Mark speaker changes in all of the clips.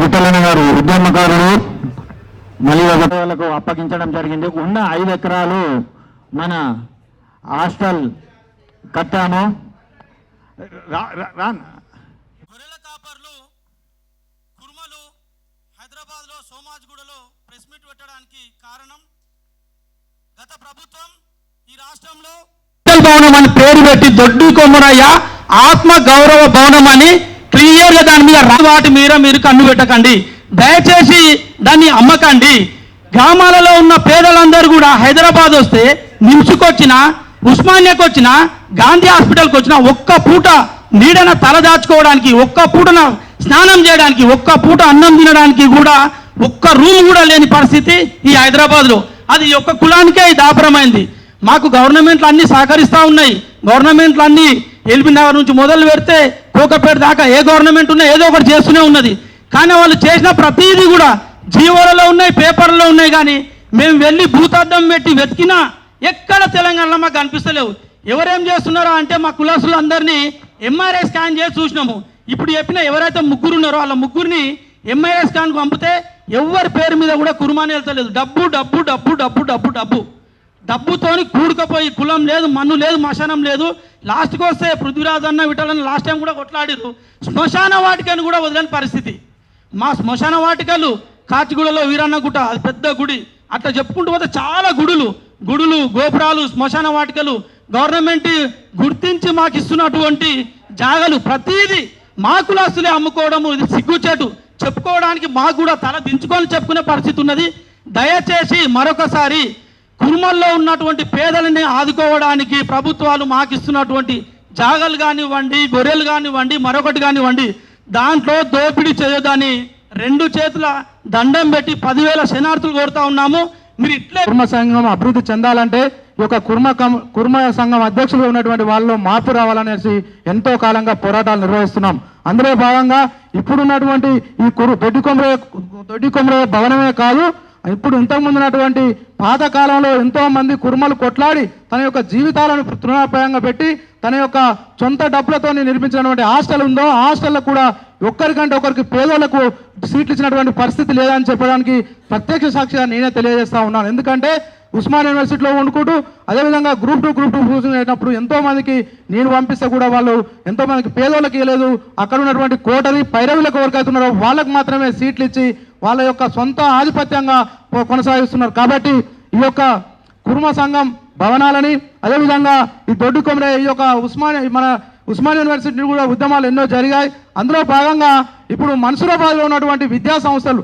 Speaker 1: విఠలన్న గారు ఉద్యమకారులు మళ్ళీ వాళ్ళకు అప్పగించడం జరిగింది. ఉన్న 5 ఎకరాలు మన హాస్టల్ కట్టాము.
Speaker 2: గొర్రెల కాపర్లు కుర్మలు హైదరాబాద్లో సోమాజ్గూడలో ప్రెస్ మీట్ పెట్టడానికి కారణం గత ప్రభుత్వం ఈ రాష్ట్రంలో
Speaker 3: భవనం అని పేరు పెట్టి దొడ్డి కొమ్మరయ్య ఆత్మ గౌరవ భవనం అని క్లియర్గా దాని మీద వాటి మీద మీరు కన్ను పెట్టకండి. దయచేసి దాన్ని అమ్మకండి. గ్రామాలలో ఉన్న పేదలందరూ కూడా హైదరాబాద్ వస్తే నిమ్స్కి వచ్చినా, ఉస్మానియాకి వచ్చినా, గాంధీ హాస్పిటల్కి వచ్చినా ఒక్క పూట నీడన తలదాచుకోవడానికి, ఒక్క పూటన స్నానం చేయడానికి, ఒక్క పూట అన్నం తినడానికి కూడా ఒక్క రూమ్ కూడా లేని పరిస్థితి ఈ హైదరాబాద్లో. అది ఒక్క కులానికే దాపరమైంది. మాకు గవర్నమెంట్లు అన్నీ సహకరిస్తూ ఉన్నాయి. గవర్నమెంట్లు అన్నీ ఎల్బీ నగర్ నుంచి మొదలు పెడితే కోకపేట దాకా ఏ గవర్నమెంట్ ఉన్నా ఏదో ఒకటి చేస్తూనే ఉన్నది. కానీ వాళ్ళు చేసిన ప్రతిదీ కూడా జీవోలలో ఉన్నాయి, పేపర్లలో ఉన్నాయి. కానీ మేము వెళ్ళి భూతార్థం పెట్టి వెతికినా ఎక్కడ తెలంగాణలో మాకు కనిపిస్తలేవు. ఎవరేం చేస్తున్నారో అంటే మా కులాసులు అందరినీ ఎంఆర్ఐ స్కాన్ చేసి చూసినాము. ఇప్పుడు చెప్పిన ఎవరైతే ముగ్గురు ఉన్నారో వాళ్ళ ముగ్గురిని ఎంఆర్ఐ స్కాన్కి పంపితే ఎవరి పేరు మీద కూడా కుర్మాని వెళ్తలేదు. డబ్బు డబ్బు డబ్బు డబ్బు డబ్బు డబ్బు డబ్బుతోని కూడుకపోయి కులం లేదు, మన్ను లేదు, మశానం లేదు. లాస్ట్కి వస్తే పృథ్వీరాజ్ అన్న విఠలన్న లాస్ట్ టైం కూడా కొట్లాడిరు. శ్మశాన వాటికను కూడా వదిలేని పరిస్థితి. మా శ్మశాన వాటికలు కాచిగూడలో వీరన్న గుట్ట, అది పెద్ద గుడి. అట్లా చెప్పుకుంటూ పోతే చాలా గుడులు, గోపురాలు, శ్మశాన వాటికలు గవర్నమెంట్ గుర్తించి మాకు ఇస్తున్నటువంటి జాగలు ప్రతీది మా కులాస్తులే అమ్ముకోవడము ఇది సిగ్గుచేటు. చెప్పుకోవడానికి మాకు కూడా తల దించుకొని చెప్పుకునే పరిస్థితి ఉన్నది. దయచేసి మరొకసారి కుర్మల్లో ఉన్నటువంటి పేదలని ఆదుకోవడానికి ప్రభుత్వాలు మాకు ఇస్తున్నటువంటి జాగలు కానివ్వండి, గొర్రెలు కానివ్వండి, మరొకటి కానివ్వండి, దాంట్లో దోపిడీ చేయొద్దని 2 చేతుల దండం పెట్టి 10,000 శనార్థులు కోరుతా ఉన్నాము. మీరు ఇట్లే
Speaker 4: కుర్మ సంఘం అభివృద్ధి చెందాలంటే ఈ యొక్క కుర్మ సంఘం అధ్యక్షులు ఉన్నటువంటి వాళ్ళు మార్పు రావాలనేసి ఎంతో కాలంగా పోరాటాలు నిర్వహిస్తున్నాం. అందులో భాగంగా ఇప్పుడున్నటువంటి ఈ దొడ్డి కొమరయ్య భవనమే కాదు, ఇప్పుడు ఇంతకుముందు ఉన్నటువంటి పాతకాలంలో ఎంతో మంది కుర్మలు కొట్లాడి తన యొక్క జీవితాలను తృణాపాయంగా పెట్టి తన యొక్క సొంత డబ్బులతో నిర్మించినటువంటి హాస్టల్ ఉందో ఆ హాస్టల్లో కూడా ఒక్కరికంటే ఒకరికి పేదోళ్లకు సీట్లు ఇచ్చినటువంటి పరిస్థితి లేదని చెప్పడానికి ప్రత్యక్ష సాక్షిగా నేనే తెలియజేస్తా ఉన్నాను. ఎందుకంటే ఉస్మాన్ యూనివర్సిటీలో వండుకుంటూ అదేవిధంగా గ్రూప్ 2 పూజలు అయినప్పుడు ఎంతో మందికి నేను పంపిస్తే కూడా వాళ్ళు ఎంతో మందికి పేదోళ్ళకి ఇవ్వలేదు. అక్కడ ఉన్నటువంటి కోటరి పైరవులకు ఎవరికైతున్నారో వాళ్ళకు మాత్రమే సీట్లు ఇచ్చి వాళ్ళ యొక్క సొంత ఆధిపత్యంగా కొనసాగిస్తున్నారు. కాబట్టి ఈ యొక్క కుర్మ సంఘం భవనాలని అదేవిధంగా ఈ దొడ్డి కొమరయ్య ఈ యొక్క ఉస్మాన్ యూనివర్సిటీ కూడా ఉద్యమాలు ఎన్నో జరిగాయి. అందులో భాగంగా ఇప్పుడు మన్సూరాబాద్లో ఉన్నటువంటి విద్యా సంస్థలు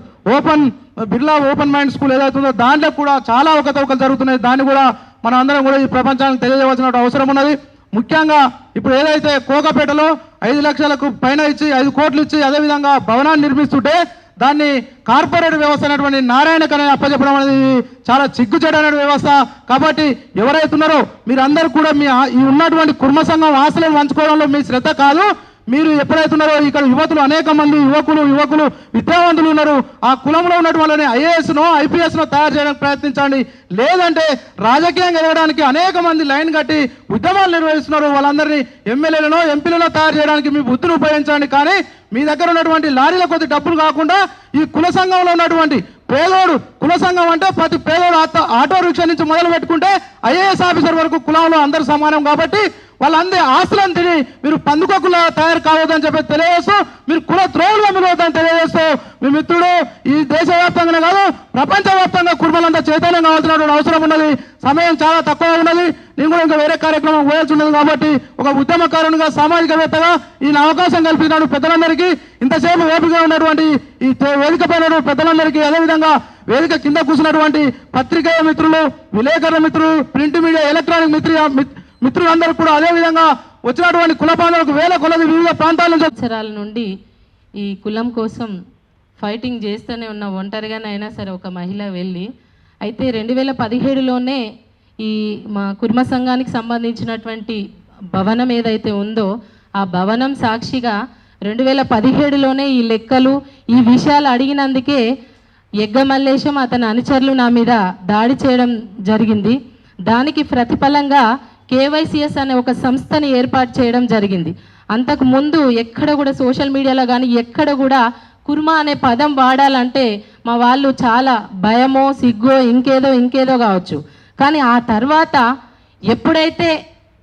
Speaker 4: బిర్లా ఓపెన్ మైండ్ స్కూల్ ఏదైతుందో దాంట్లో కూడా చాలా అవకతవకలు జరుగుతున్నాయి. దాన్ని కూడా మనం అందరం కూడా ఈ ప్రపంచానికి తెలియజేయవలసిన అవసరం ఉన్నది. ముఖ్యంగా ఇప్పుడు ఏదైతే కోకపేటలో 5 లక్షలకు పైన ఇచ్చి 5 కోట్లు ఇచ్చి అదేవిధంగా భవనాన్ని నిర్మిస్తుంటే దాన్ని కార్పొరేట్ వ్యవస్థ అనేటువంటి నారాయణకనే అప్పచెప్పడం అనేది చాలా సిగ్గుచేటైన వ్యవస్థ. కాబట్టి ఎవరైతున్నారో మీరందరూ కూడా ఈ ఉన్నటువంటి కుర్మ సంఘం ఆశలను పంచుకోవడంలో మీ శ్రద్ధ కాదు. మీరు ఎప్పుడైతున్నారో ఇక్కడ యువతులు అనేక మంది యువకులు విద్యావంతులు ఉన్నారు. ఆ కులంలో ఉన్నటువంటి వాళ్ళని ఐఏఎస్నో ఐపీఎస్నో తయారు చేయడానికి ప్రయత్నించండి. లేదంటే రాజకీయంగా ఎదగడానికి అనేక మంది లైన్ కట్టి ఉద్యమాలు నిర్వహిస్తున్నారు. వాళ్ళందరినీ ఎమ్మెల్యేలను ఎంపీలను తయారు చేయడానికి మీ బుద్ధిని ఉపయోగించండి. కానీ మీ దగ్గర ఉన్నటువంటి లారీల కొద్ది డబ్బులు కాకుండా ఈ కుల సంఘంలో ఉన్నటువంటి పేదోడు, కుల సంఘం అంటే ప్రతి పేదోడు ఆటో రిక్షా నుంచి మొదలు పెట్టుకుంటే ఐఏఎస్ ఆఫీసర్ వరకు కులంలో అందరూ సమానం. కాబట్టి వాళ్ళందరి ఆస్తులను తిని మీరు పందుకోకులా తయారు కావద్దని చెప్పి తెలియజేస్తూ మీరు కుల ద్రోహులుగా మిలవద్దని తెలియజేస్తూ మీ మిత్రుడు ఈ దేశవ్యాప్తంగానే కాదు ప్రపంచవ్యాప్తంగా కుర్మలంతా చైతన్యం కావాల్సినటువంటి అవసరం ఉన్నది. సమయం చాలా తక్కువ ఉన్నది. నేను కూడా ఇంకా వేరే కార్యక్రమం పోయాల్సి ఉన్నది. కాబట్టి ఒక ఉద్యమకారునిగా సామాజికవేత్తగా ఈ అవకాశం కల్పించినటువంటి పెద్దలందరికీ, ఇంతసేపు ఓపికగా ఉన్నటువంటి ఈ వేదిక పైన పెద్దలందరికీ, అదేవిధంగా వేదిక కింద కూర్చున్నటువంటి పత్రికేయ మిత్రులు, విలేకరుల మిత్రులు, ప్రింట్ మీడియా, ఎలక్ట్రానిక్ మిత్రులందరూ కూడా, అదేవిధంగా వచ్చినటువంటి కుల బాంధవులకు వేల కొలది వివిధ ప్రాంతాల
Speaker 5: నుండి ఈ కులం కోసం ఫైటింగ్ చేస్తూనే ఉన్న ఒంటరిగానైనా సరే ఒక మహిళ వెళ్ళి అయితే 2017లోనే ఈ మా కుర్మ సంఘానికి సంబంధించినటువంటి భవనం ఏదైతే ఉందో ఆ భవనం సాక్షిగా 2017లోనే ఈ లెక్కలు ఈ విషయాలు అడిగినందుకే యగ్గమల్లేశం అతని అనుచరులు నా మీద దాడి చేయడం జరిగింది. దానికి ప్రతిఫలంగా కేవైసిఎస్ అనే ఒక సంస్థని ఏర్పాటు చేయడం జరిగింది. అంతకు ముందు ఎక్కడ కూడా సోషల్ మీడియాలో కానీ ఎక్కడ కూడా కుర్మా అనే పదం వాడాలంటే మా వాళ్ళు చాలా భయమో సిగ్గో ఇంకేదో కావచ్చు. కానీ ఆ తర్వాత ఎప్పుడైతే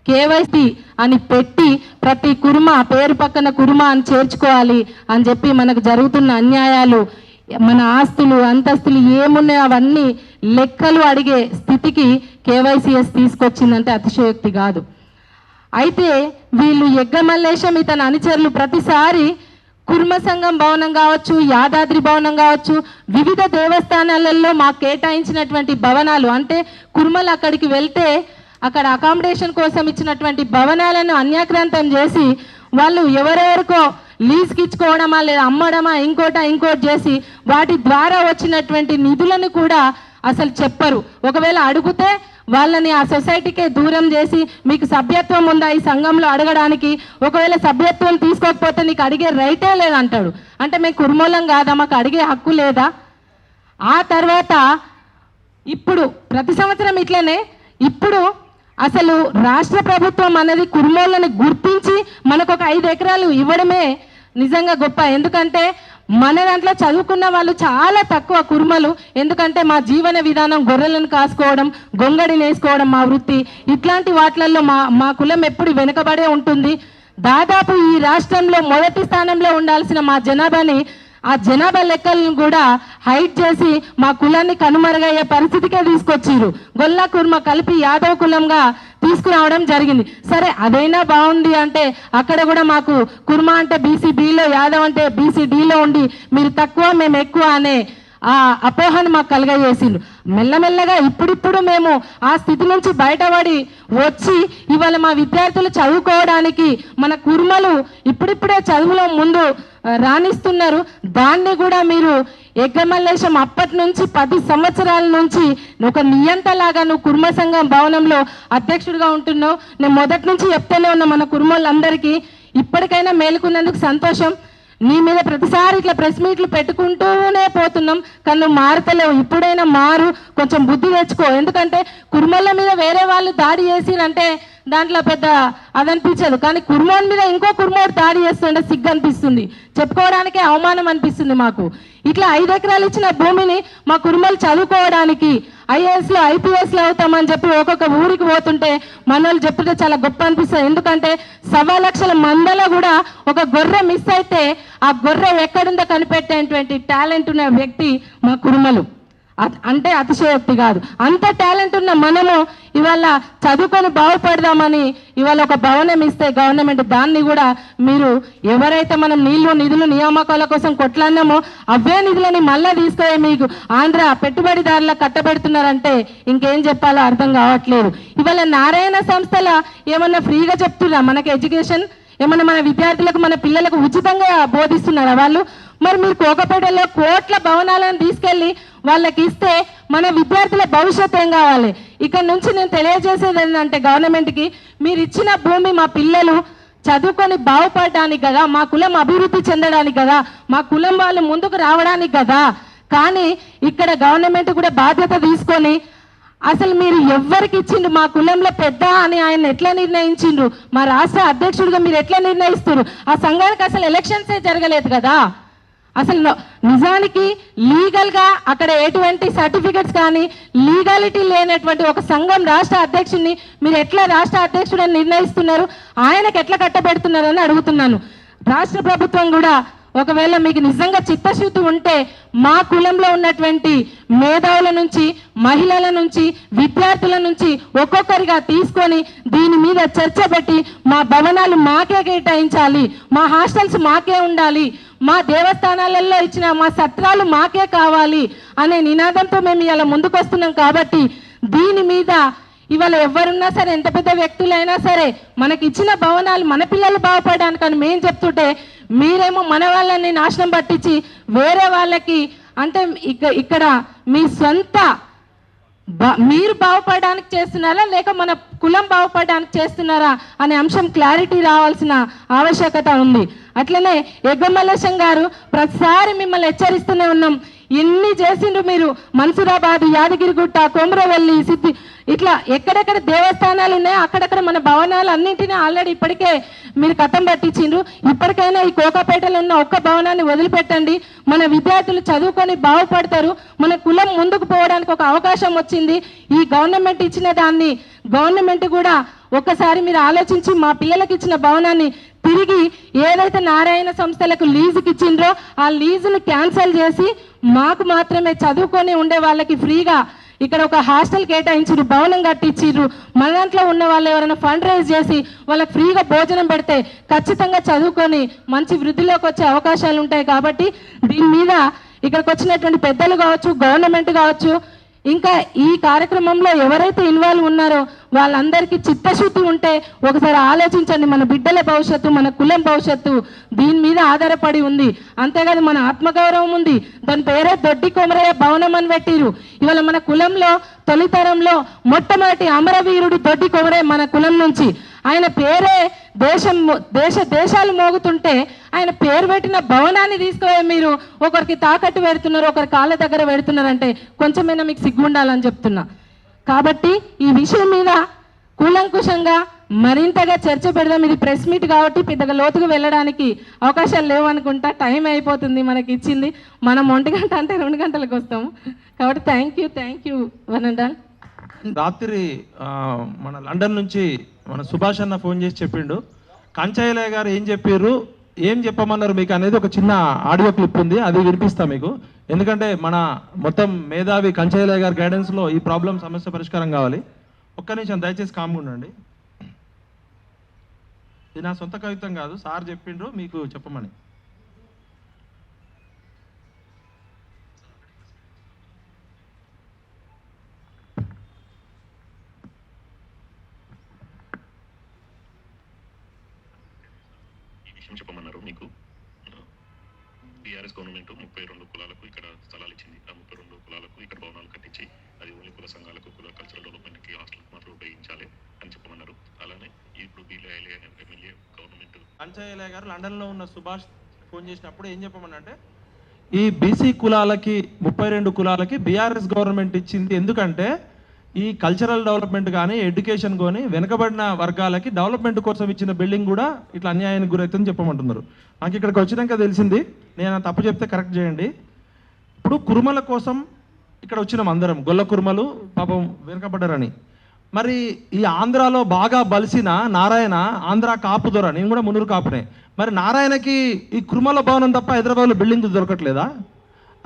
Speaker 5: కేవైసీ అని పెట్టి ప్రతి కుర్మా పేరు పక్కన కుర్మా అని చేర్చుకోవాలి అని చెప్పి మనకు జరుగుతున్న అన్యాయాలు, మన ఆస్తులు అంతస్తులు ఏమున్నాయో అవన్నీ లెక్కలు అడిగే స్థితికి కేవైసీఎస్ తీసుకొచ్చిందంటే అతిశయోక్తి కాదు. అయితే వీళ్ళు యగ్గమల్లేశం ఇతని అనుచరులు ప్రతిసారి కుర్మ సంఘం భవనం కావచ్చు, యాదాద్రి భవనం కావచ్చు, వివిధ దేవస్థానాలలో మాకు కేటాయించినటువంటి భవనాలు, అంటే కుర్మలు అక్కడికి వెళ్తే అక్కడ అకామిడేషన్ కోసం ఇచ్చినటువంటి భవనాలను అన్యాక్రాంతం చేసి వాళ్ళు ఎవరెవరికో లీజ్కి ఇచ్చుకోవడమా లేదా అమ్మడమా ఇంకోటి చేసి వాటి ద్వారా వచ్చినటువంటి నిధులను కూడా అసలు చెప్పరు. ఒకవేళ అడిగితే వాళ్ళని ఆ సొసైటీకే దూరం చేసి మీకు సభ్యత్వం ఉందా ఈ సంఘంలో అడగడానికి, ఒకవేళ సభ్యత్వం తీసుకోకపోతే నీకు అడిగే రైటే లేదంటాడు. అంటే మేము కుర్మూలం కాదా, మాకు అడిగే హక్కు లేదా? ఆ తర్వాత ఇప్పుడు ప్రతి సంవత్సరం ఇట్లనే ఇప్పుడు అసలు రాష్ట్ర ప్రభుత్వం అనేది కుర్మోళ్ళని గుర్తించి మనకు ఒక 5 ఎకరాలు ఇవ్వడమే నిజంగా గొప్ప. ఎందుకంటే మన దాంట్లో చదువుకున్న వాళ్ళు చాలా తక్కువ కుర్మలు. ఎందుకంటే మా జీవన విధానం గొర్రెలను కాసుకోవడం, గొంగడిని వేసుకోవడం మా వృత్తి. ఇట్లాంటి వాటిల్లో మా కులం ఎప్పుడు వెనుకబడే ఉంటుంది. దాదాపు ఈ రాష్ట్రంలో మొదటి స్థానంలో ఉండాల్సిన మా జనాభాని ఆ జనాభా లెక్కలను కూడా హైట్ చేసి మా కులాన్ని కనుమరుగయ్యే పరిస్థితికే తీసుకొచ్చిర్రు. గొల్లా కుర్మ కలిపి యాదవ్ కులంగా తీసుకురావడం జరిగింది. సరే అదైనా బాగుంది అంటే అక్కడ కూడా మాకు కుర్మ అంటే బీసీ-బిలో, యాదవ్ అంటే బీసీ-డిలో ఉండి మీరు తక్కువ మేము ఎక్కువ అనే ఆ అపోహను మాకు కలగజేసిండ్రు. మెల్లమెల్లగా ఇప్పుడిప్పుడు మేము ఆ స్థితి నుంచి బయటపడి వచ్చి ఇవాళ మా విద్యార్థులు చదువుకోవడానికి మన కుర్మలు ఇప్పుడిప్పుడే చదువులో ముందు రాణిస్తున్నారు. దాన్ని కూడా మీరు యగ్గమల్లేశం అప్పటి నుంచి 10 సంవత్సరాల నుంచి ఒక నియంతలాగా నువ్వు కుర్మ సంఘం భవనంలో అధ్యక్షుడిగా ఉంటున్నావు. నేను మొదటి నుంచి చెప్తూనే ఉన్నా మన కుర్మలందరికీ, ఇప్పటికైనా మేలుకున్నందుకు సంతోషం. నీ మీద ప్రతిసారి ఇట్లా ప్రెస్ మీట్లు పెట్టుకుంటూనే పోతున్నాం, కానీ నువ్వు మారతలేవు. ఇప్పుడైనా మారు, కొంచెం బుద్ధి తెచ్చుకో. ఎందుకంటే కుర్మల మీద వేరే వాళ్ళు దాడి చేసిరంటే దాంట్లో పెద్ద అదనిపించదు, కానీ కుర్మోని మీద ఇంకో కుర్మోడు దాడి చేస్తుంటే సిగ్గు అనిపిస్తుంది, చెప్పుకోవడానికే అవమానం అనిపిస్తుంది మాకు. ఇట్లా 5 ఎకరాలు ఇచ్చిన భూమిని మా కుర్మలు చదువుకోవడానికి ఐఏఎస్లో ఐపీఎస్లో అవుతామని చెప్పి ఒక్కొక్క ఊరికి పోతుంటే మనోళ్ళు చెప్తుంటే చాలా గొప్ప అనిపిస్తుంది. ఎందుకంటే 1.25 లక్షల మందలో కూడా ఒక గొర్రె మిస్ అయితే ఆ గొర్రె ఎక్కడుందో కనిపెట్టేటువంటి టాలెంట్ ఉన్న వ్యక్తి మా కుర్మలు. అంటే అతిశయోక్తి కాదు. అంత టాలెంట్ ఉన్న మనము ఇవాళ చదువుకొని బాగుపడదామని ఇవాళ ఒక భవనం ఇస్తే గవర్నమెంట్ దాన్ని కూడా మీరు ఎవరైతే మనం నిధులు నియామకాల కోసం కొట్లాడినామో అవే నిధులని మళ్ళీ తీసుకొని మీకు ఆంధ్ర పెట్టుబడిదారులకు కట్టబెడుతున్నారంటే ఇంకేం చెప్పాలో అర్థం కావట్లేదు. ఇవాళ నారాయణ సంస్థల ఏమన్నా ఫ్రీగా చెప్తున్నా మనకి ఎడ్యుకేషన్, ఏమన్నా మన విద్యార్థులకు మన పిల్లలకు ఉచితంగా బోధిస్తున్నారా వాళ్ళు? మరి మీరు కోకపేటలో కోట్ల భవనాలను తీసుకెళ్ళి వాళ్ళకి ఇస్తే మన విద్యార్థుల భవిష్యత్తు ఏం కావాలి? ఇక్కడ నుంచి నేను తెలియజేసేది ఏంటంటే గవర్నమెంట్కి, మీరు ఇచ్చిన భూమి మా పిల్లలు చదువుకొని బాగుపడడానికి కదా, మా కులం అభివృద్ధి చెందడానికి కదా, మా కులం వాళ్ళు ముందుకు రావడానికి కదా. కానీ ఇక్కడ గవర్నమెంట్ కూడా బాధ్యత తీసుకొని అసలు మీరు ఎవరికి ఇచ్చిండ్రు, మా కులంలో పెద్ద అని ఆయన ఎట్లా నిర్ణయించిండ్రు, మా రాష్ట్ర అధ్యక్షుడిగా మీరు ఎట్లా నిర్ణయిస్తారు? ఆ సంఘానికి అసలు ఎలక్షన్సే జరగలేదు కదా. అసలు నిజానికి లీగల్గా అక్కడ ఎటువంటి సర్టిఫికెట్స్ కానీ లీగాలిటీ లేనటువంటి ఒక సంఘం రాష్ట్ర అధ్యక్షుడిని మీరు ఎట్లా రాష్ట్ర అధ్యక్షుడని నిర్ణయిస్తున్నారు? ఆయనకు ఎట్లా కట్టబెడుతున్నారని అడుగుతున్నాను. రాష్ట్ర ప్రభుత్వం కూడా ఒకవేళ మీకు నిజంగా చిత్తశుద్ధి ఉంటే మా కులంలో ఉన్నటువంటి మేధావుల నుంచి, మహిళల నుంచి, విద్యార్థుల నుంచి ఒక్కొక్కరిగా తీసుకొని దీని మీద చర్చ పెట్టి మా భవనాలు మాకే కేటాయించాలి, మా హాస్టల్స్ మాకే ఉండాలి, మా దేవస్థానాలలో ఇచ్చిన మా సత్రాలు మాకే కావాలి అనే నినాదంతో మేము ఇలా ముందుకు వస్తున్నాం. కాబట్టి దీని మీద ఇవాళ ఎవరున్నా సరే, ఎంత పెద్ద వ్యక్తులైనా సరే, మనకి ఇచ్చిన భవనాలు మన పిల్లలు బాగుపడడానికని మేము చెప్తుంటే మీరేమో మన వాళ్ళని నాశనం పట్టించి వేరే వాళ్ళకి, అంటే ఇక్కడ మీ సొంత మీరు బాగుపడడానికి చేస్తున్నారా లేక మన కులం బాగుపడడానికి చేస్తున్నారా అనే అంశం క్లారిటీ రావాల్సిన ఆవశ్యకత ఉంది. అట్లనే యగ్గమల్లేశం గారు ప్రతిసారి మిమ్మల్ని హెచ్చరిస్తూనే ఉన్నాం, ఇన్ని చేసిండ్రు మీరు. మన్సూరాబాద్, యాదగిరిగుట్ట, కొమరవెల్లి, సిద్ధి, ఇట్లా ఎక్కడెక్కడ దేవస్థానాలు ఉన్నాయో అక్కడక్కడ మన భవనాలు అన్నింటినీ ఆల్రెడీ ఇప్పటికే మీరు కథం పట్టించిండ్రు. ఇప్పటికైనా ఈ కోకాపేటలో ఉన్న ఒక్క భవనాన్ని వదిలిపెట్టండి. మన విద్యార్థులు చదువుకొని బాగుపడతారు. మన కులం ముందుకు పోవడానికి ఒక అవకాశం వచ్చింది. ఈ గవర్నమెంట్ ఇచ్చిన దాన్ని గవర్నమెంట్ కూడా ఒక్కసారి మీరు ఆలోచించి మా పిల్లలకి ఇచ్చిన భవనాన్ని తిరిగి ఏదైతే నారాయణ సంస్థలకు లీజుకి ఇచ్చిండ్రో ఆ లీజును క్యాన్సిల్ చేసి మాకు మాత్రమే చదువుకొని ఉండే వాళ్ళకి ఫ్రీగా ఇక్కడ ఒక హాస్టల్ కేటాయించిర్రు, భవనం కట్టించిర్రు. మన దాంట్లో ఉన్న వాళ్ళు ఎవరైనా ఫండ్ రైజ్ చేసి వాళ్ళకి ఫ్రీగా భోజనం పెడితే ఖచ్చితంగా చదువుకొని మంచి వృద్ధిలోకి వచ్చే అవకాశాలు ఉంటాయి. కాబట్టి దీని మీద ఇక్కడికి వచ్చినటువంటి పెద్దలు కావచ్చు, గవర్నమెంట్ కావచ్చు, ఇంకా ఈ కార్యక్రమంలో ఎవరైతే ఇన్వాల్వ్ ఉన్నారో వాళ్ళందరికీ చిత్తశుద్ధి ఉంటే ఒకసారి ఆలోచించండి. మన బిడ్డల భవిష్యత్తు, మన కులం భవిష్యత్తు దీని మీద ఆధారపడి ఉంది. అంతేకాదు మన ఆత్మగౌరవం ఉంది. దాని పేరే దొడ్డి కొమరయ్య భవనం అని పెట్టిరు. ఇవాళ మన కులంలో తొలితరంలో మొట్టమొదటి అమరవీరుడు దొడ్డి కొమరయ్య మన కులం నుంచి. ఆయన పేరే దేశాలు మోగుతుంటే ఆయన పేరు పెట్టిన భవనాన్ని తీసుకుపోయి మీరు ఒకరికి తాకట్టు పెడుతున్నారు, ఒకరి కాళ్ళ దగ్గర పెడుతున్నారంటే కొంచెమైనా మీకు సిగ్గుండాలని చెప్తున్నా. కాబట్టి ఈ విషయం మీద కూలంకుషంగా మరింతగా చర్చ పెడదాం. ఇది ప్రెస్ మీట్ కాబట్టి పెద్దగా లోతుగా వెళ్ళడానికి అవకాశాలు లేవు అనుకుంటా. టైం అయిపోతుంది మనకి ఇచ్చింది. మనం 1 గంట అంటే 2 గంటలకు వస్తాము. కాబట్టి thank you one and all.
Speaker 6: రాత్రి మన లండన్ నుంచి మన సుభాష్ అన్న ఫోన్ చేసి చెప్పిండు, కంచయ్యలయ్య గారు ఏం చెప్పారు, ఏం చెప్పమన్నారు మీకు అనేది ఒక చిన్న ఆడియో క్లిప్ ఉంది, అది వినిపిస్తా మీకు. ఎందుకంటే మన మొత్తం మేధావి కంచయ్యలయ్య గారి గైడెన్స్లో ఈ ప్రాబ్లం సమస్య పరిష్కారం కావాలి. ఒక్క నిమిషం దయచేసి కామ్గా ఉండండి. ఇది నా సొంత కవిత్వం కాదు, సార్ చెప్పిండ్రు మీకు చెప్పమని.
Speaker 7: చెప్పమన్నారు మీకు. టీఆర్ఎస్ గవర్నమెంట్ 32 కులాలకు ఇక్కడ స్థలాలు ఇచ్చింది. ఆ 32 కులాలకు ఇక్కడ భవనాలు కట్టించి అది ఓన్లీ కుల సంఘాలకు, కుల కల్చరల్ డెవలప్మెంట్కి, హాస్టల్కి మాత్రం ఉపయోగించాలి అని చెప్పమన్నారు. అలానే ఇప్పుడు ఎమ్మెల్యే గవర్నమెంట్
Speaker 6: కంచయ్యలయ్య గారు లండన్లో ఉన్న సుభాష్ ఫోన్ చేసినప్పుడు ఏం చెప్పమనంటే, ఈ బీసీ కులాలకి 32 కులాలకి బీఆర్ఎస్ గవర్నమెంట్ ఇచ్చింది ఎందుకంటే ఈ కల్చరల్ డెవలప్మెంట్ కానీ ఎడ్యుకేషన్ కానీ వెనుకబడిన వర్గాలకి డెవలప్మెంట్ కోసం ఇచ్చిన బిల్డింగ్ కూడా ఇట్లా అన్యాయానికి గురవుతుందని చెప్పమంటున్నారు. నాకు ఇక్కడికి వచ్చినాక తెలిసింది, నేను తప్పు చెప్తే కరెక్ట్ చేయండి. ఇప్పుడు కురుమల కోసం ఇక్కడ వచ్చినాం అందరం, గొల్ల కురుమలు పాపం వెనుకబడ్డారని. మరి ఈ ఆంధ్రాలో బాగా బలిసిన నారాయణ ఆంధ్ర కాపు దొర, నేను కూడా మున్నూరు కాపునే. మరి నారాయణకి ఈ కురుమల భవనం తప్ప హైదరాబాద్లో బిల్డింగ్ దొరకట్లేదా?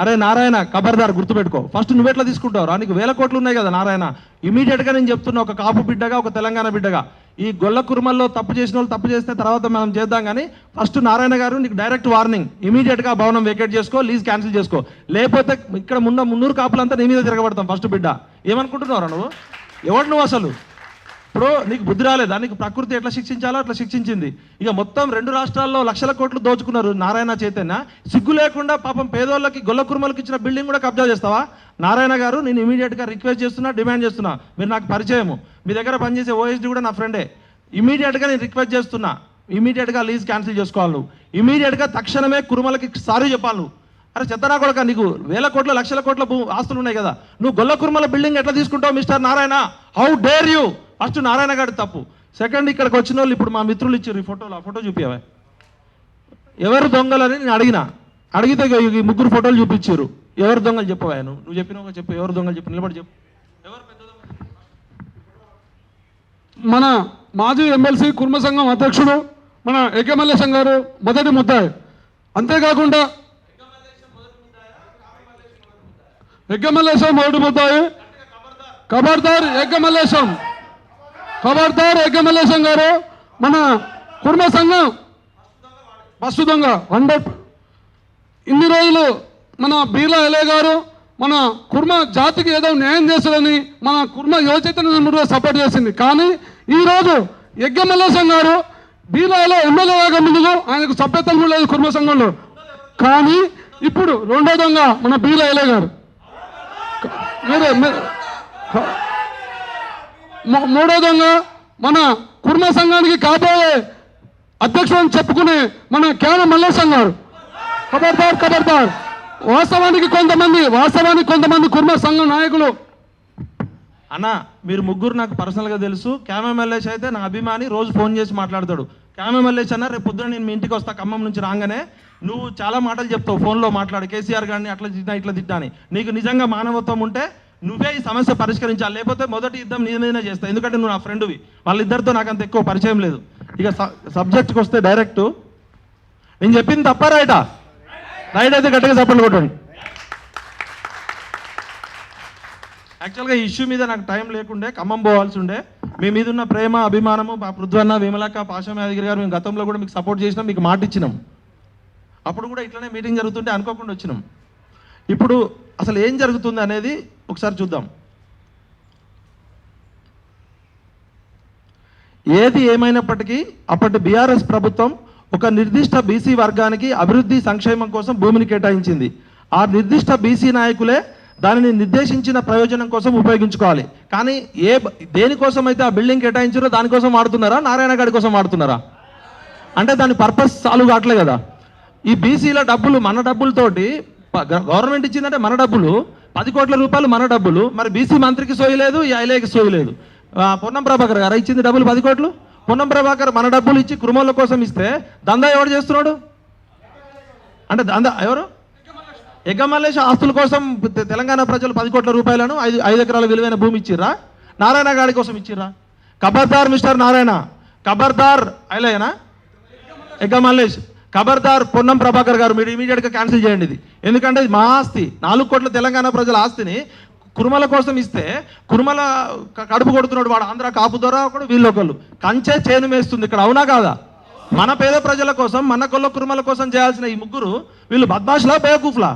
Speaker 6: అరే నారాయణ, ఖబర్దార్ గుర్తుపెట్టుకో. ఫస్ట్ నువ్వెట్లా తీసుకుంటావు? నీకు 1000 కోట్లు ఉన్నాయి కదా నారాయణ. ఇమీడియట్గా నేను చెప్తున్నా, ఒక కాపు బిడ్డగా, ఒక తెలంగాణ బిడ్డగా, ఈ గొల్ల కురుమల్లో తప్పు చేసిన వాళ్ళు తప్పు చేస్తే తర్వాత మనం చేద్దాం. కానీ ఫస్ట్ నారాయణ గారు నీకు డైరెక్ట్ వార్నింగ్, ఇమీడియట్గా భవనం వేకేట్ చేసుకో, లీజ్ క్యాన్సిల్ చేసుకో. లేకపోతే ఇక్కడ మున్నూరు కాపులంతా నీ మీద తిరగబడతాం. ఫస్ట్ బిడ్డ ఏమనుకుంటున్నావు నువ్వు? ఎవడు నువ్వు అసలు? ఇప్పుడు నీకు బుద్ధి రాలేదా? నీకు ప్రకృతి ఎట్లా శిక్షించాలో అట్లా శిక్షించింది. ఇక మొత్తం 2 రాష్ట్రాల్లో లక్షల కోట్లు దోచుకున్నారు నారాయణ చైతన్య. సిగ్గు లేకుండా పాపం పేదోళ్ళకి, గొల్ల కురుమలకి ఇచ్చిన బిల్డింగ్ కూడా కబ్జా చేస్తావా? నారాయణ గారు, నేను ఇమీడియట్గా రిక్వెస్ట్ చేస్తున్నా, డిమాండ్ చేస్తున్నా. మీరు నాకు పరిచయము, మీ దగ్గర పనిచేసే ఓఎస్డీ కూడా నా ఫ్రెండే. ఇమీడియట్గా నేను రిక్వెస్ట్ చేస్తున్నా, ఇమీడియట్గా లీజ్ క్యాన్సిల్ చేసుకోవాలి నువ్వు. ఇమీడియట్గా తక్షణమే కురుమలకి సారీ చెప్పాలి నువ్వు. అరే చెత్తనా కొడక, నీకు 1000 కోట్ల లక్షల కోట్ల ఆస్తులు ఉన్నాయి కదా, నువ్వు గొల్ల కురుమల బిల్డింగ్ ఎట్లా తీసుకుంటావు mister Narayana? How dare you? First Narayana గారి తప్పు. సెకండ్, ఇక్కడికి వచ్చిన వాళ్ళు ఇప్పుడు మా మిత్రులు ఇచ్చారు ఈ ఫోటోలు, ఆ ఫోటో చూపించవా? ఎవరు దొంగలని నేను అడిగితే ఈ 3 ఫోటోలు చూపించారు. ఎవరు దొంగలు చెప్పవా? నువ్వు చెప్పినావు చెప్పు, ఎవరు దొంగలు చెప్పు, నిలబడి చెప్పు. ఎవరు పెద్ద దొంగ?
Speaker 8: మన మాజీ ఎమ్మెల్సీ కుర్మ సంఘం అధ్యక్షుడు మన ఎగ్గమల్లేశం గారు మొదటి ముద్దాయి. అంతేకాకుండా ఎగ్గమల్లేశం మొదటి ముద్దాయి, ఖబర్దార్ ఎగ్గమల్లేశం గారు మన కుర్మ సంఘం బస్సు దొంగ 100. ఇన్ని రోజులు మన బీర్లా ఎలే గారు మన కుర్మ జాతికి ఏదో న్యాయం చేస్తారని మన కుర్మ యువచైతన్య సపోర్ట్ చేసింది. కానీ ఈరోజు ఎగ్గమల్లేశం గారు బీర్లా ఎలే ఎమ్మెల్యే కాక ముందు ఆయనకు సభ్యత్వం కూడా లేదు కుర్మ సంఘంలో. కానీ ఇప్పుడు రెండో దొంగ మన బీర్లా ఎలే గారు. మూడో దొంగ మన కుర్మ సంఘానికి కాబోయే అధ్యక్షుడు చెప్పుకునే మన క్యాన మల్లేశం గారు. ఖబర్దార్ వాస్తవానికి కొంతమంది కుర్మ సంఘం నాయకులు
Speaker 6: అన్న మీరు ముగ్గురు నాకు పర్సనల్గా తెలుసు. క్యామ మల్లేష్ అయితే నా అభిమాని, రోజు ఫోన్ చేసి మాట్లాడతాడు. క్యామ మల్లేష్ అన్న రేపు పొద్దున నేను మీ ఇంటికి వస్తా ఖమ్మం నుంచి రాగానే, నువ్వు చాలా మాటలు చెప్తావు ఫోన్లో మాట్లాడు, కేసీఆర్ గారిని అట్లా తిట్టా ఇట్లా తిట్టా అని. నీకు నిజంగా మానవత్వం ఉంటే నువ్వే ఈ సమస్య పరిష్కరించాలి, లేకపోతే మొదటి యుద్ధం నీ మీదనే చేస్తావు. ఎందుకంటే నువ్వు నా ఫ్రెండ్వి. వాళ్ళిద్దరితో నాకు అంత ఎక్కువ పరిచయం లేదు. ఇక సబ్జెక్ట్కి వస్తే డైరెక్ట్, నేను చెప్పింది తప్ప రైటా? రైట్ అయితే గట్టిగా చప్పట్లు కొట్టండి. యాక్చువల్గా ఈ ఇష్యూ మీద నాకు టైం లేకుండే, ఖమ్మం పోవాల్సి ఉండే. మీ మీద ఉన్న ప్రేమ అభిమానము, మా పృథ్వన్న, విమలక్క, పాషం యాదగిరి గారు మేము గతంలో కూడా మీకు సపోర్ట్ చేసినాం, మీకు మాట ఇచ్చినాం. అప్పుడు కూడా ఇట్లనే మీటింగ్ జరుగుతుంటే అనుకోకుండా వచ్చినాం. ఇప్పుడు అసలు ఏం జరుగుతుంది అనేది ఒకసారి చూద్దాం. ఏది ఏమైనప్పటికీ అప్పటి బీఆర్ఎస్ ప్రభుత్వం ఒక నిర్దిష్ట బీసీ వర్గానికి అభివృద్ధి సంక్షేమం కోసం భూమిని కేటాయించింది. ఆ నిర్దిష్ట బీసీ నాయకులే దానిని నిర్దేశించిన ప్రయోజనం కోసం ఉపయోగించుకోవాలి. కానీ దేనికోసం అయితే ఆ బిల్డింగ్ కేటాయించారో దానికోసం వాడుతున్నారా, నారాయణ గారి కోసం వాడుతున్నారా? అంటే దాని పర్పస్ సాల్వ్ కావట్లే కదా. ఈ బీసీల డబ్బులు మన డబ్బులతోటి గవర్నమెంట్ ఇచ్చిందంటే మన డబ్బులు, 10 కోట్ల రూపాయలు మన డబ్బులు. మరి బీసీ మంత్రికి సోయలేదు, ఈ ఐలేకి సోయలేదు. పొన్నం ప్రభాకర్ గారు ఇచ్చింది డబ్బులు 10 కోట్లు. పొన్నం ప్రభాకర్ మన డబ్బులు ఇచ్చి కురుమల కోసం ఇస్తే దందా ఎవరు చేస్తున్నాడు? అంటే దందా ఎవరు? ఎగ్గమల్లేష్ ఆస్తుల కోసం తెలంగాణ ప్రజలు 10 కోట్ల రూపాయలను 5 ఎకరాల విలువైన భూమి ఇచ్చిర్రా? నారాయణ గారి కోసం ఇచ్చిర్రా? ఖబర్దార్ మిస్టర్ నారాయణ, ఖబర్దార్ ఐలేనా ఎగ్గమల్లేష్, ఖబర్దార్ పొన్నం ప్రభాకర్ గారు, మీరు ఇమీడియట్గా క్యాన్సిల్ చేయండి ఇది. ఎందుకంటే ఇది మా ఆస్తి, 4 కోట్ల తెలంగాణ ప్రజల ఆస్తిని కురుమల కోసం ఇస్తే కురుమల కడుపు కొడుతున్నాడు వాడు, ఆంధ్ర కాపు ద్వారా ఒకడు, వీళ్ళొకళ్ళు కంచే చేను మేస్తుంది ఇక్కడ. అవునా కాదా? మన పేద ప్రజల కోసం, మన కొల్ల కురుమల కోసం చేయాల్సిన ఈ ముగ్గురు వీళ్ళు బద్మాష్లా బేవకూఫ్లా?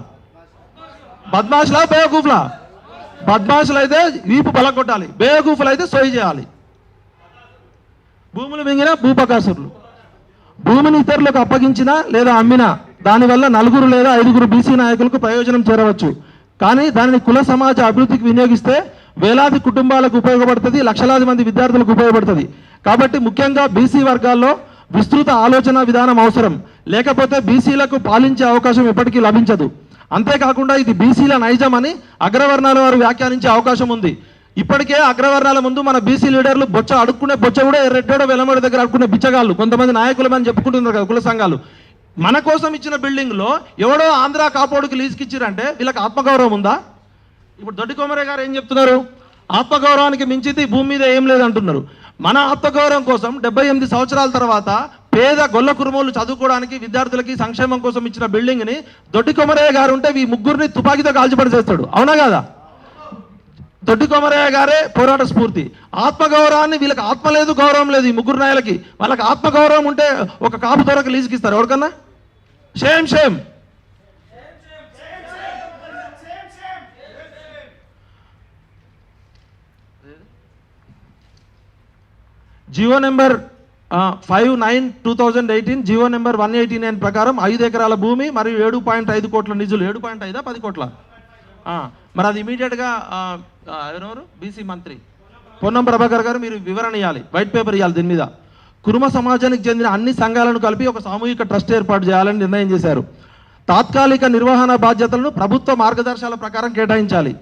Speaker 6: బద్మాషులు అయితే వీపు బలగొట్టాలి, బేవకూఫ్లు అయితే సోయి చేయాలి. భూములు మింగిన భూపకాసురులు. భూమిని ఇతరులకు అప్పగించినా లేదా అమ్మినా దానివల్ల 4 లేదా 5 బీసీ నాయకులకు ప్రయోజనం చేరవచ్చు. కానీ దానిని కుల సమాజ అభివృద్ధికి వినియోగిస్తే వేలాది కుటుంబాలకు ఉపయోగపడుతుంది, లక్షలాది మంది విద్యార్థులకు ఉపయోగపడుతుంది. కాబట్టి ముఖ్యంగా బీసీ వర్గాల్లో విస్తృత ఆలోచన విధానం అవసరం. లేకపోతే బీసీలకు పాలించే అవకాశం ఎప్పటికీ లభించదు. అంతేకాకుండా ఇది బీసీల నైజం అని అగ్రవర్ణాల వారు వ్యాఖ్యానించే అవకాశం ఉంది. ఇప్పటికే అగ్రవర్ణాల ముందు మన బీసీ లీడర్లు బొచ్చ కూడా ఎర్రెడ్డోడ వెలమడి దగ్గర అడుక్కునే బిచ్చగాళ్ళు కొంతమంది నాయకులమని చెప్పుకుంటున్నారు కదా కుల సంఘాలు. మన కోసం ఇచ్చిన బిల్డింగ్లో ఎవడో ఆంధ్ర కాపోడుకి లీజుకి ఇచ్చిరంటే వీళ్ళకి ఆత్మగౌరవం ఉందా? ఇప్పుడు దొడ్డి కొమరే గారు ఏం చెప్తున్నారు? ఆత్మగౌరవానికి మించితే భూమి మీద ఏం లేదంటున్నారు. మన ఆత్మగౌరవం కోసం 78 సంవత్సరాల తర్వాత పేద గొల్ల కురుమోళ్ళు చదువుకోవడానికి విద్యార్థులకి సంక్షేమం కోసం ఇచ్చిన బిల్డింగ్ని దొడ్డి కొమరయ్య గారు ఉంటే ఈ ముగ్గురిని తుపాకీతో కాల్చిపడి చేస్తాడు. అవునా కాదా? దొడ్డి కొమరయ్య గారే పోరాట స్ఫూర్తి. ఆత్మగౌరవాన్ని వీళ్ళకి ఆత్మ లేదు, గౌరవం లేదు. ఈ ముగ్గురు నాయలకి వాళ్ళకి ఆత్మగౌరవం ఉంటే ఒక కాపు దొరకు లీజుకి ఇస్తారు ఎవరికన్నా? Same. GO number 59/2018, GO number 189 ప్రకారం 5 ఎకరాల భూమి మరియు 7.5 కోట్ల నిధులు. 7.5 10 కోట్ల. మరి అది ఇమీడియట్గా ఎవరెవరు బీసీ మంత్రి పొన్నం ప్రభాకర్ గారు మీరు వివరణ ఇవ్వాలి, వైట్ పేపర్ ఇవ్వాలి దీని మీద. కురుమ సమాజానికి చెందిన అన్ని సంఘాలను కలిపి ఒక సామూహిక ట్రస్ట్ ఏర్పాటు చేయాలని నిర్ణయం చేశారు. తాత్కాలిక నిర్వహణ బాధ్యతలను ప్రభుత్వ మార్గదర్శకాల ప్రకారం కేటాయించాలి.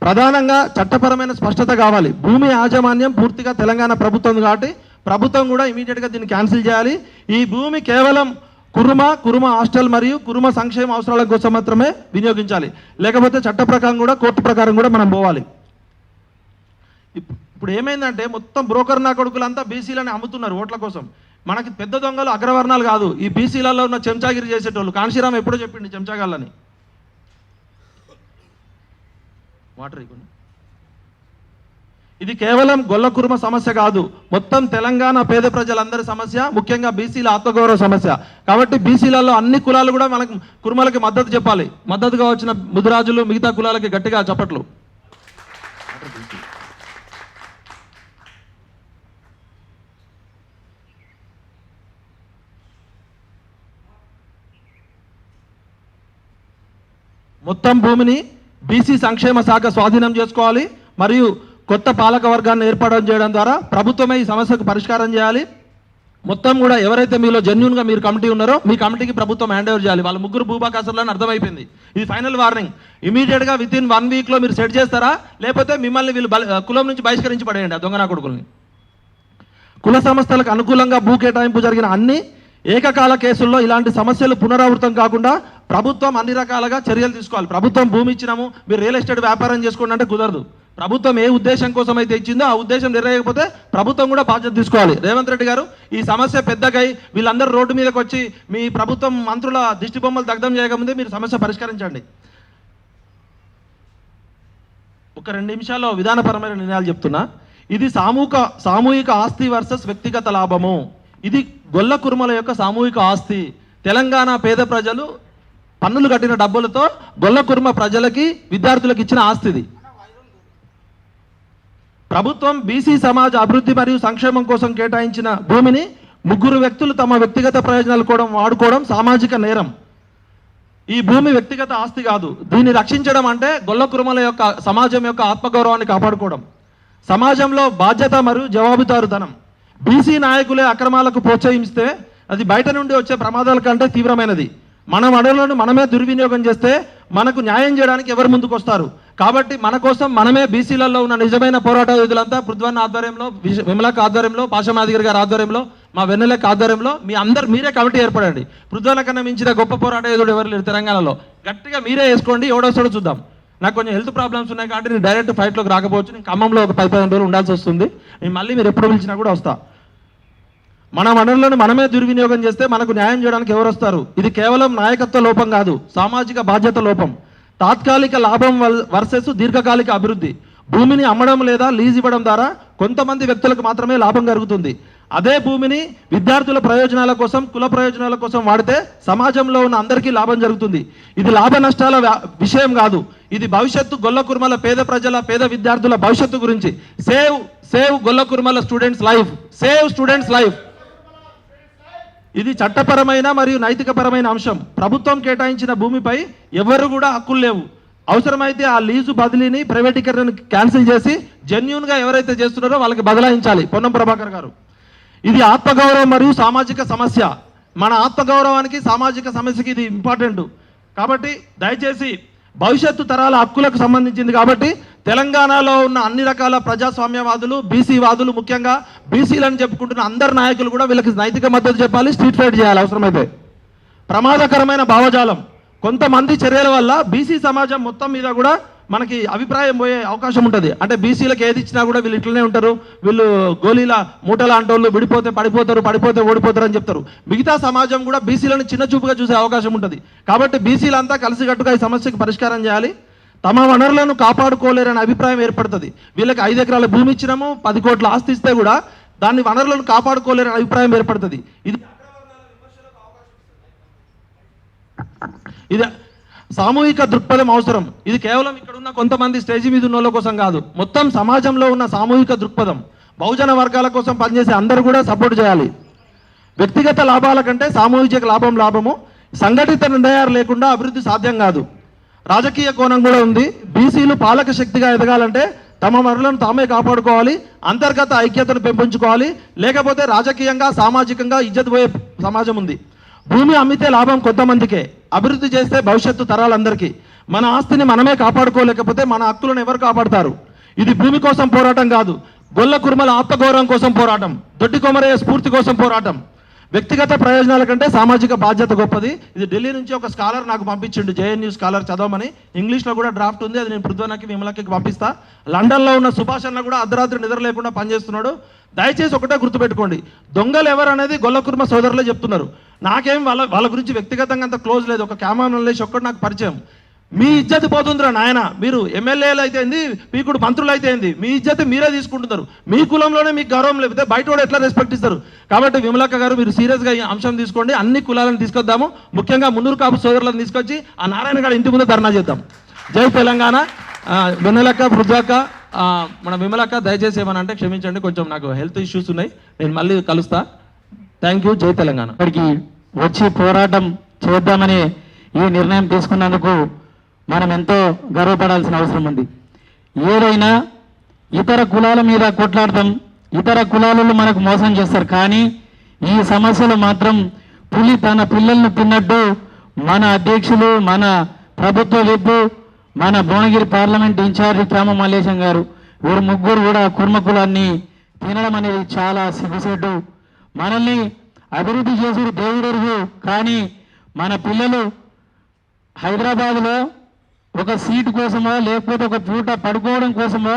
Speaker 6: ప్రధానంగా చట్టపరమైన స్పష్టత కావాలి. భూమి యాజమాన్యం పూర్తిగా తెలంగాణ ప్రభుత్వం కాబట్టి ప్రభుత్వం కూడా ఇమీడియట్గా దీన్ని క్యాన్సిల్ చేయాలి. ఈ భూమి కేవలం కురుమ హాస్టల్ మరియు కురుమ సంక్షేమ అవసరాల కోసం మాత్రమే వినియోగించాలి. లేకపోతే చట్ట ప్రకారం కూడా కోర్టు ప్రకారం కూడా మనం పోవాలి. ఇప్పుడు ఏమైందంటే మొత్తం బ్రోకర్ నా కొడుకులంతా బీసీలని అమ్ముతున్నారు ఓట్ల కోసం. మనకి పెద్ద దొంగలు అగ్రవర్ణాలు కాదు, ఈ బీసీలలో ఉన్న చెంచాగిరి చేసేటోళ్ళు. కాంశీరామ్ ఎప్పుడో చెప్పిండి చెంచాగాళ్ళని. వాటర్ ఇది కేవలం గొల్ల కురుమ సమస్య కాదు, మొత్తం తెలంగాణ పేద ప్రజలందరి సమస్య, ముఖ్యంగా బీసీల ఆత్మగౌరవ సమస్య. కాబట్టి బీసీలలో అన్ని కులాలు కూడా మనకు కురుమలకి మద్దతు చెప్పాలి. మద్దతుగా వచ్చిన ముదిరాజులు మిగతా కులాలకి గట్టిగా చప్పట్లు. మొత్తం భూమిని బీసీ సంక్షేమ శాఖ స్వాధీనం చేసుకోవాలి మరియు కొత్త పాలక వర్గాన్ని ఏర్పాటు చేయడం ద్వారా ప్రభుత్వమే ఈ సమస్యకు పరిష్కారం చేయాలి. మొత్తం కూడా ఎవరైతే మీలో జెన్యున్గా మీరు కమిటీ ఉన్నారో మీ కమిటీకి ప్రభుత్వం హ్యాండ్ ఓవర్ చేయాలి. వాళ్ళ ముగ్గురు భూభాకాసులని అర్థమైపోయింది. ఇది ఫైనల్ వార్నింగ్. ఇమీడియట్గా విత్ ఇన్ 1 వీక్లో మీరు సెట్ చేస్తారా, లేకపోతే మిమ్మల్ని వీళ్ళు కులం నుంచి బహిష్కరించి పడేయండి ఆ దొంగనా కొడుకుల్ని. కుల సంస్థలకు అనుకూలంగా భూ కేటాయింపు జరిగిన అన్ని ఏకకాల కేసుల్లో ఇలాంటి సమస్యలు పునరావృతం కాకుండా ప్రభుత్వం అన్ని రకాలుగా చర్యలు తీసుకోవాలి. ప్రభుత్వం భూమి ఇచ్చినాము మీరు రియల్ ఎస్టేట్ వ్యాపారం చేసుకోండి అంటే కుదరదు. ప్రభుత్వం ఏ ఉద్దేశం కోసం అయితే ఇచ్చిందో ఆ ఉద్దేశం నెరవేరకపోతే ప్రభుత్వం కూడా బాధ్యత తీసుకోవాలి. రేవంత్ రెడ్డి గారు ఈ సమస్య పెద్దగై వీళ్ళందరూ రోడ్డు మీదకి వచ్చి మీ ప్రభుత్వం మంత్రుల దిష్టి బొమ్మలు దగ్ధం చేయకముందే మీరు సమస్య పరిష్కరించండి. ఒక 2 నిమిషాల్లో విధానపరమైన నిర్ణయాలు చెప్తున్నా. ఇది సామూహిక ఆస్తి వర్సెస్ వ్యక్తిగత లాభము. ఇది గొల్ల కుర్మల యొక్క సామూహిక ఆస్తి. తెలంగాణ పేద ప్రజలు పన్నులు కట్టిన డబ్బులతో గొల్ల కుర్మ ప్రజలకి విద్యార్థులకు ఇచ్చిన ఆస్తి ఇది. ప్రభుత్వం బీసీ సమాజ అభివృద్ధి మరియు సంక్షేమం కోసం కేటాయించిన భూమిని 3 వ్యక్తులు తమ వ్యక్తిగత ప్రయోజనాలు కూడా వాడుకోవడం సామాజిక నేరం. ఈ భూమి వ్యక్తిగత ఆస్తి కాదు. దీన్ని రక్షించడం అంటే గొల్ల కుర్మల యొక్క సమాజం యొక్క ఆత్మగౌరవాన్ని కాపాడుకోవడం. సమాజంలో బాధ్యత మరియు జవాబుదారుతనం. బీసీ నాయకులే అక్రమాలకు ప్రోత్సహిస్తే అది బయట నుండి వచ్చే ప్రమాదాల కంటే తీవ్రమైనది. మన వనరులను మనమే దుర్వినియోగం చేస్తే మనకు న్యాయం చేయడానికి ఎవరు ముందుకు వస్తారు? కాబట్టి మన కోసం మనమే బీసీలలో ఉన్న నిజమైన పోరాట యోధులంతా పృథ్వన్న ఆధ్వర్యంలో, విమలక ఆధ్వర్యంలో, పాషమాదిగర్ గారి ఆధ్వర్యంలో, మా వెన్నెలక ఆధ్వర్యంలో మీరే కమిటీ ఏర్పడండి. పృథ్వన్న కన్నా మించిన గొప్ప పోరాట యోధుడు ఎవరు లేరు తెలంగాణలో. గట్టిగా మీరే వేసుకోండి. ఎవడొస్తాడో చూద్దాం. నాకు కొంచెం హెల్త్ ప్రాబ్లమ్స్ ఉన్నాయి కాబట్టి నేను డైరెక్ట్ ఫైట్లోకి రాకపోవచ్చు. నేను ఖమ్మంలో ఒక 10-15 రోజులు ఉండాల్సి వస్తుంది. నేను మళ్ళీ మీరు ఎప్పుడు పిలిచినా కూడా వస్తా. మన వనరులను మనమే దుర్వినియోగం చేస్తే మనకు న్యాయం చేయడానికి ఎవరు వస్తారు? ఇది కేవలం నాయకత్వ లోపం కాదు, సామాజిక బాధ్యత లోపం. తాత్కాలిక లాభం వర్సెస్ దీర్ఘకాలిక అభివృద్ధి. భూమిని అమ్మడం లేదా లీజ్ ఇవ్వడం ద్వారా కొంతమంది వ్యక్తులకు మాత్రమే లాభం కలుగుతుంది. అదే భూమిని విద్యార్థుల ప్రయోజనాల కోసం, కుల ప్రయోజనాల కోసం వాడితే సమాజంలో ఉన్న అందరికీ లాభం జరుగుతుంది. ఇది లాభ నష్టాల విషయం కాదు. ఇది భవిష్యత్తు గొల్ల కుర్మల పేద విద్యార్థుల భవిష్యత్తు గురించి. సేవ్ గొల్ల కుర్మల students life. Save students life. ఇది చట్టపరమైన మరియు నైతికపరమైన అంశం. ప్రభుత్వం కేటాయించిన భూమిపై ఎవరు కూడా హక్కులు లేవు. అవసరమైతే ఆ లీజు బదిలీని, ప్రైవేటీకరణను క్యాన్సిల్ చేసి జెన్యూన్గా ఎవరైతే చేస్తున్నారో వాళ్ళకి బదలాయించాలి. పొన్నం ప్రభాకర్ గారు, ఇది ఆత్మగౌరవం మరియు సామాజిక సమస్య. మన ఆత్మగౌరవానికి, సామాజిక సమస్యకి ఇది ఇంపార్టెంట్. కాబట్టి దయచేసి భవిష్యత్తు తరాల హక్కులకు సంబంధించింది కాబట్టి తెలంగాణలో ఉన్న అన్ని రకాల ప్రజాస్వామ్యవాదులు, బీసీ వాదులు, ముఖ్యంగా బీసీలని చెప్పుకుంటున్న అందరు నాయకులు కూడా వీళ్ళకి నైతిక మద్దతు చెప్పాలి. స్ట్రీట్ ఫైట్ చేయాలి అవసరమైతే. ప్రమాదకరమైన భావజాలం. కొంతమంది చర్యల వల్ల బీసీ సమాజం మొత్తం మీద కూడా మనకి అభిప్రాయం పోయే అవకాశం ఉంటుంది. అంటే బీసీలకు ఏది ఇచ్చినా కూడా వీళ్ళు ఇట్లనే ఉంటారు, వీళ్ళు గోళీల మూటల అంటోళ్ళు, విడిపోతే పడిపోతే ఓడిపోతారు అని చెప్తారు. మిగతా సమాజం కూడా బీసీలను చిన్న చూపుగా చూసే అవకాశం ఉంటుంది. కాబట్టి బీసీలంతా కలిసికట్టుగా ఈ సమస్యకు పరిష్కారం చేయాలి. తమ వనరులను కాపాడుకోలేరనే అభిప్రాయం ఏర్పడుతుంది. వీళ్ళకి 5 ఎకరాల భూమి ఇచ్చినాము, 10 కోట్ల ఆస్తి ఇస్తే కూడా దాన్ని వనరులను కాపాడుకోలేరనే అభిప్రాయం ఏర్పడుతుంది. ఇది సామూహిక దృక్పథం అవసరం. ఇది కేవలం ఇక్కడ ఉన్న కొంతమంది స్టేజీ మీద ఉన్న వాళ్ళ కోసం కాదు, మొత్తం సమాజంలో ఉన్న సామూహిక దృక్పథం. బహుజన వర్గాల కోసం పనిచేసే అందరూ కూడా సపోర్ట్ చేయాలి. వ్యక్తిగత లాభాల కంటే సామూహిక లాభము. సంఘటిత నిర్ణయాలు లేకుండా అభివృద్ధి సాధ్యం కాదు. రాజకీయ కోణం కూడా ఉంది. బీసీలు పాలక శక్తిగా ఎదగాలంటే తమ వనరులను తామే కాపాడుకోవాలి, అంతర్గత ఐక్యతను పెంపొంచుకోవాలి. లేకపోతే రాజకీయంగా, సామాజికంగా ఇజ్జత్ పోయే సమాజం ఉంది. భూమి అమ్మితే లాభం కొంతమందికే, అభివృద్ధి చేస్తే భవిష్యత్తు తరాలందరికీ. మన ఆస్తిని మనమే కాపాడుకోలేకపోతే మన హక్కులను ఎవరు కాపాడుతారు? ఇది భూమి కోసం పోరాటం కాదు, గొల్ల కుర్మల ఆత్మగౌరవం కోసం పోరాటం, దొడ్డి కొమరయ్య స్ఫూర్తి కోసం పోరాటం. వ్యక్తిగత ప్రయోజనాల కంటే సామాజిక బాధ్యత గొప్పది. ఇది ఢిల్లీ నుంచి ఒక స్కాలర్ నాకు పంపించిండు, జేఎన్యూ స్కాలర్ చదవమని. ఇంగ్లీష్లో కూడా డ్రాఫ్ట్ ఉంది, అది నేను పృథ్వన్నకి, విమలకి పంపిస్తా. లండన్లో ఉన్న సుభాష్ అన్న కూడా అర్ధరాత్రి నిద్ర లేకుండా పనిచేస్తున్నాడు. దయచేసి ఒకటే గుర్తుపెట్టుకోండి, దొంగలు ఎవరు అనేది గొల్ల కుర్మ సోదరులే చెప్తున్నారు. నాకేం వాళ్ళ గురించి వ్యక్తిగతంగా అంత క్లోజ్ లేదు. ఒక క్యామరా లేచి ఒక్కటి నాకు పరిచయం. మీ ఇజ్జత్ పోతుందిరా నాయన. మీరు ఎమ్మెల్యేలు అయితే ఏంది, పీకుడు మంత్రులు అయితే ఏంది, మీ ఇజ్జత్ మీరే తీసుకుంటున్నారు. మీ కులంలోనే మీకు గౌరవం లేకపోతే బయట కూడా ఎట్లా రెస్పెక్ట్ ఇస్తారు? కాబట్టి విమలక్క గారు, మీరు సీరియస్గా ఈ అంశం తీసుకోండి. అన్ని కులాలను తీసుకొద్దాము, ముఖ్యంగా మున్నూరు కాపు సోదరులను తీసుకొచ్చి ఆ నారాయణ గారి ఇంటి ముందు ధర్నా చేద్దాం. జై తెలంగాణ. వెన్నెలక్క, పృథ్వక్క, మన విమలక్క దయచేసి ఏమని అంటే క్షమించండి, కొంచెం నాకు హెల్త్ ఇష్యూస్ ఉన్నాయి, నేను మళ్ళీ కలుస్తా. Thank you. జై తెలంగాణ.
Speaker 1: ఇక్కడికి వచ్చి పోరాటం చేద్దామని ఈ నిర్ణయం తీసుకున్నందుకు మనం ఎంతో గర్వపడాల్సిన అవసరం ఉంది. ఏదైనా ఇతర కులాల మీద కొట్లాడతాం, ఇతర కులాలలో మనకు మోసం చేస్తారు, కానీ ఈ సమస్యలు మాత్రం పులి తన పిల్లలను తిన్నట్టు మన అధ్యక్షులు, మన ప్రభుత్వ విప్, మన భువనగిరి పార్లమెంట్ ఇన్ఛార్జి క్యామ మల్లేశం గారు, వీరు ముగ్గురు కూడా కుర్మ కులాన్ని తినడం అనేది చాలా సిగ్గుసేటు. మనల్ని అభివృద్ధి చేసేది దేవుడెరుగు, కానీ మన పిల్లలు హైదరాబాద్లో ఒక సీటు కోసమో లేకపోతే ఒక పూట పడుకోవడం కోసమో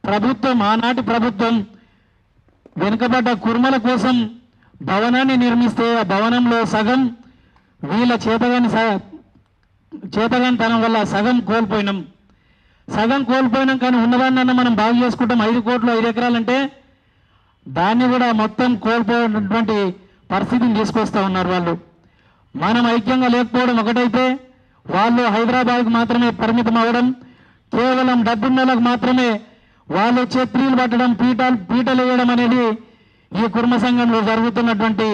Speaker 1: ప్రభుత్వం, ఆనాటి ప్రభుత్వం వెనుకబడ్డ కుర్మల కోసం భవనాన్ని నిర్మిస్తే ఆ భవనంలో సగం వీళ్ళ చేతగానితనం వల్ల సగం కోల్పోయినాం. కానీ ఉన్నదాన్ని మనం బాగు చేసుకుంటాం. 5 కోట్లు 5 ఎకరాలంటే దాన్ని కూడా మొత్తం కోల్పోయినటువంటి పరిస్థితిని తీసుకొస్తా ఉన్నారు వాళ్ళు. మనం ఐక్యంగా లేకపోవడం ఒకటైతే, వాళ్ళు హైదరాబాద్కు మాత్రమే పరిమితం అవ్వడం, కేవలం డబ్బున్నలకు మాత్రమే వాళ్ళు ఛత్రీలు పట్టడం, పీటలు వేయడం అనేది ఈ కుర్మ సంఘంలో జరుగుతున్నటువంటి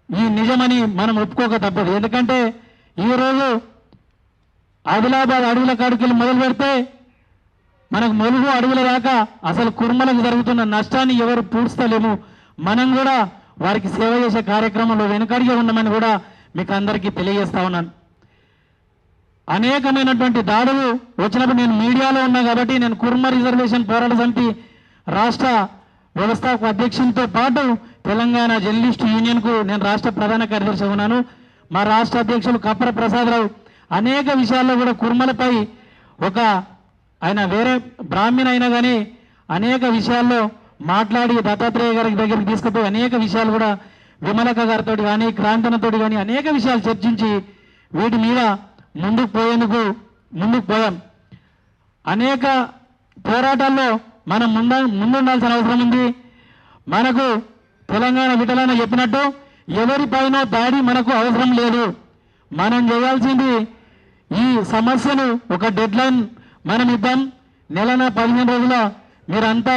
Speaker 1: ఈ నిజమని మనం ఒప్పుకోక తప్పదు. ఎందుకంటే ఈరోజు ఆదిలాబాద్ అడవుల కాడికి వెళ్ళి మొదలు పెడితే మనకు మొలుగు అడవుల దాకా అసలు కుర్మలకు జరుగుతున్న నష్టాన్ని ఎవరు పూడ్చలేము. మనం కూడా వారికి సేవ చేసే కార్యక్రమంలో వెనుకడిగా ఉన్నామని కూడా మీకు అందరికీ తెలియజేస్తా ఉన్నాను. అనేకమైనటువంటి దాడులు వచ్చినప్పుడు నేను మీడియాలో ఉన్నా కాబట్టి నేను కుర్మ రిజర్వేషన్ పోరాట సమితి రాష్ట్ర వ్యవస్థాపక అధ్యక్షునితో పాటు తెలంగాణ జర్నలిస్ట్ యూనియన్కు నేను రాష్ట్ర ప్రధాన కార్యదర్శి ఉన్నాను. మా రాష్ట్ర అధ్యక్షులు కప్పర ప్రసాదరావు అనేక విషయాల్లో కూడా కుర్మలపై ఆయన వేరే బ్రాహ్మణ అయినా కానీ అనేక విషయాల్లో మాట్లాడి దత్తాత్రేయ గారి దగ్గరికి తీసుకుపోయి అనేక విషయాలు కూడా విమలక గారితో కానీ క్రాంతనతో కానీ అనేక విషయాలు చర్చించి వీటి మీద ముందుకు పోయాం. అనేక పోరాటాల్లో మనం ముందుండాల్సిన అవసరం ఉంది. మనకు తెలంగాణ విటలన చెప్పినట్టు ఎవరిపైన దాడి మనకు అవసరం లేదు. మనం చేయాల్సింది ఈ సమస్యను ఒక డెడ్లైన్ మనం ఇద్దాం. నెలన 15 రోజుల మీరంతా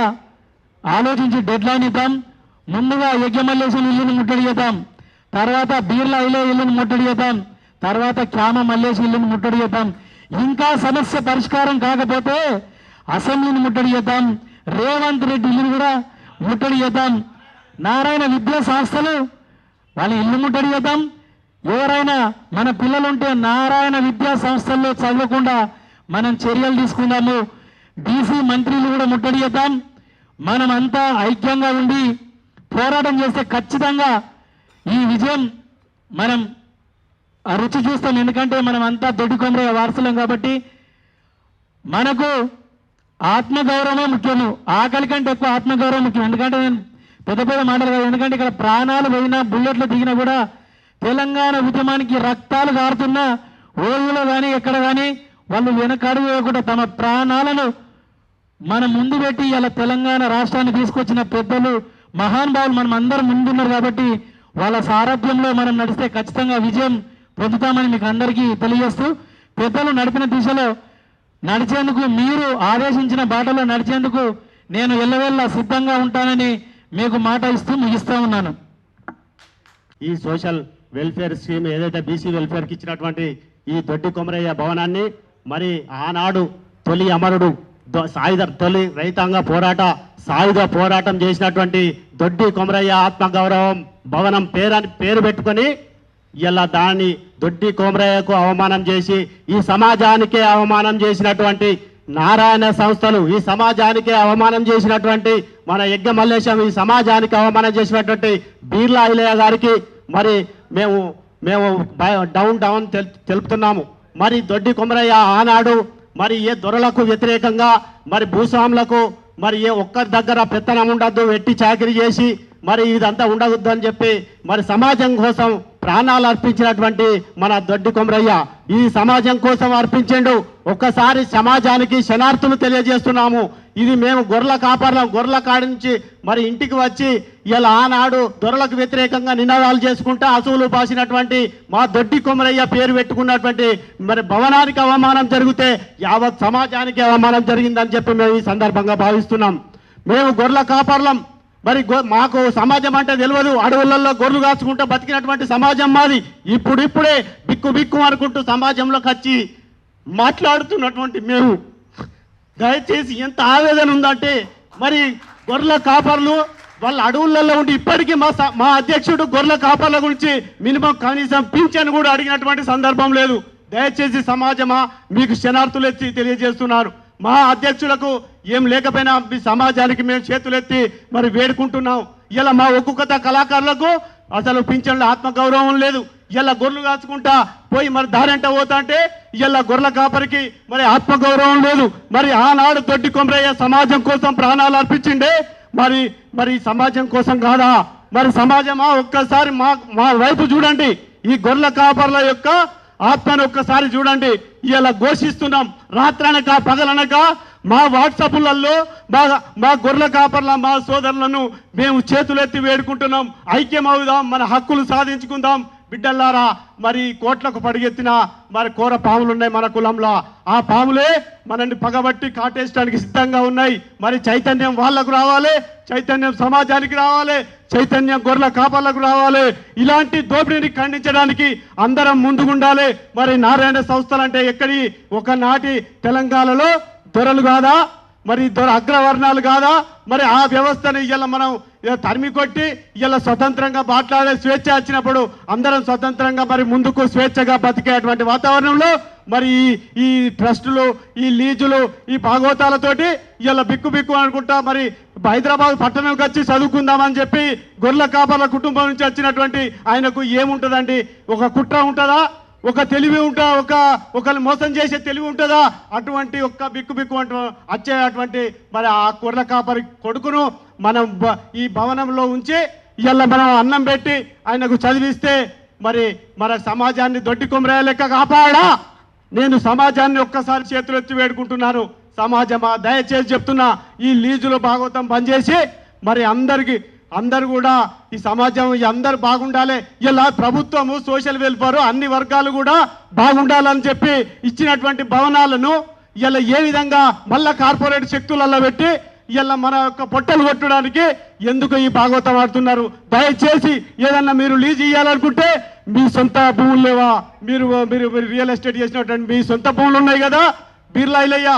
Speaker 1: ఆలోచించి డెడ్లైన్ ఇద్దాం. ముందుగా యజ్ఞమల్లేశ్వరం ఇల్లును ముట్టడి చేద్దాం, తర్వాత బీర్ల ఐలే ఇల్లును ముట్టడి చేద్దాం, తర్వాత క్యామ మల్లేశ్వరం ఇల్లును ముట్టడి చేద్దాం. ఇంకా సమస్య పరిష్కారం కాకపోతే అసెంబ్లీని ముట్టడి చేద్దాం, రేవంత్ రెడ్డి ఇల్లును కూడా ముట్టడి చేద్దాం, నారాయణ విద్యా సంస్థలు వాళ్ళ ఇల్లు ముట్టడి చేద్దాం. ఎవరైనా మన పిల్లలుంటే నారాయణ విద్యా సంస్థల్లో చదవకుండా మనం చర్యలు తీసుకుందాము. బీసీ మంత్రులు కూడా ముట్టడి చేద్దాం. మనం అంతా ఐక్యంగా ఉండి పోరాటం చేస్తే ఖచ్చితంగా ఈ విజయం మనం రుచి చూస్తాం. ఎందుకంటే మనం అంతా దొడ్డి కొమరయ్య వారసులం కాబట్టి మనకు ఆత్మగౌరవమే ముఖ్యము. ఆకలి కంటే ఎక్కువ ఆత్మగౌరవం ముఖ్యం. ఎందుకంటే నేను పెద్ద మాటలు కాదు, ఎందుకంటే ఇక్కడ ప్రాణాలు పోయినా బుల్లెట్లు దిగినా కూడా తెలంగాణ ఉద్యమానికి రక్తాలు కారుతున్న ఓళ్ళలో కానీ ఎక్కడ కానీ వాళ్ళు వెనకడుగు వేయకుండా తమ ప్రాణాలను మన ముందు పెట్టి ఇలా తెలంగాణ రాష్ట్రాన్ని తీసుకొచ్చిన పెద్దలు మహానుభావులు మనం అందరం ముందున్నారు కాబట్టి వాళ్ళ సారథ్యంలో మనం నడిస్తే ఖచ్చితంగా విజయం పొందుతామని మీకు అందరికీ తెలియజేస్తూ, పెద్దలు నడిపిన దిశలో నడిచేందుకు, మీరు ఆదేశించిన బాటలో నడిచేందుకు నేను ఎల్లవెల్లా సిద్ధంగా ఉంటానని మీకు మాట ఇస్తూ ముగిస్తా ఉన్నాను.
Speaker 9: ఈ సోషల్ వెల్ఫేర్ స్కీమ్ ఏదైతే బీసీ వెల్ఫేర్కి ఇచ్చినటువంటి ఈ దొడ్డి కొమరయ్య భవనాన్ని మరి ఆనాడు తొలి అమరుడు తొలి రైతాంగ సాయుధ పోరాటం చేసినటువంటి దొడ్డి కొమరయ్య ఆత్మగౌరవం భవనం పేరు పెట్టుకొని ఇలా దాన్ని దొడ్డి కొమరయ్యకు అవమానం చేసి ఈ సమాజానికే అవమానం చేసినటువంటి నారాయణ సంస్థలు, ఈ సమాజానికే అవమానం చేసినటువంటి మన యజ్ఞ మల్లేశం, ఈ సమాజానికి అవమానం చేసినటువంటి బీర్ల ఐలయ్య గారికి మరి మేము డౌన్ తెలుపుతున్నాము. మరి దొడ్డి కొమరయ్య ఆనాడు మరి ఏ దొరలకు వ్యతిరేకంగా మరి భూస్వాములకు మరి ఏ ఒక్కరి దగ్గర పెత్తనం ఉండద్దు, వెట్టి చాకిరీ చేసి మరి ఇదంతా ఉండవద్దు అని చెప్పి మరి సమాజం కోసం ప్రాణాలు అర్పించినటువంటి మన దొడ్డి కొమరయ్య ఈ సమాజం కోసం అర్పించిండు. ఒక్కసారి సమాజానికి శనార్థులు తెలియజేస్తున్నాము. ఇది మేము గొర్రెల కాపర్లం, గొర్రెల కాడి నుంచి మరి ఇంటికి వచ్చి ఇలా ఆనాడు దొరలకు వ్యతిరేకంగా నినాదాలు చేసుకుంటా అసూలు బాసినటువంటి మా దొడ్డి కొమరయ్య పేరు పెట్టుకున్నటువంటి మరి భవనానికి అవమానం జరిగితే యావత్ సమాజానికి అవమానం జరిగిందని చెప్పి మేము ఈ సందర్భంగా భావిస్తున్నాం. మేము గొర్రెల కాపర్లం, మరి మాకు సమాజం అంటే తెలియదు. అడవులలో గొర్రెలు కాచుకుంటూ బతికినటువంటి సమాజం మాది. ఇప్పుడిప్పుడే బిక్కు అనుకుంటూ సమాజంలోకి వచ్చి మాట్లాడుతున్నటువంటి మేము దయచేసి ఎంత ఆవేదన ఉందంటే మరి గొర్రెల కాపర్లు వాళ్ళ అడవులలో ఉండి ఇప్పటికీ మా అధ్యక్షుడు గొర్రెల కాపర్ల గురించి మినిమం కనీసం పింఛన్ కూడా అడిగినటువంటి సందర్భం లేదు. దయచేసి సమాజమా మీకు శనార్థులెత్తి తెలియజేస్తున్నారు. మా అధ్యక్షులకు ఏం లేకపోయినా మీ సమాజానికి మేము చేతులెత్తి మరి వేడుకుంటున్నాం. ఇలా మా ఒక్కొక్క కళాకారులకు అసలు పింఛన్ల ఆత్మగౌరవం లేదు. ఇలా గొర్రెలు కాచుకుంటా పోయి మరి దారంట పోతా అంటే ఇలా గొర్రెల కాపరికి మరి ఆత్మగౌరవం లేదు. మరి ఆనాడు దొడ్డి కొమరయ్య సమాజం కోసం ప్రాణాలు అర్పించిండే మరి సమాజం కోసం కాదా? మరి సమాజమా ఒక్కసారి మా వైపు చూడండి. ఈ గొర్రెల కాపర్ల యొక్క ఆత్మను ఒక్కసారి చూడండి. ఇలా ఘోషిస్తున్నాం రాత్రనక పగలనక మా వాట్సాప్లలో మా గొర్రెల కాపర్ల మా సోదరులను మేము చేతులెత్తి వేడుకుంటున్నాం. ఐక్యమవుదాం, మన హక్కులు సాధించుకుందాం. బిడ్డల్లారా, మరి కోట్లకు పడిగెత్తిన మరి కోర పాములు ఉన్నాయి మన కులంలో. ఆ పాములే మనల్ని పగబట్టి కాటేయడానికి సిద్ధంగా ఉన్నాయి. మరి చైతన్యం వాళ్లకు రావాలి, చైతన్యం సమాజానికి రావాలి, చైతన్యం గొర్రెల కాపర్లకు రావాలి. ఇలాంటి దోపిడీని ఖండించడానికి అందరం ముందుగుండాలి. మరి నారాయణ సంస్థలు అంటే ఎక్కడి ఒకనాటి తెలంగాణలో దొరలు కాదా, మరి అగ్రవర్ణాలు కాదా? మరి ఆ వ్యవస్థను ఇలా మనం తరిమి కొట్టి ఇలా స్వతంత్రంగా మాట్లాడే స్వేచ్ఛ వచ్చినప్పుడు అందరం స్వతంత్రంగా మరి ముందుకు స్వేచ్ఛగా బతికేటువంటి వాతావరణంలో మరి ఈ ట్రస్టులు, ఈ లీజులు, ఈ భాగవతాలతోటి ఇలా బిక్కు అనుకుంటా మరి హైదరాబాద్ పట్టణంకి వచ్చి చదువుకుందామని చెప్పి గొర్రెల కాపర్ల కుటుంబం నుంచి వచ్చినటువంటి ఆయనకు ఏముంటుందండి? ఒక కుట్ర ఉంటుందా? ఒక తెలివి ఉంటుందా? ఒకరిని మోసం చేసే తెలివి ఉంటుందా? అటువంటి ఒక్క బిక్కు వచ్చేటువంటి మరి ఆ గొర్రెల కాపరి కొడుకును మనం ఈ భవనంలో ఉంచి ఇలా మనం అన్నం పెట్టి ఆయనకు చదివిస్తే మరి మన సమాజాన్ని దొడ్డి కొమరయ్య లెక్క కాపాడా? నేను సమాజాన్ని ఒక్కసారి చేతులెత్తి వేడుకుంటున్నాను. సమాజమా, దయచేసి చెప్తున్నా, ఈ లీజులో భాగవతం పనిచేసి మరి అందరు కూడా ఈ సమాజం అందరు బాగుండాలి. ఇలా ప్రభుత్వము సోషల్ వెల్ఫేర్ అన్ని వర్గాలు కూడా బాగుండాలని చెప్పి ఇచ్చినటువంటి భవనాలను ఇలా ఏ విధంగా మళ్ళా కార్పొరేట్ శక్తులలో పెట్టి ఇలా మన యొక్క పొట్టలు కొట్టడానికి ఎందుకు ఈ భాగవతం ఆడుతున్నారు? దయచేసి ఏదన్నా మీరు లీజ్ ఇవ్వాలనుకుంటే మీ సొంత భూములు లేవా? మీరు రియల్ ఎస్టేట్ చేసినటువంటి మీ సొంత భూములు ఉన్నాయి కదా. బిర్లా ఇలయ్య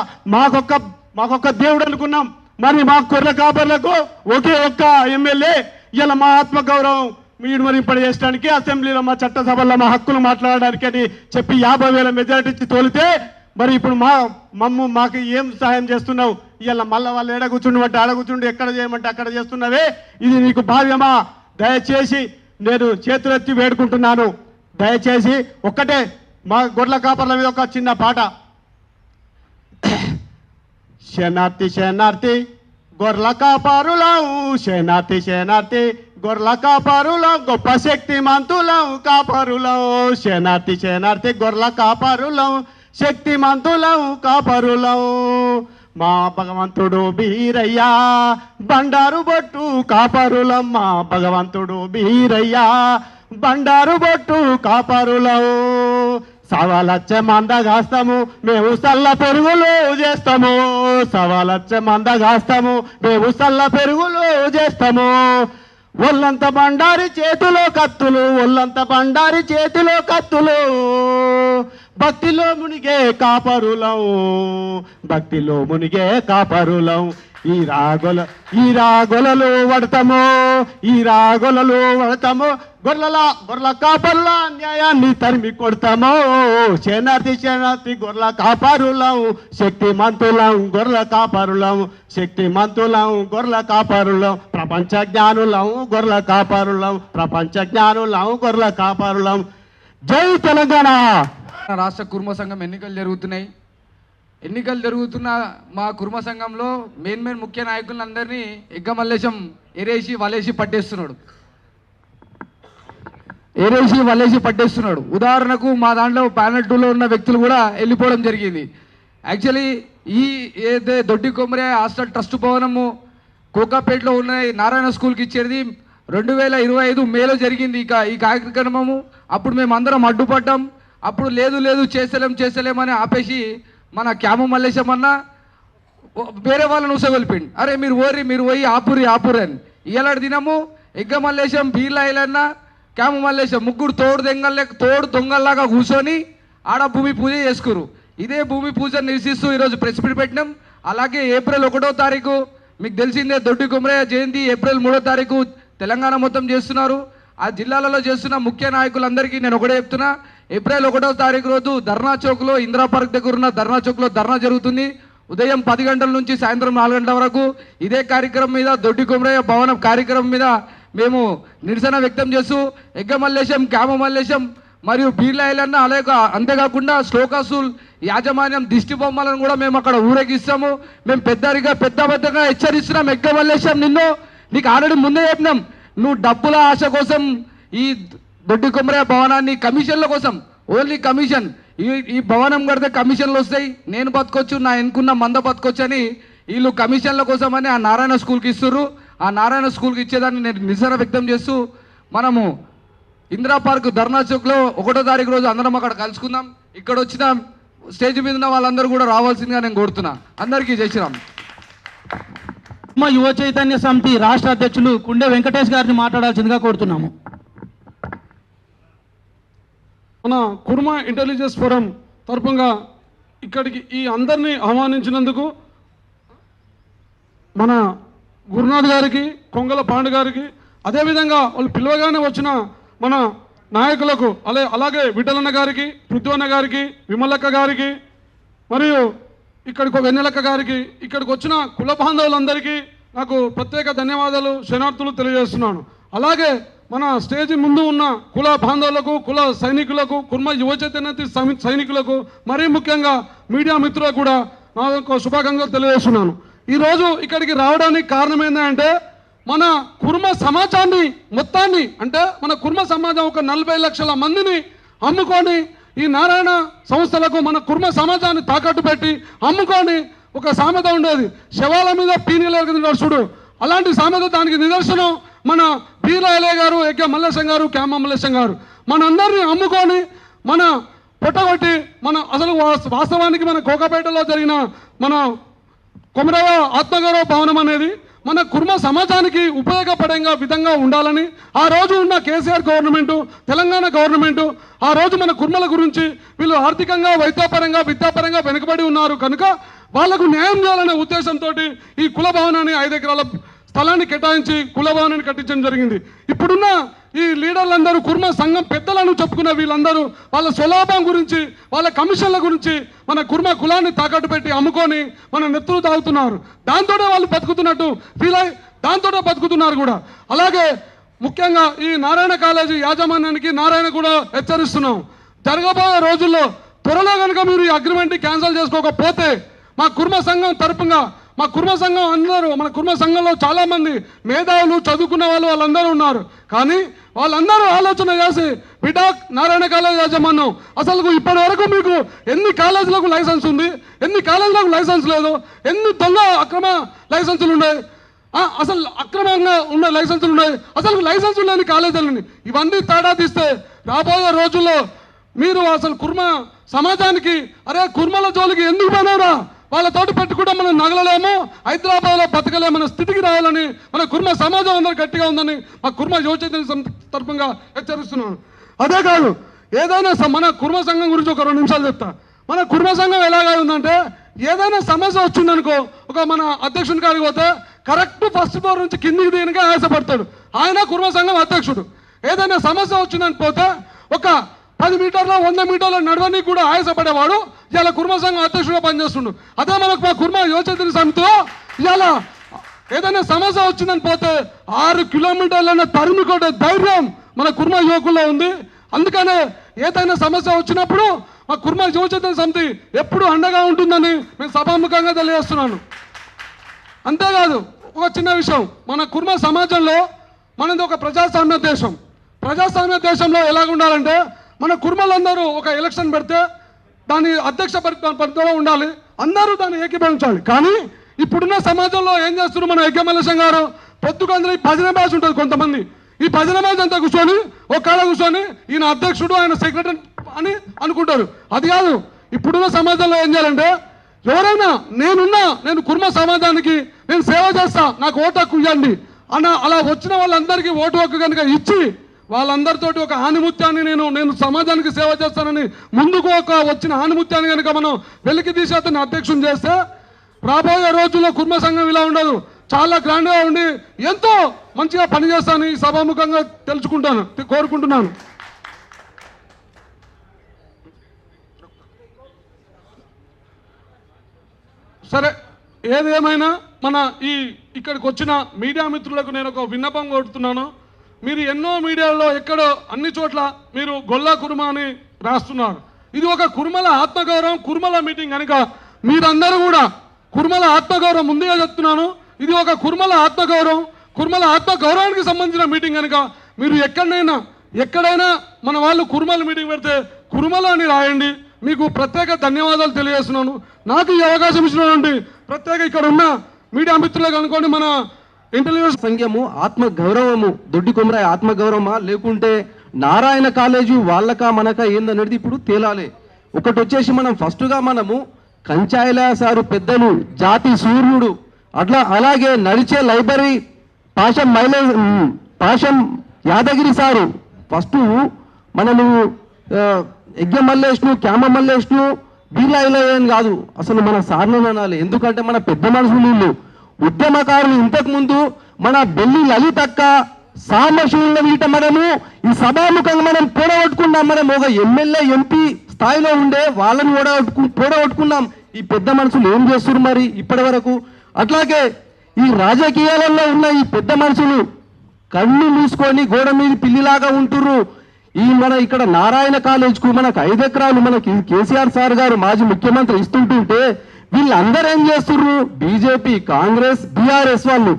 Speaker 9: మాకొక్క దేవుడు అనుకున్నాం. మరి మా గొర్రెల కాపర్లకు ఒకే ఒక్క ఎమ్మెల్యే ఇలా మా ఆత్మగౌరవం మీరు మరి ఇప్పుడు చేసడానికి అసెంబ్లీలో మా చట్టసభల్లో మా హక్కులు మాట్లాడడానికి అని చెప్పి 50,000 మెజారిటీ ఇచ్చి తోలితే మరి ఇప్పుడు మాకు ఏం సహాయం చేస్తున్నావు? ఇలా మళ్ళీ వాళ్ళు ఎడ కూర్చుండమంటే ఆడ కూర్చుండి, ఎక్కడ చేయమంటే అక్కడ చేస్తున్నావే. ఇది నీకు భావ్యమా? దయచేసి నేను చేతులెత్తి వేడుకుంటున్నాను. దయచేసి ఒక్కటే మా గొర్రెల కాపర్ల మీద ఒక చిన్న పాట. శనార్థి గొర్రెల కాపరులం, శనార్థి గొర్రెల కాపరులం, గొప్ప శక్తిమంతులం కాపరులం. శనార్థి గొర్రెల కాపరులం, శక్తిమంతులం కాపరులం. మా భగవంతుడు బీరయ్యా బండారు బొట్టు కాపరులం. మా భగవంతుడు బీరయ్యా బండారు బొట్టు కాపరులం. సవాలచ్చ మందగాస్తాము మేము సల్ల పెరుగులు చేస్తాము. సవాలచ్చ మందగాస్తాము మేము సల్ల పెరుగులు చేస్తాము. ఒళ్ళంత బండారి చేతిలో కత్తులు, ఒళ్ళంత బండారి చేతిలో కత్తులు. భక్తిలో మునిగే కాపరులం, భక్తిలో మునిగే కాపరులం. ఈ రాగొలలు వడతాము, ఈ రాగొలలు వడతాము. గొర్రెల కాపర్ల న్యాయాన్ని తరిమి కొడతాము. శనార్థి గొర్రెల కాపరులం, శక్తిమంతులం గొర్రెల కాపరులం, శక్తిమంతులం గొర్రెల కాపరులం. ప్రపంచ జ్ఞానులం గొర్రెల కాపరులం, ప్రపంచ జ్ఞానులం గొర్రెల కాపరులం. జై తెలంగాణ.
Speaker 10: రాష్ట్ర కుర్మ సంఘం ఎన్నికలు జరుగుతున్నాయి. ఎన్నికలు జరుగుతున్న మా కుర్మ సంఘంలో మెయిన్ ముఖ్య నాయకులందరినీ ఎగ్గమల్లేశం ఎరేసి వలేసి పట్టేస్తున్నాడు. ఉదాహరణకు మా దాంట్లో ప్యానెల్ 2లో ఉన్న వ్యక్తులు కూడా వెళ్ళిపోవడం జరిగింది. యాక్చువల్లీ ఈ ఏదైతే దొడ్డి కొమరయ్య హాస్టల్ ట్రస్ట్ భవనము కోకాపేటలో ఉన్న నారాయణ స్కూల్కి ఇచ్చేది 2025 మేలో జరిగింది ఈ కార్యక్రమము. అప్పుడు మేము అందరం అడ్డుపడ్డాం. అప్పుడు లేదు చేసలేమని ఆపేసి మన క్యాము మల్లేశం అన్న వేరే వాళ్ళని ఉసగొలిపిండి. అరే మీరు పోయి ఆపురి అని. ఇలాంటి దినము ఎగ్గ మల్లేశం, బీర్లా ఐలన్న, క్యాము మల్లేశం ముగ్గురు తోడు దొంగల్లాగా కూర్చొని ఆడ భూమి పూజ చేసుకురు. ఇదే భూమి పూజ నిరసిస్తూ ఈరోజు ప్రెస్ మీట్ పెట్టినాం. అలాగే ఏప్రిల్ 1వ తారీఖు మీకు తెలిసిందే దొడ్డి కొమరయ్య జయంతి ఏప్రిల్ 3వ తారీఖు తెలంగాణ మొత్తం చేస్తున్నారు. ఆ జిల్లాలలో చేస్తున్న ముఖ్య నాయకులందరికీ నేను ఒకటే చెప్తున్నా, ఏప్రిల్ 1వ తారీఖు రోజు ధర్నా చౌక్లో ఇందిరా పార్క్ దగ్గర ఉన్న ధర్నా చౌక్లో ధర్నా జరుగుతుంది. ఉదయం 10 గంటల నుంచి సాయంత్రం 4 గంటల వరకు ఇదే కార్యక్రమం మీద దొడ్డి కొమరయ్య భవనం కార్యక్రమం మీద మేము నిరసన వ్యక్తం చేస్తూ ఎగ్గ మల్లేశం, క్యామ మల్లేశం మరియు బీర్లా ఐలన్న అలాగే అంతేకాకుండా శ్లోకాసుల్ యాజమాన్యం దిష్టి బొమ్మలను కూడా మేము అక్కడ ఊరేగిస్తాము. మేము పెద్దగా హెచ్చరిస్తున్నాం. ఎగ్గ మల్లేశం నీకు ఆల్రెడీ ముందే చెప్పినాం, నువ్వు డబ్బుల ఆశ కోసం ఈ దొడ్డి కొమరయ్య భవనాన్ని కమిషన్ల కోసం, ఓన్లీ కమిషన్, ఈ భవనం కడితే కమిషన్లు వస్తాయి, నేను బతకొచ్చు, నా ఎన్నుకున్న మంద బతకొచ్చు అని వీళ్ళు కమిషన్ల కోసం అని ఆ నారాయణ స్కూల్కి ఇస్తుర్రు. ఆ నారాయణ స్కూల్కి ఇచ్చేదాన్ని నేను నిరసన వ్యక్తం చేస్తూ మనము ఇందిరా పార్క్ ధర్నా చౌక్లో 1వ తారీఖు రోజు అందరం అక్కడ కలుసుకుందాం. ఇక్కడ వచ్చిన స్టేజ్ మీద ఉన్న వాళ్ళందరూ కూడా రావాల్సిందిగా నేను కోరుతున్నా. అందరికీ జై శ్రీరామ్.
Speaker 1: మా యువ చైతన్య సమితి రాష్ట్ర అధ్యక్షులు కుండే వెంకటేష్ గారిని మాట్లాడాల్సిందిగా కోరుతున్నాము.
Speaker 8: మన కుర్మా ఇంటెలిజెన్స్ ఫోరం తరపుగా ఇక్కడికి ఈ అందరినీ ఆహ్వానించినందుకు మన గురునాథ్ గారికి, కొంగల పాండు గారికి, అదేవిధంగా వాళ్ళు పిలవగానే వచ్చిన మన నాయకులకు అలాగే విఠలన్న గారికి, పృథ్వన్న గారికి, విమలక్క గారికి మరియు ఇక్కడికి వెన్నెలక్క గారికి, ఇక్కడికి వచ్చిన కుల బాంధవులందరికీ నాకు ప్రత్యేక ధన్యవాదాలు, శరణార్థులు తెలియజేస్తున్నాను. అలాగే మన స్టేజ్ ముందు ఉన్న కుల బాంధవులకు, కుల సైనికులకు, కుర్మ యువ చైతన్య సైనికులకు, మరీ ముఖ్యంగా మీడియా మిత్రులకు కూడా నా యొక్క శుభాకాంక్షలు తెలియజేస్తున్నాను. ఈరోజు ఇక్కడికి రావడానికి కారణం ఏంటంటే మన కుర్మ సమాజాన్ని మొత్తాన్ని, అంటే మన కుర్మ సమాజం ఒక 40 లక్షల మందిని అమ్ముకొని ఈ నారాయణ సంస్థలకు మన కుర్మ సమాజాన్ని తాకట్టు పెట్టి అమ్ముకొని ఒక సామెత ఉండేది, శవాల మీద పీనీలు చూడు, అలాంటి సామెత దానికి నిదర్శనం మన బీరాలే గారు, ఎగ్గ మల్లేశం గారు, క్యామ మల్లేశం గారు మనందరినీ అమ్ముకొని మన పొట్టగొట్టి మన అసలు వాస్తవానికి మన కోకపేటలో జరిగిన మన కొమరయ్య ఆత్మగౌరవ భవనం అనేది మన కుర్మ సమాజానికి ఉపయోగపడే విధంగా ఉండాలని ఆ రోజు ఉన్న కేసీఆర్ గవర్నమెంటు, తెలంగాణ గవర్నమెంటు ఆ రోజు మన కుర్మల గురించి వీళ్ళు ఆర్థికంగా, వైద్యపరంగా, విద్యాపరంగా వెనుకబడి ఉన్నారు కనుక వాళ్లకు న్యాయం చేయాలనే ఉద్దేశంతో ఈ కుల భవనాన్ని 5 ఎకరాల స్థలాన్ని కేటాయించి కుల భవనాన్ని కట్టించడం జరిగింది. ఇప్పుడున్న ఈ లీడర్లందరూ కుర్మ సంఘం పెద్దలను చెప్పుకున్న వీళ్ళందరూ వాళ్ళ స్వలాభం గురించి, వాళ్ళ కమిషన్ల గురించి మన కుర్మ కులాన్ని తాకట్టు పెట్టి అమ్ముకొని మన నెత్తులు తాగుతున్నారు. దాంతోనే వాళ్ళు బతుకుతున్నట్టు దాంతోనే బతుకుతున్నారు కూడా. అలాగే ముఖ్యంగా ఈ నారాయణ కాలేజీ యాజమాన్యానికి నారాయణ కూడా హెచ్చరిస్తున్నాం, జరగబోయే రోజుల్లో త్వరలో కనుక మీరు ఈ అగ్రిమెంట్ని క్యాన్సిల్ చేసుకోకపోతే మా కుర్మ సంఘం తరపుగా, మా కుర్మ సంఘం అందరూ, మన కుర్మ సంఘంలో చాలామంది మేధావులు, చదువుకున్న వాళ్ళందరూ ఉన్నారు. కానీ వాళ్ళందరూ ఆలోచన చేసి బిడ్డ నారాయణ కాలేజ్ యాజమాన్యం అసలు ఇప్పటి వరకు మీకు ఎన్ని కాలేజీలకు లైసెన్స్ ఉంది, ఎన్ని కాలేజీలకు లైసెన్స్ లేదు, ఎన్ని దొంగ అక్రమ లైసెన్సులు ఉన్నాయి, అసలు అక్రమంగా ఉన్న లైసెన్సులు ఉన్నాయి, అసలు లైసెన్సులు లేని కాలేజీలని ఇవన్నీ తేడా తీస్తే రాబోయే రోజుల్లో మీరు అసలు కుర్మ సమాజానికి అరే కుర్మల జోలికి ఎందుకు పోయినారా, వాళ్ళతోటి పెట్టుకుంటే మనం నగలలేమో, హైదరాబాద్లో బతకలేమన్న స్థితికి రావాలని మన కుర్మ సమాజం అందరూ గట్టిగా ఉందని మా కుర్మ యువ చైతన్య తరపుగా హెచ్చరిస్తున్నాను. అదే కాదు, ఏదైనా మన కుర్మ సంఘం గురించి ఒక 2 నిమిషాలు చెప్తా. మన కుర్మ సంఘం ఎలాగా ఉందంటే ఏదైనా సమస్య వచ్చిందనుకో, ఒక మన అధ్యక్షుని కాడికి పోతే కరెక్ట్ ఫస్ట్ ఫ్లోర్ నుంచి కిందికి దిగనికే ఆయాసపడతాడు, ఆయన కుర్మ సంఘం అధ్యక్షుడు. ఏదైనా సమస్య వచ్చిందని పోతే ఒక 10 మీటర్ల 100 మీటర్ల నడవనికి కూడా ఆయాసపడేవాడు ఇవాళ కుర్మ సంఘం అధ్యక్షుడిగా పనిచేస్తుండు. అదే మనకు మా కుర్మ యువ చైతన్య సమితిలో ఇవాళ ఏదైనా సమస్య వచ్చిందని పోతే 6 కిలోమీటర్లైనా తరిమి కొట్టే ధైర్యం మన కుర్మ యువకుల్లో ఉంది. అందుకనే ఏదైనా సమస్య వచ్చినప్పుడు మా కుర్మ యువ చైతన్య సమితి ఎప్పుడు అండగా ఉంటుందని నేను సభాముఖంగా తెలియజేస్తున్నాను. అంతేకాదు ఒక చిన్న విషయం, మన కుర్మ సమాజంలో మనది ఒక ప్రజాస్వామ్య దేశం. ప్రజాస్వామ్య దేశంలో ఎలాగ ఉండాలంటే మన కుర్మలందరూ ఒక ఎలక్షన్ పెడితే దాని అధ్యక్ష పరిధిలో ఉండాలి, అందరూ దాన్ని ఏకీభవించాలి. కానీ ఇప్పుడున్న సమాజంలో ఏం చేస్తున్నారు, మన ఎగ్గ మల్లేశం గారు పొద్దుకందరూ ఈ భజన బ్యాచ్ ఉంటుంది, కొంతమంది ఈ భజన బ్యాచ్ అంతా కూర్చొని ఒక కాడ కూర్చొని ఈయన అధ్యక్షుడు, ఆయన సెక్రటరీ అని అనుకుంటారు. అది కాదు, ఇప్పుడున్న సమాజంలో ఏం చేయాలంటే ఎవరైనా నేను కుర్మ సమాజానికి నేను సేవ చేస్తా, నాకు ఓటు హక్కు ఇవ్వండి అన్న అలా వచ్చిన వాళ్ళందరికీ ఓటు హక్కు కనుక ఇచ్చి వాళ్ళందరితోటి ఒక ఆనిముత్యాన్ని నేను సమాజానికి సేవ చేస్తానని ముందుకు వచ్చిన ఆనిముత్యాన్ని కనుక మనం వెలికి తీసి అతన్ని అధ్యక్షుని చేస్తే రాబోయే రోజుల్లో కుర్మ సంఘం ఇలా ఉండదు, చాలా గ్రాండ్గా ఉండి ఎంతో మంచిగా పనిచేస్తానని ఈ సభాముఖంగా కోరుకుంటున్నాను. సరే, ఏదేమైనా మన ఇక్కడికి వచ్చిన మీడియా మిత్రులకు నేను ఒక విన్నపం కోరుతున్నాను. మీరు ఎన్నో మీడియాలో ఎక్కడో అన్ని చోట్ల మీరు గొల్లా కుర్మా అని రాస్తున్నారు. ఇది ఒక కుర్మల ఆత్మగౌరవం, కుర్మల మీటింగ్ కనుక మీరందరూ కూడా కుర్మల ఆత్మగౌరవం ముందుగా చెప్తున్నాను. ఇది ఒక కుర్మల ఆత్మగౌరవానికి సంబంధించిన మీటింగ్ కనుక మీరు ఎక్కడైనా మన వాళ్ళు కుర్మల మీటింగ్ పెడితే కుర్మల అని రాయండి. మీకు ప్రత్యేక ధన్యవాదాలు తెలియజేస్తున్నాను. నాకు ఈ అవకాశం ఇచ్చినటువంటి ప్రత్యేక ఇక్కడ ఉన్న మీడియా మిత్రులకు అనుకోండి, మన ఇంటెలిజెన్స్
Speaker 11: సంఘము ఆత్మగౌరవము, దొడ్డి కొమరాయ ఆత్మగౌరవమా లేకుంటే నారాయణ కాలేజీ వాళ్ళకా మనకా ఏందనేది ఇప్పుడు తేలాలి. ఒకటి వచ్చేసి మనం ఫస్ట్గా మనము కంచాయిల సారు పెద్దలు, జాతి సూర్యుడు, అలాగే నడిచే లైబ్రరీ పాశం యాదగిరి సారు ఫస్ట్ మనము యజ్ఞ మల్లేష్ను, క్యామ మల్లేష్ను, బీలాయిలని కాదు, అసలు మన సార్లు అనాలి. ఎందుకంటే మన పెద్ద మనుషులు వీళ్ళు ఉద్యమకారులు. ఇంతకుముందు మన బెల్లి లలితక్క, సామశూల వీట మనము ఈ సభాముఖంగా మనం పోడగొట్టుకున్నాం. మనం ఒక ఎమ్మెల్యే ఎంపీ స్థాయిలో ఉండే వాళ్ళని పోడగొట్టుకున్నాం. ఈ పెద్ద మనుషులు ఏం చేస్తున్నారు మరి ఇప్పటి వరకు? అట్లాగే ఈ రాజకీయాలలో ఉన్న ఈ పెద్ద మనుషులు కళ్ళు మూసుకొని గోడ మీద పిల్లిలాగా ఉంటుర్రు. మన ఇక్కడ నారాయణ కాలేజ్కు మనకు 5 ఎకరాలు మనకి కేసీఆర్ సార్ గారు మాజీ ముఖ్యమంత్రి ఇస్తుంటుంటే వీళ్ళందరూ ఏం చేస్తుర్రు? బీజేపీ, కాంగ్రెస్, బీఆర్ఎస్ వాళ్ళు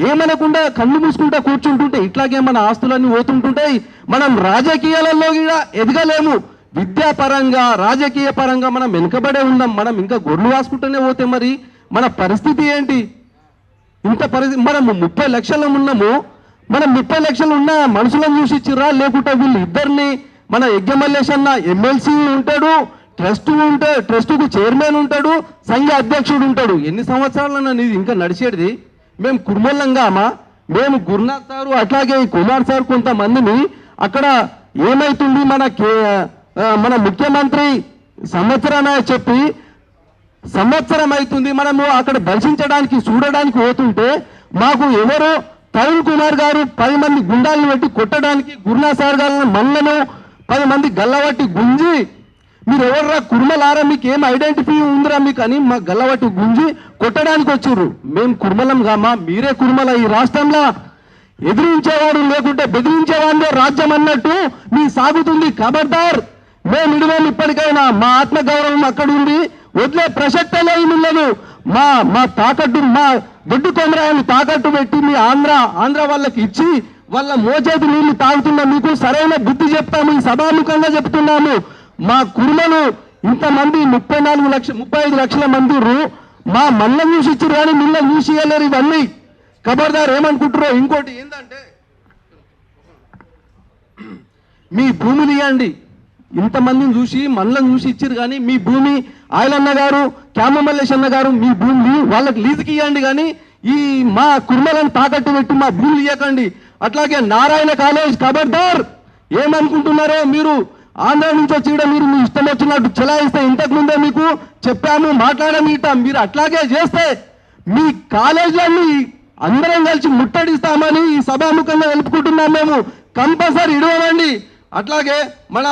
Speaker 11: ఏమనకుండా కళ్ళు మూసుకుంటా కూర్చుంటుంటే ఇట్లాగే మన ఆస్తులన్నీ పోతుంటుంటాయి. మనం రాజకీయాలలో కూడా ఎదగలేము. విద్యాపరంగా, రాజకీయ పరంగా మనం వెనుకబడే ఉన్నాం. మనం ఇంకా గొర్రెలు వాసుకుంటూనే పోతే మరి మన పరిస్థితి ఏంటి? మనం 30 లక్షలు ఉన్నాము. మనం 30 లక్షలు ఉన్న మనుషులను చూసి ఇచ్చిర్రా? లేకుంటే వీళ్ళు ఇద్దరిని మన యజ్ఞమల్లేష్ అన్న ఎమ్మెల్సీ ఉంటాడు, ట్రస్టుకు చైర్మన్ ఉంటాడు, సంఘ అధ్యక్షుడు ఉంటాడు. ఎన్ని సంవత్సరాలన్నా నీది ఇంకా నడిచేది? మేము కుర్మల్లంగామా? మేము గురునాథ్ సారు అట్లాగే కుమార్ సార్ కొంతమందిని అక్కడ ఏమైతుంది మన ముఖ్యమంత్రి సంవత్సరం అవుతుంది మనము అక్కడ దర్శించడానికి చూడడానికి పోతుంటే మాకు ఎవరో తరుణ్ కుమార్ గారు 10 మంది గుండాలను పెట్టి కొట్టడానికి గురునాథ్ సార్ గారు మళ్ళను 10 మంది గల్లవట్టి గుంజి మీరు ఎవర్రా కుర్మలారా, మీకు ఏం ఐడెంటిఫై ఉందిరా మీకు అని మా గల్లవట్టి గుంజి కొట్టడానికి వచ్చారు. మేము కుర్మలం కామా? మీరే కుర్మల. ఈ రాష్ట్రంలో ఎదిరించేవాడు లేకుంటే బెదిరించేవాడే రాజ్యం అన్నట్టు మీ సాగుతుంది. ఖబర్దార్, మేము ఇడవం. ఇప్పటికైనా మా ఆత్మగౌరవం అక్కడ ఉంది, వదిలే ప్రసక్తే లేదు. మా తాకట్టు, మా దొడ్డి కొమరాయని తాకట్టు పెట్టి మీ ఆంధ్ర వాళ్ళకి ఇచ్చి వాళ్ళ మోచేతి నీళ్లు తాగుతున్నా మీకు సరైన బుద్ధి చెప్తాము. ఈ సభాముఖంగా చెప్తున్నాము. మా కుర్మలు ఇంతమంది 35 లక్షల మంది మా మల్ల చూసి ఇచ్చారు కానీ మిల్ల చూసి ఇవ్వలేరు. ఇవన్నీ ఖబర్దార్. ఏమనుకుంటారో ఇంకోటి ఏంటంటే మీ భూమిని ఇవ్వండి. ఇంతమందిని చూసి మనలను చూసి ఇచ్చారు కానీ మీ భూమి ఆయలన్న గారు, క్యామ మల్లేష్ అన్న గారు మీ భూమిని వాళ్ళకి లీజుకి ఇవ్వండి కానీ ఈ మా కుర్మలను తాకట్టు పెట్టి మా భూములు ఇవ్వకండి. అట్లాగే నారాయణ కాలేజ్ ఖబర్దార్. ఏమనుకుంటున్నారో మీరు? ఆంధ్ర నుంచి వచ్చి మీరు మీ ఇష్టం వచ్చినట్టు చెలాయిస్తే ఇంతకు ముందే మీకు చెప్పాము, మాట్లాడమీట. మీరు అట్లాగే చేస్తే మీ కాలేజీలన్నీ అందరం కలిసి ముట్టడిస్తామని ఈ సభాముఖంగా తెలుపుకుంటున్నాం. మేము కంపల్సరీ ఇడవండి. అట్లాగే మన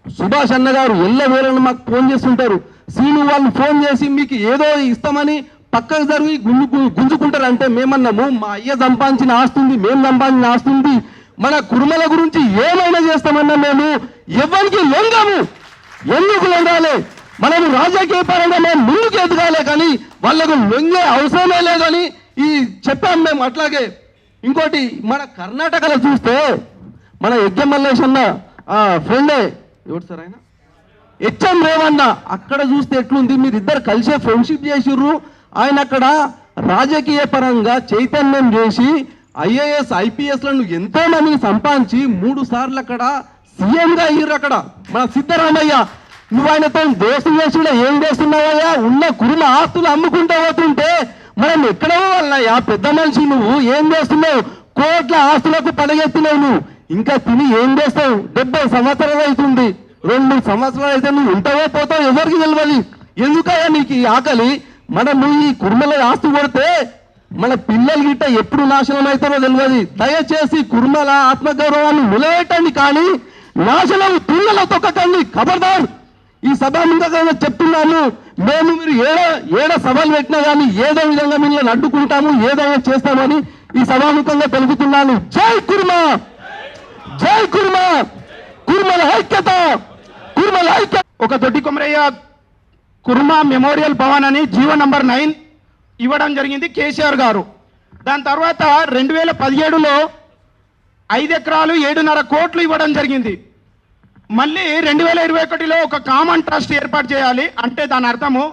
Speaker 11: సుభాష్ అన్న గారు ఎల్లవేళను మాకు ఫోన్ చేస్తుంటారు. సీను వాళ్ళు ఫోన్ చేసి మీకు ఏదో ఇస్తామని పక్కకు జరిగి గుంజుకుంటారు. అంటే మేమన్నాము మా అయ్య సంపాదించిన ఆస్తుంది, మేము సంపాదించిన ఆస్తుంది, మన కుర్మల గురించి ఏమైనా చేస్తామన్నా మేము ఎవరికి లొంగము. ఎందుకు లొంగాలి? మనము రాజకీయ పరంగా మేము ముందుకు ఎదగాలి కానీ వాళ్ళకు లొంగే అవసరమే లేదని చెప్పాం మేము. అట్లాగే ఇంకోటి మన కర్ణాటకలో చూస్తే మన యజ్ఞ మల్లేష్ అన్న ఫ్రెండే ఎవరు సార్ ఆయన హెచ్ఎం రేవన్న అక్కడ చూస్తే ఎట్లుంది? మీరు ఇద్దరు కలిసే ఫ్రెండ్షిప్ చేసిర్రు. ఆయన అక్కడ రాజకీయ పరంగా చైతన్యం చేసి IAS IPSలను ఎంతో మందిని సంపాదించి 3 సార్లు అక్కడ సీఎంగా అయ్యారు. అక్కడ మన సిద్ధరామయ్య, నువ్వు ఆయనతో దోస్తు చేసినా ఏం చేస్తున్నావయ్యా? ఉన్న కుర్మ ఆస్తులు అమ్ముకుంటూ పోతుంటే మనం ఎక్కడో వాళ్ళయ్యా పెద్ద మనిషి, నువ్వు ఏం చేస్తున్నావు? కోట్ల ఆస్తులకు పడగెత్తినావు. నువ్వు ఇంకా తిని ఏం చేస్తావు? 70 సంవత్సరాలు అవుతుంది. 2 సంవత్సరాలు అయితే నువ్వు ఉంటావో పోతావు ఎవరికి తెలియదు. ఎందుకయ్యా నీకు ఈ ఆకలి? మనము ఈ కుర్మల ఆస్తి కొడితే మన పిల్లలు గిట్ట ఎప్పుడు నాశనం అవుతారో తెలియదు. దయచేసి కుర్మల ఆత్మగౌరవాన్ని నిలబెట్టండి, కానీ నాశనం పిల్లలు తొక్కకండి. ఖబర్దార్. ఈ సభాముఖంగా చెప్తున్నాను, మేము మీరు ఏడ సభలు పెట్టినా కానీ ఏదో విధంగా మిమ్మల్ని అడ్డుకుంటాము, ఏదైనా చేస్తామని ఈ సభాముఖంగా తెలుపుతున్నాను. జై కుర్మా, జై కుర్మా, కుర్మల ఐక్యత, కుర్మల ఐక్యత.
Speaker 3: ఒక దొడ్డి కొమరయ్య కుర్మా మెమోరియల్ భవన్ అని జీవో నంబర్ 9 ఇవ్వడం జరిగింది కేసీఆర్ గారు. దాని తర్వాత 2017లో 5 ఎకరాలు 7.5 కోట్లు ఇవ్వడం జరిగింది. మళ్ళీ 2021లో ఒక కామన్ ట్రస్ట్ ఏర్పాటు చేయాలి. అంటే దాని అర్థము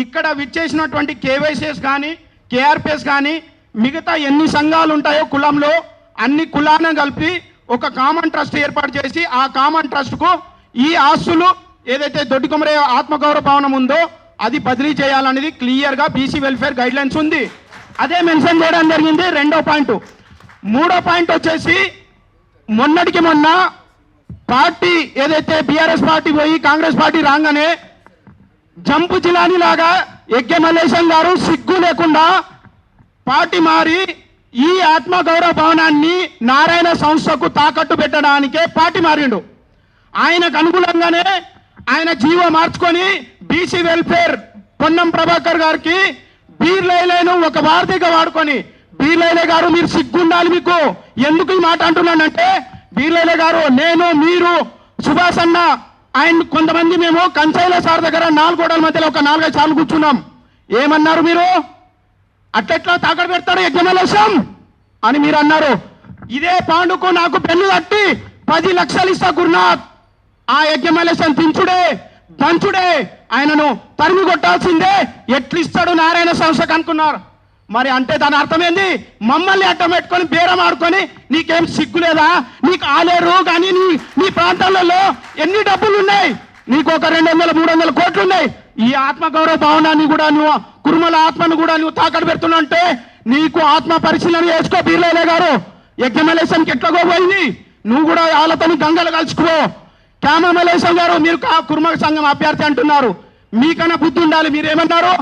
Speaker 3: ఇక్కడ విచ్చేసినటువంటి కేవైసీఎస్ కానీ కేఆర్పిఎస్ కానీ మిగతా ఎన్ని సంఘాలు ఉంటాయో కులంలో అన్ని కులాలను కలిపి ఒక కామన్ ట్రస్ట్ ఏర్పాటు చేసి ఆ కామన్ ట్రస్ట్కు ఈ ఆస్తులు ఏదైతే దొడ్డి కొమరయ్య ఆత్మగౌరవ భవనం ఉందో అది బదిలీ చేయాలనేది క్లియర్గా బీసీ వెల్ఫేర్ గైడ్ లైన్స్ ఉంది. అదే మెన్షన్ చేయడం జరిగింది. 2వ పాయింట్. 3వ పాయింట్ వచ్చేసి మొన్నటికి మొన్న పార్టీ ఏదైతే బీఆర్ఎస్ పార్టీ పోయి కాంగ్రెస్ పార్టీ రాగానే జంపు జిలాని లాగా ఎగ్గే మల్లేశం గారు సిగ్గు లేకుండా పార్టీ మారి ఈ ఆత్మగౌరవ భవనాన్ని నారాయణ సంస్థకు తాకట్టు పెట్టడానికే పార్టీ మారిండు. ఆయనకు అనుకూలంగానే ఆయన జీవో మార్చుకొని బీసీ వెల్ఫేర్ పొన్నం ప్రభాకర్ గారికి బీర్లైలేను ఒక వార్తగా వాడుకొని, బీర్లైలే గారు మీరు సిగ్గుండాలి, మీకు ఎందుకు ఈ మాట అంటున్నానంటే, బీర్లైలే గారు నేను మీరు సుభాష్ అన్న ఆయన కొంతమంది మేము కంచైల సార్ దగ్గర 4 గోడల మధ్యలో ఒక 4-5 సార్లు కూర్చున్నాం. ఏమన్నారు మీరు? అట్లెట్లా తాకట్టు పెడతారు యజ్ఞమలేశం అని మీరు అన్నారు. ఇదే పాండుకు నాకు పెన్ను తట్టి 10 లక్షలు ఇస్తా గురునాథ్, ఆ యజ్ఞమలేశం తించుడే దంచుడే, ఆయనను తరిమి కొట్టాల్సిందే, ఎట్లిస్తాడు నారాయణ సంస్థకు అనుకున్నారు. మరి అంటే దాని అర్థమైంది, మమ్మల్ని అడ్డం పెట్టుకొని బేరం ఆడుకొని నీకేం సిగ్గు లేదా? నీకు ఆలేరు కానీ నీ ప్రాంతాలలో ఎన్ని డబ్బులు ఉన్నాయి? నీకు ఒక 200-300 కోట్లు ఉన్నాయి. ఈ ఆత్మగౌరవ భవనాన్ని కూడా నువ్వు కుర్మల ఆత్మను కూడా నువ్వు తాకట్టు పెడుతున్నా అంటే నీకు ఆత్మ పరిశీలన చేసుకో. బీర్లైలే గారు యజ్ఞమలేశంకి ఎట్లాగో పోయింది, నువ్వు కూడా వాళ్ళతో గంగలు కలుసుకో. క్యామమలేశం గారు మీరు కుర్మ సంఘం అభ్యర్థి అంటున్నారు, మీకన్నా బుద్ధి ఉండాలి. మీరేమన్నారు?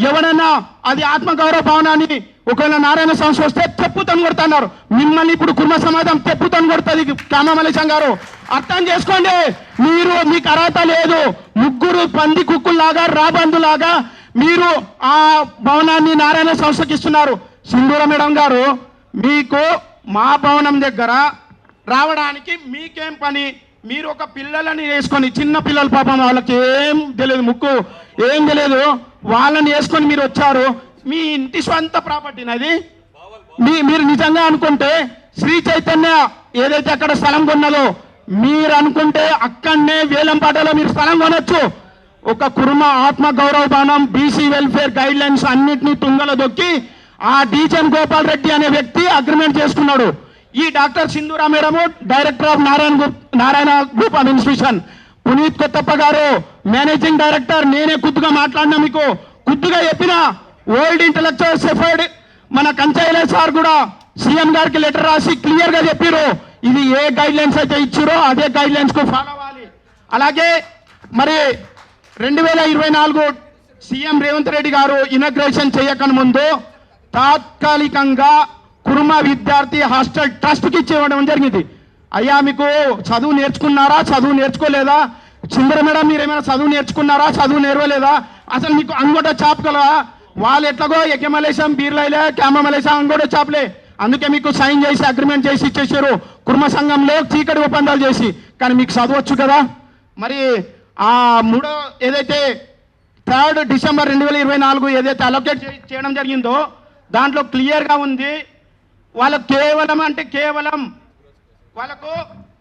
Speaker 3: ఎవడన్నా అది ఆత్మగౌరవ భవనాన్ని ఒకవేళ నారాయణ సంస్థ వస్తే తెప్పుతను కొడుతున్నారు. మిమ్మల్ని ఇప్పుడు కుర్మ సమాజం తెప్పుతను కొడుతుంది. క్యామమలేశం గారు అర్థం చేసుకోండి, మీకు అర్హత లేదు. 3 పంది కుక్కుల్లాగా రాబందులాగా మీరు ఆ భవనాన్ని నారాయణ సంస్థకి ఇస్తున్నారు. సింధూర మేడం గారు మీకు మా భవనం దగ్గర రావడానికి మీకేం పని? మీరు ఒక పిల్లలని వేసుకొని, చిన్న పిల్లలు పాపం వాళ్ళకి ఏం తెలియదు, ముక్కు ఏం తెలియదు, వాళ్ళని వేసుకొని మీరు వచ్చారు. మీ ఇంటి స్వంత ప్రాపర్టీని అది మీరు నిజంగా అనుకుంటే శ్రీ చైతన్య ఏదైతే అక్కడ స్థలం కొన్నదో మీరు అనుకుంటే అక్కడనే వేలంపాటలో మీరు స్థలం కొనొచ్చు. ఒక కుర్మ ఆత్మ గౌరవ భవనం బీసీ వెల్ఫేర్ గైడ్ లైన్స్ అన్నింటినీ తుంగలో దొక్కి ఆ డీజెన్ గోపాల్ రెడ్డి అనే వ్యక్తి అగ్రిమెంట్ చేసుకున్నాడు. ఈ doctor Sindhura madam director of Narayana group of institution, Puneeth Kothappa గారు మేనేజింగ్ డైరెక్టర్, నేనే కుద్దుగా మాట్లాడినా, మీకు కుద్దుగా చెప్పిన ఓల్డ్ ఇంటలెక్చువల్ సెఫర్డ్ మన కంచైల సార్ కూడా సీఎం గారికి లెటర్ రాసి క్లియర్ గా చెప్పారు, ఇది ఏ గైడ్ లైన్స్ అయితే ఇచ్చారో అదే గైడ్ లైన్స్ కు ఫాలో అవ్వాలి. అలాగే మరి 2024 సీఎం రేవంత్ రెడ్డి గారు ఇనాగ్రేషన్ చేయకముందు ముందు తాత్కాలికంగా కుర్మ విద్యార్థి హాస్టల్ ట్రస్ట్కి ఇచ్చేయడం జరిగింది. అయ్యా మీకు చదువు నేర్చుకున్నారా, చదువు నేర్చుకోలేదా? చిందర మేడం మీరు ఏమైనా చదువు నేర్చుకున్నారా, చదువు నేర్వలేదా? అసలు మీకు అంగోట చాపగలవా? వాళ్ళు ఎట్లాగో యజ్ఞమలేశం బీర్లైలే క్యామమలేశం అంగోట చాపలే, అందుకే మీకు సైన్ చేసి అగ్రిమెంట్ చేసి ఇచ్చేసారు కుర్మ సంఘంలో చీకటి ఒప్పందాలు చేసి. కానీ మీకు చదవచ్చు కదా. మరి ఆ 3వ ఏదైతే 3 డిసెంబర్ 2024 ఏదైతే అలొకేట్ చేయడం జరిగిందో దాంట్లో క్లియర్గా ఉంది, వాళ్ళకు కేవలం వాళ్ళకు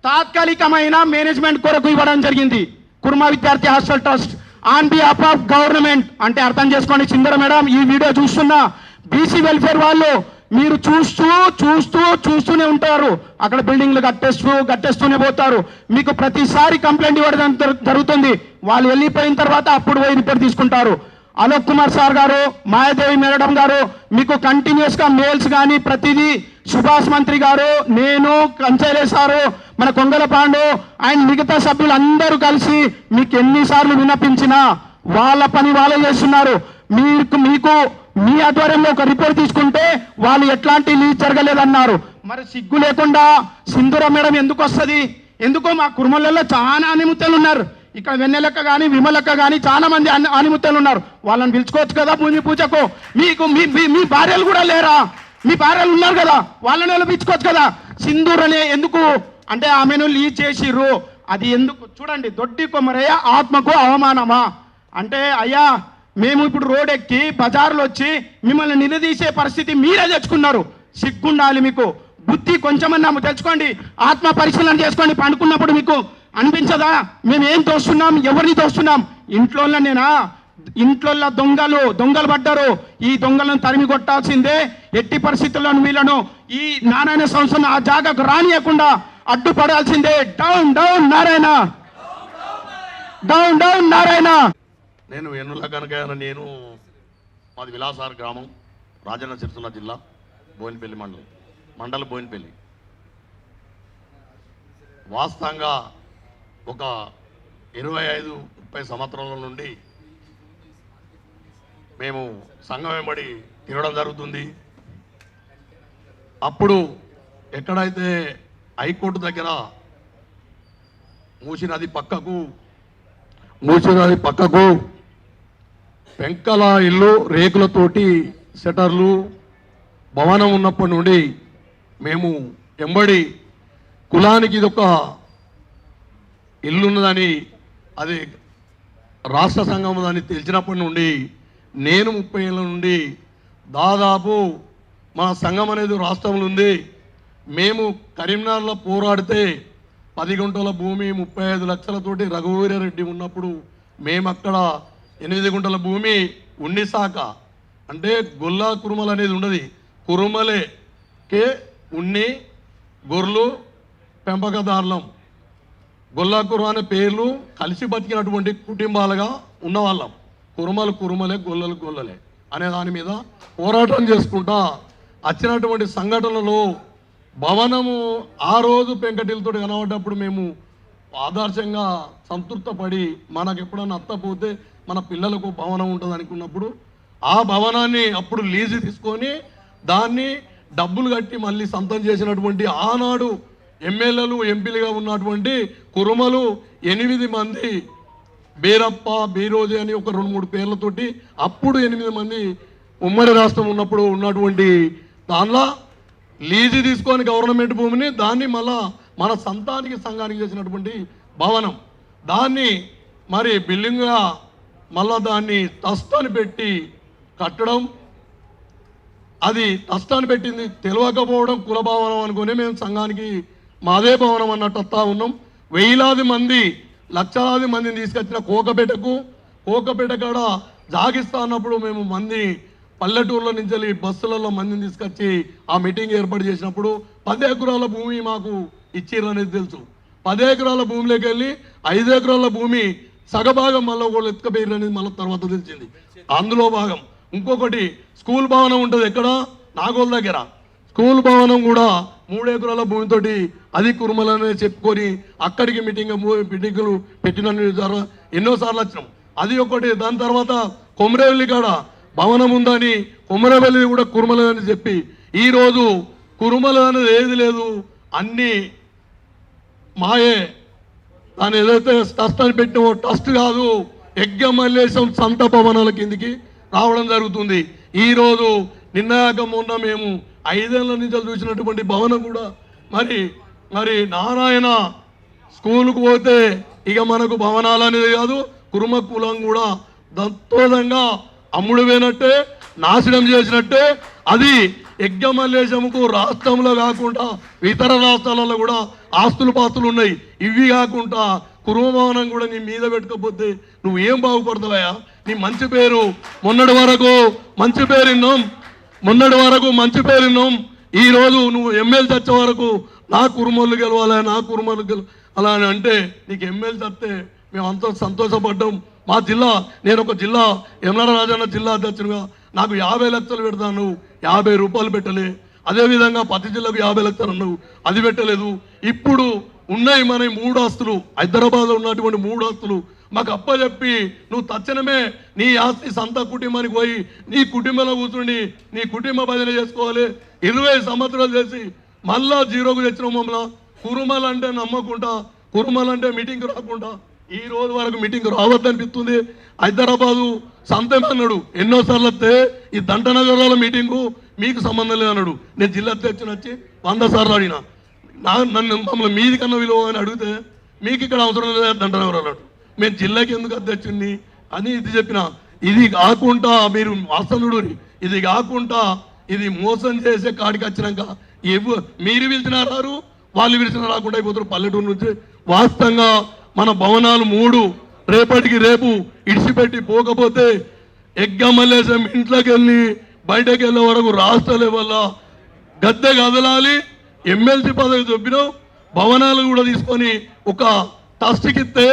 Speaker 3: తాత్కాలికమైన మేనేజ్మెంట్ కొరకు ఇవ్వడం జరిగింది. కుర్మ విద్యార్థి hostel trust on behalf of government. అంటే అర్థం చేసుకోండి చిందర మేడం, ఈ వీడియో చూస్తున్న బీసీ వెల్ఫేర్ వాళ్ళు మీరు చూస్తూనే ఉంటారు. అక్కడ బిల్డింగ్లు కట్టేస్తూనే పోతారు. మీకు ప్రతిసారి కంప్లైంట్ ఇవ్వడం జరుగుతుంది. వాళ్ళు వెళ్ళిపోయిన తర్వాత అప్పుడు పోయి రిపోర్ట్ తీసుకుంటారు. అలోక్ కుమార్ సార్ గారు, మాయాదేవి మేడం గారు మీకు కంటిన్యూస్ గా మెయిల్స్ కానీ ప్రతిదీ, సుభాష్ మంత్రి గారు, నేను, కంచైలే సారు, మన కొంగల పాండు అండ్ మిగతా సభ్యులు అందరూ కలిసి మీకు ఎన్నిసార్లు విన్నపించినా వాళ్ళ పని వాళ్ళే చేస్తున్నారు. మీకు మీ ఆధ్వర్యంలో ఒక రిపోర్ట్ తీసుకుంటే వాళ్ళు ఎట్లాంటి లీజ్ జరగలేదన్నారు. మరి సిగ్గు లేకుండా సింధూర మేడం ఎందుకు వస్తుంది? ఎందుకో మా కుర్మలలో చాలా ఆనిముత్యాలు ఉన్నారు. ఇక్కడ వెన్నెలక్క కానీ విమలక్క కానీ చాలా మంది ఆనిముత్యాలు ఉన్నారు. వాళ్ళని పిలుచుకోవచ్చు కదా భూమి పూజకు. మీకు మీ భార్యలు కూడా లేరా? మీ భార్యలు ఉన్నారు కదా, వాళ్ళని పిలుచుకోవచ్చు కదా. సింధూర్ అనే ఎందుకు అంటే ఆమెను లీజ్ చేసిర్రు. అది ఎందుకు చూడండి. దొడ్డి కొమరయ్య ఆత్మకు అవమానమా అంటే? అయ్యా మేము ఇప్పుడు రోడ్ ఎక్కి బజార్లో వచ్చి మిమ్మల్ని నిలదీసే పరిస్థితి మీరే తెచ్చుకున్నారు. సిగ్గుండాలి మీకు. బుద్ధి కొంచెమన్నా తెచ్చుకోండి. ఆత్మ పరిశీలన చేసుకోండి. పండుకున్నప్పుడు మీకు అనిపించదా మేము ఏం తోస్తున్నాం, ఎవరిని తోస్తున్నాం? ఇంట్లోనేనా? ఇంట్లో దొంగలు పడ్డారు. ఈ దొంగలను తరిమి కొట్టాల్సిందే. ఎట్టి పరిస్థితుల్లో వీళ్ళను ఈ నారాయణ సంస్థను ఆ జాగాకు రానియకుండా అడ్డుపడాల్సిందే. Down down Narayana, down down Narayana.
Speaker 12: నేను వెన్నుల కనకయ్య. నేను మాది విలాసార్ గ్రామం, రాజన్న సిరిసిల్ల జిల్లా, బోయినపల్లి మండలం బోయినపల్లి. వాస్తవంగా ఒక 25-30 సంవత్సరాల నుండి మేము సంఘం వెంబడి తిరగడం జరుగుతుంది. అప్పుడు ఎక్కడైతే హైకోర్టు దగ్గర మూసినది పక్కకు పెంకల ఇల్లు రేకులతోటి షటర్లు భవనం ఉన్నప్పటి నుండి మేము ఎంబడి కులానికి ఇది ఒక ఇల్లున్నదని, అది రాష్ట్ర సంఘం అని తెలిసినప్పటి నుండి నేను 30 ఏళ్ళ నుండి దాదాపు మన సంఘం అనేది రాష్ట్రంలో ఉంది. మేము కరీంనగర్లో పోరాడితే 10 గుంటల భూమి 35 లక్షలతోటి రఘువీరారెడ్డి ఉన్నప్పుడు మేము అక్కడ 8 గుంటల భూమి ఉన్నిశాఖ అంటే గొల్లా కురుమలు అనేది ఉండదు. కురుమలేకే ఉన్ని గొర్రెలు పెంపకదారులం, గొల్లా కురుమ అనే పేర్లు కలిసి బతికినటువంటి కుటుంబాలుగా ఉన్నవాళ్ళం. కురుమలే, గొల్లలే అనే దాని మీద పోరాటం చేసుకుంటా వచ్చినటువంటి సంఘటనలో భవనము ఆ రోజు పెంకటిలతో కనబడ్డప్పుడు మేము ఆదర్శంగా సంతృప్తపడి మనకు ఎప్పుడన్నా అత్తపోతే మన పిల్లలకు భవనం ఉంటుంది అనుకున్నప్పుడు ఆ భవనాన్ని అప్పుడు లీజు తీసుకొని దాన్ని డబ్బులు కట్టి మళ్ళీ సొంతం చేసినటువంటి ఆనాడు ఎమ్మెల్యేలు ఎంపీలుగా ఉన్నటువంటి కురుమలు 8 మంది, బీరప్ప, బీరోజు అని ఒక 2-3 పేర్లతోటి అప్పుడు 8 మంది ఉమ్మడి రాష్ట్రం ఉన్నప్పుడు ఉన్నటువంటి దానిలో లీజు తీసుకొని గవర్నమెంట్ భూమిని దాన్ని మళ్ళా మన సంఘానికి చేసినటువంటి భవనం, దాన్ని మరి బిల్డింగ్గా మళ్ళా దాన్ని తస్తాన్ని పెట్టి కట్టడం, అది తస్తాన్ని పెట్టింది తెలియకపోవడం, కుల భవనం అనుకుని మేము సంఘానికి మాదే భవనం అన్నట్టు వస్తూ ఉన్నాం. వేలాది మంది, లక్షలాది మందిని తీసుకొచ్చిన కోకపేట కాడ జాగిస్తా అన్నప్పుడు మేము మంది పల్లెటూర్ల నుంచి బస్సులలో మందిని తీసుకొచ్చి ఆ మీటింగ్ ఏర్పాటు చేసినప్పుడు 10 ఎకరాల భూమి మాకు ఇచ్చిర్రు అనేది తెలుసు. 10 ఎకరాల భూమిలోకి వెళ్ళి 5 ఎకరాల భూమి సగభాగం మళ్ళీ ఒకళ్ళు ఎత్తుకపోయారు అనేది మళ్ళీ తర్వాత తెలిసింది. అందులో భాగం ఇంకొకటి స్కూల్ భవనం ఉంటుంది ఎక్కడ, నాగోల్ దగ్గర. స్కూల్ భవనం కూడా 3 ఎకరాల భూమితోటి అది కురుమలనే చెప్పుకొని అక్కడికి మీటింగులు పెట్టిన ఎన్నోసార్లు వచ్చినాం. అది ఒకటి. దాని తర్వాత కొమరవెల్లి కాడ భవనం ఉందని, కొమరవెల్లి కూడా కురుమలని చెప్పి ఈరోజు కురుమల అనేది ఏది లేదు, అన్నీ మాయే. దాన్ని ఏదైతే ట్రస్ట్ అని పెట్టినో ట్రస్ట్ కాదు, యజ్ఞమల్లేశం సంత భవనాల కిందికి రావడం జరుగుతుంది. ఈరోజు నిన్నయాక మొన్న మేము 5 ఏళ్ల నుంచి చూసినటువంటి భవనం కూడా మరి నారాయణ స్కూల్కు పోతే ఇక మనకు భవనాలు అనేది కాదు, కురుమ కులం కూడా దత్తోదంగా అమ్ముడు పోయినట్టే, నాశనం చేసినట్టే. అది యజ్ఞమల్లేశముకు రాష్ట్రంలో కాకుండా ఇతర రాష్ట్రాలలో కూడా ఆస్తులు పాస్తులు ఉన్నాయి. ఇవి కాకుండా కురుమ భవనం కూడా నీ మీద పెట్టుకపోతే నువ్వు ఏం బాగుపడతావయ్యా? నీ మంచి పేరు మొన్నటి వరకు మంచి పేరు విన్నాం. ఈరోజు నువ్వు ఎమ్మెల్యే చచ్చే వరకు నా కురుమలు గెలవాలి అలా అని అంటే నీకు ఎమ్మెల్యే చస్తే మేము అంత సంతోషపడ్డాం. మా జిల్లా, నేను ఒక జిల్లా యమలాడ రాజన్న జిల్లా అధ్యక్షునిగా నాకు 50 లక్షలు పెడతాను, 50 రూపాయలు పెట్టలే. అదేవిధంగా ప్రతి జిల్లాకు 50 లక్షలు అన్నావు, అది పెట్టలేదు. ఇప్పుడు ఉన్నాయి మన 3 ఆస్తులు, హైదరాబాద్లో ఉన్నటువంటి 3 ఆస్తులు మాకు అప్పచెప్పి నువ్వు తక్షణమే నీ ఆస్తి సొంత కుటుంబానికి పోయి నీ కుటుంబంలో కూర్చుండి నీ కుటుంబ భజన చేసుకోవాలి. 20 సంవత్సరాలు చేసి మళ్ళా జీరోకు తెచ్చిన మమ్మల్ని కురుమలంటే నమ్మకుండా, కురుమలంటే మీటింగ్ రాకుండా ఈ రోజు వరకు మీటింగ్ రావద్దనిపిస్తుంది. హైదరాబాదు సంతమన్నాడు ఎన్నోసార్లు వస్తే ఈ దంటనగరాల మీటింగు మీకు సంబంధం లేదన్నాడు. నేను జిల్లా అధ్యక్షుని వచ్చి 100 సార్లు అడిగినా. నన్ను మమ్మల్ని మీది కన్నా విలువ అని అడిగితే మీకు ఇక్కడ అవసరం లేదు దంటనగర్ అన్నాడు. మేము జిల్లాకి ఎందుకు అధ్యక్షుడిని అని ఇది చెప్పిన. ఇది కాకుండా మీరు వాసనుడు, ఇది కాకుండా ఇది మోసం చేసే కాడికి వచ్చినాక మీరు పిలిచినా రారు, వాళ్ళు పిలిచినా రాకుండా అయిపోతారు పల్లెటూరు నుంచి. వాస్తవంగా మన భవనాలు 3 రేపటికి రేపు ఇడిచిపెట్టి పోకపోతే ఎగ్గమల్లేసం ఇంట్లోకి వెళ్ళి బయటకు వెళ్ళే వరకు రాష్ట్ర లెవెల్లో గద్దె కదలాలి. ఎమ్మెల్సీ పదవి చెప్పినాం, భవనాలు కూడా తీసుకొని ఒక ట్రస్ట్కి ఇస్తే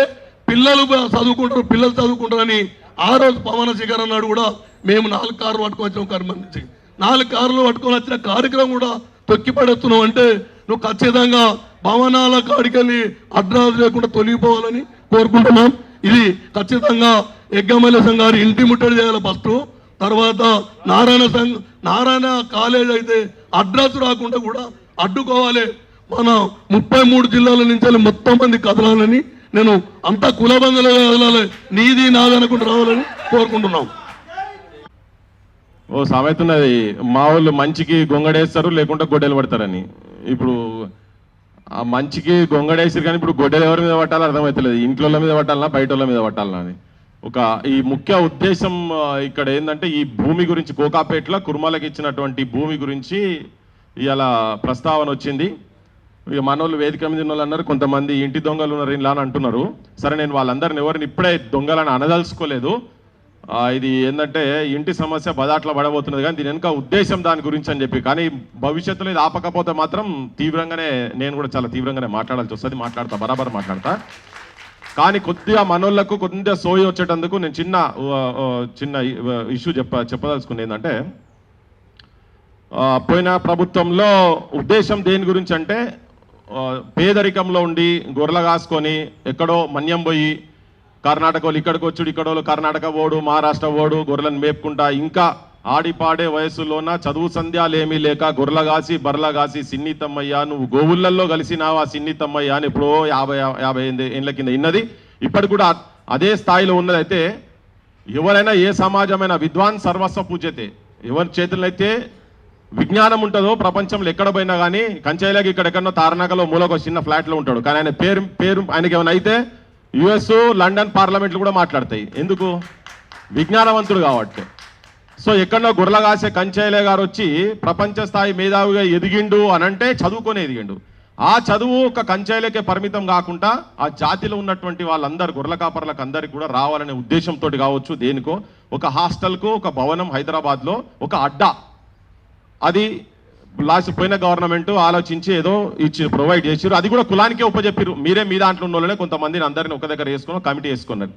Speaker 12: పిల్లలు చదువుకుంటారు, పిల్లలు చదువుకుంటారని ఆ రోజు పవన శిఖర్ అన్నాడు కూడా మేము 4 కార్లు పట్టుకొని వచ్చినాం. కర్మ నుంచి 4 కార్లు పట్టుకొని వచ్చిన కార్యక్రమం కూడా తొక్కి పడేస్తున్నావు అంటే నువ్వు ఖచ్చితంగా భవనాల కాడికెళ్ళి అడ్రాస్ లేకుండా తొలగిపోవాలని కోరుకుంటున్నాం. ఇది ఖచ్చితంగా ఎగ్గమల్లేసం గారి ఇంటి ముట్టడి చేయాలి ఫస్ట్. తర్వాత నారాయణ కాలేజ్ అయితే అడ్రస్ రాకుండా కూడా అడ్డుకోవాలి. మన 33 జిల్లాల నుంచి మొత్తం మంది కదలాలని, నేను అంతా కులబంధులుగా కదలాలి, నీది నాది అనుకుంటూ రావాలని కోరుకుంటున్నాం.
Speaker 13: ఓ సామెత ఉన్నది, మా వాళ్ళు మంచికి గొంగడేస్తారు లేకుంటే గొడ్డలు పడతారని. ఇప్పుడు ఆ మంచికి గొంగడేసారు కానీ ఇప్పుడు గొడ్డలు ఎవరి మీద పట్టాలో అర్థమవుతలేదు. ఇంట్లో మీద పట్టాలన్నా బయట వాళ్ళ మీద పట్టాలన్నా అని ఈ ముఖ్య ఉద్దేశం ఇక్కడ ఏంటంటే ఈ భూమి గురించి కోకాపేటలో కుర్మాలకు ఇచ్చినటువంటి భూమి గురించి ఇవాళ ప్రస్తావన వచ్చింది. ఇక మనోళ్ళు వేదిక మీద ఉన్న వాళ్ళు అన్నారు, కొంతమంది ఇంటి దొంగలు ఉన్నారు ఇలా అని అంటున్నారు. సరే, నేను వాళ్ళందరిని ఎవరిని ఇప్పుడే దొంగలని అనదలుచుకోలేదు. ఇది ఏంటంటే ఇంటి సమస్య బదాట్లో పడబోతున్నది, కానీ దీని వెనుక ఉద్దేశం దాని గురించి అని చెప్పి. కానీ భవిష్యత్తులో ఇది ఆపకపోతే మాత్రం తీవ్రంగానే నేను కూడా చాలా తీవ్రంగానే మాట్లాడాల్సి వస్తుంది. బరాబర్ మాట్లాడతా. కానీ కొద్దిగా మనోళ్లకు కొద్దిగా సోయి వచ్చేటందుకు నేను చిన్న ఇష్యూ చెప్పదలుచుకునేది ఏంటంటే, పోయిన ప్రభుత్వంలో ఉద్దేశం దేని గురించి అంటే పేదరికంలో ఉండి గొర్రెలు కాసుకొని ఎక్కడో మన్యం పోయి కర్ణాటక వాళ్ళు ఇక్కడికి వచ్చుడు, ఇక్కడ వాళ్ళు కర్ణాటక ఓడు, మహారాష్ట్ర ఓడు, గొర్రెలను మేపుకుంటా ఇంకా ఆడిపాడే వయసులోన చదువు సంధ్యాలు ఏమీ లేక గొర్రెల కాసి బర్రెల కాసి సిన్ని తమ్మయ్య నువ్వు గోవుళ్ళల్లో కలిసినావా సిన్ని తమ్మయ్య అని ఎప్పుడో 50 ఏళ్ళ కింద ఇన్నది. ఇప్పటికి కూడా అదే స్థాయిలో ఉన్నది. అయితే ఎవరైనా ఏ సమాజమైన విద్వాన్ సర్వస్వ పూజ్యతే, ఎవరి చేతుల్లో అయితే విజ్ఞానం ఉంటుందో ప్రపంచంలో ఎక్కడ పోయినా కానీ కంచైలాకి ఇక్కడెక్కడో తారనాకలో మూలకు చిన్న ఫ్లాట్లో ఉంటాడు. కానీ ఆయన పేరు ఆయనకి ఏమైనా అయితే యుఎస్ లండన్ పార్లమెంట్లు కూడా మాట్లాడతాయి. ఎందుకు? విజ్ఞానవంతుడు కాబట్టి. సో ఎక్కడో గొర్రెల కాసే కంచైలే గారు వచ్చి ప్రపంచ స్థాయి మేధావిగా ఎదిగిండు అనంటే చదువుకొని ఎదిగిండు. ఆ చదువు ఒక కంచైలకే పరిమితం కాకుండా ఆ జాతిలో ఉన్నటువంటి వాళ్ళందరూ గొర్రెల కాపర్లకు అందరికీ కూడా రావాలనే ఉద్దేశంతో కావచ్చు, దేనికో ఒక హాస్టల్కు ఒక భవనం హైదరాబాద్లో ఒక అడ్డా, అది పోయిన గవర్నమెంట్ ఆలోచించి ఏదో ప్రొవైడ్ చేసారు. అది కూడా కులానికే ఉపజెప్పారు. మీరే మీ దాంట్లో ఉన్న వాళ్ళనే కొంతమందిని అందరిని ఒక దగ్గర వేసుకుని కమిటీ వేసుకున్నారు.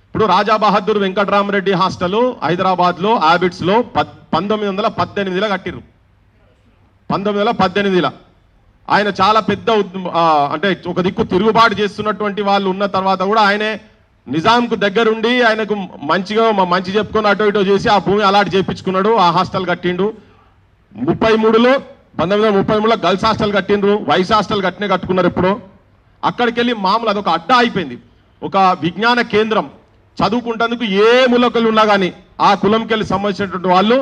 Speaker 13: ఇప్పుడు రాజా బహదూర్ వెంకటరామరెడ్డి హాస్టల్ హైదరాబాద్లో హ్యాబిట్స్లో 1918లో కట్టిరు. 1918లో ఆయన చాలా పెద్ద అంటే ఒక దిక్కు తిరుగుబాటు చేస్తున్నటువంటి వాళ్ళు ఉన్న తర్వాత కూడా ఆయనే నిజాంకు దగ్గరుండి ఆయనకు మంచి చెప్పుకొని అటో ఇటో చేసి ఆ భూమి అలాంటి చేయించుకున్నాడు. ఆ హాస్టల్ కట్టిండు. 1933లో గర్ల్స్ హాస్టల్ కట్టిండ్రు, వైస్ హాస్టల్ కట్టుకున్నారు. ఎప్పుడో అక్కడికి వెళ్ళి మామూలు అదొక అడ్డా అయిపోయింది. ఒక విజ్ఞాన కేంద్రం చదువుకుంటేందుకు ఏ మూలకలు ఉన్నా కానీ ఆ కులంకి వెళ్ళి సంబంధించినటువంటి వాళ్ళు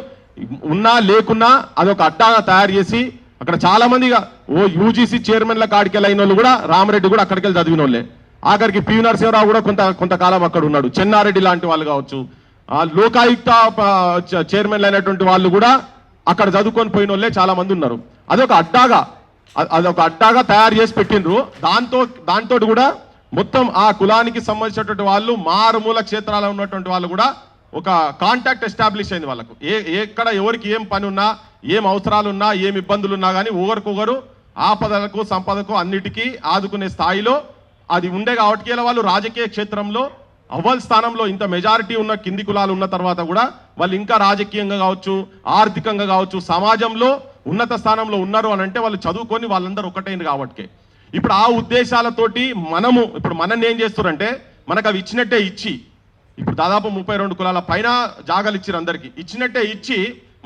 Speaker 13: ఉన్నా లేకున్నా అదొక అడ్డాగా తయారు చేసి అక్కడ చాలా మందిగా యూజీసీ చైర్మన్ల కాడికి వెళ్ళిన వాళ్ళు కూడా రామరెడ్డి కూడా అక్కడికి వెళ్ళి చదివిన వాళ్ళే. ఆఖరికి పివి నరసింహరావు కూడా కొంతకాలం అక్కడ ఉన్నాడు. చెన్నారెడ్డి లాంటి వాళ్ళు కావచ్చు, లోకాయుక్త చైర్మన్లు అయినటువంటి వాళ్ళు కూడా అక్కడ చదువుకొని పోయిన వాళ్ళే చాలా మంది ఉన్నారు. అదొక అడ్డాగా తయారు చేసి పెట్టిండ్రు. దాంతో కూడా మొత్తం ఆ కులానికి సంబంధించినటువంటి వాళ్ళు మారుమూల క్షేత్రాల్లో ఉన్నటువంటి వాళ్ళు కూడా ఒక కాంటాక్ట్ ఎస్టాబ్లిష్ అయింది వాళ్ళకు. ఎక్కడ ఎవరికి ఏం పని ఉన్నా, ఏం అవసరాలు ఉన్నా, ఏం ఇబ్బందులు ఉన్నా కానీ ఒకరికొకరు ఆపదలకు సంపదకు అన్నిటికీ ఆదుకునే స్థాయిలో అది ఉండే కాబట్టి వాళ్ళు రాజకీయ క్షేత్రంలో అవ్వల్ స్థానంలో ఇంత మెజారిటీ ఉన్న కింది కులాలు ఉన్న తర్వాత కూడా వాళ్ళు ఇంకా రాజకీయంగా కావచ్చు, ఆర్థికంగా కావచ్చు, సమాజంలో ఉన్నత స్థానంలో ఉన్నారు అని అంటే వాళ్ళు చదువుకొని వాళ్ళందరూ ఒకటైంది కాబట్టి. ఇప్పుడు ఆ ఉద్దేశాలతోటి మనం ఏం చేస్తున్నారంటే మనకు అవి ఇచ్చినట్టే ఇచ్చి ఇప్పుడు దాదాపు 32 కులాల పైన జాగాలు ఇచ్చారు అందరికీ. ఇచ్చినట్టే ఇచ్చి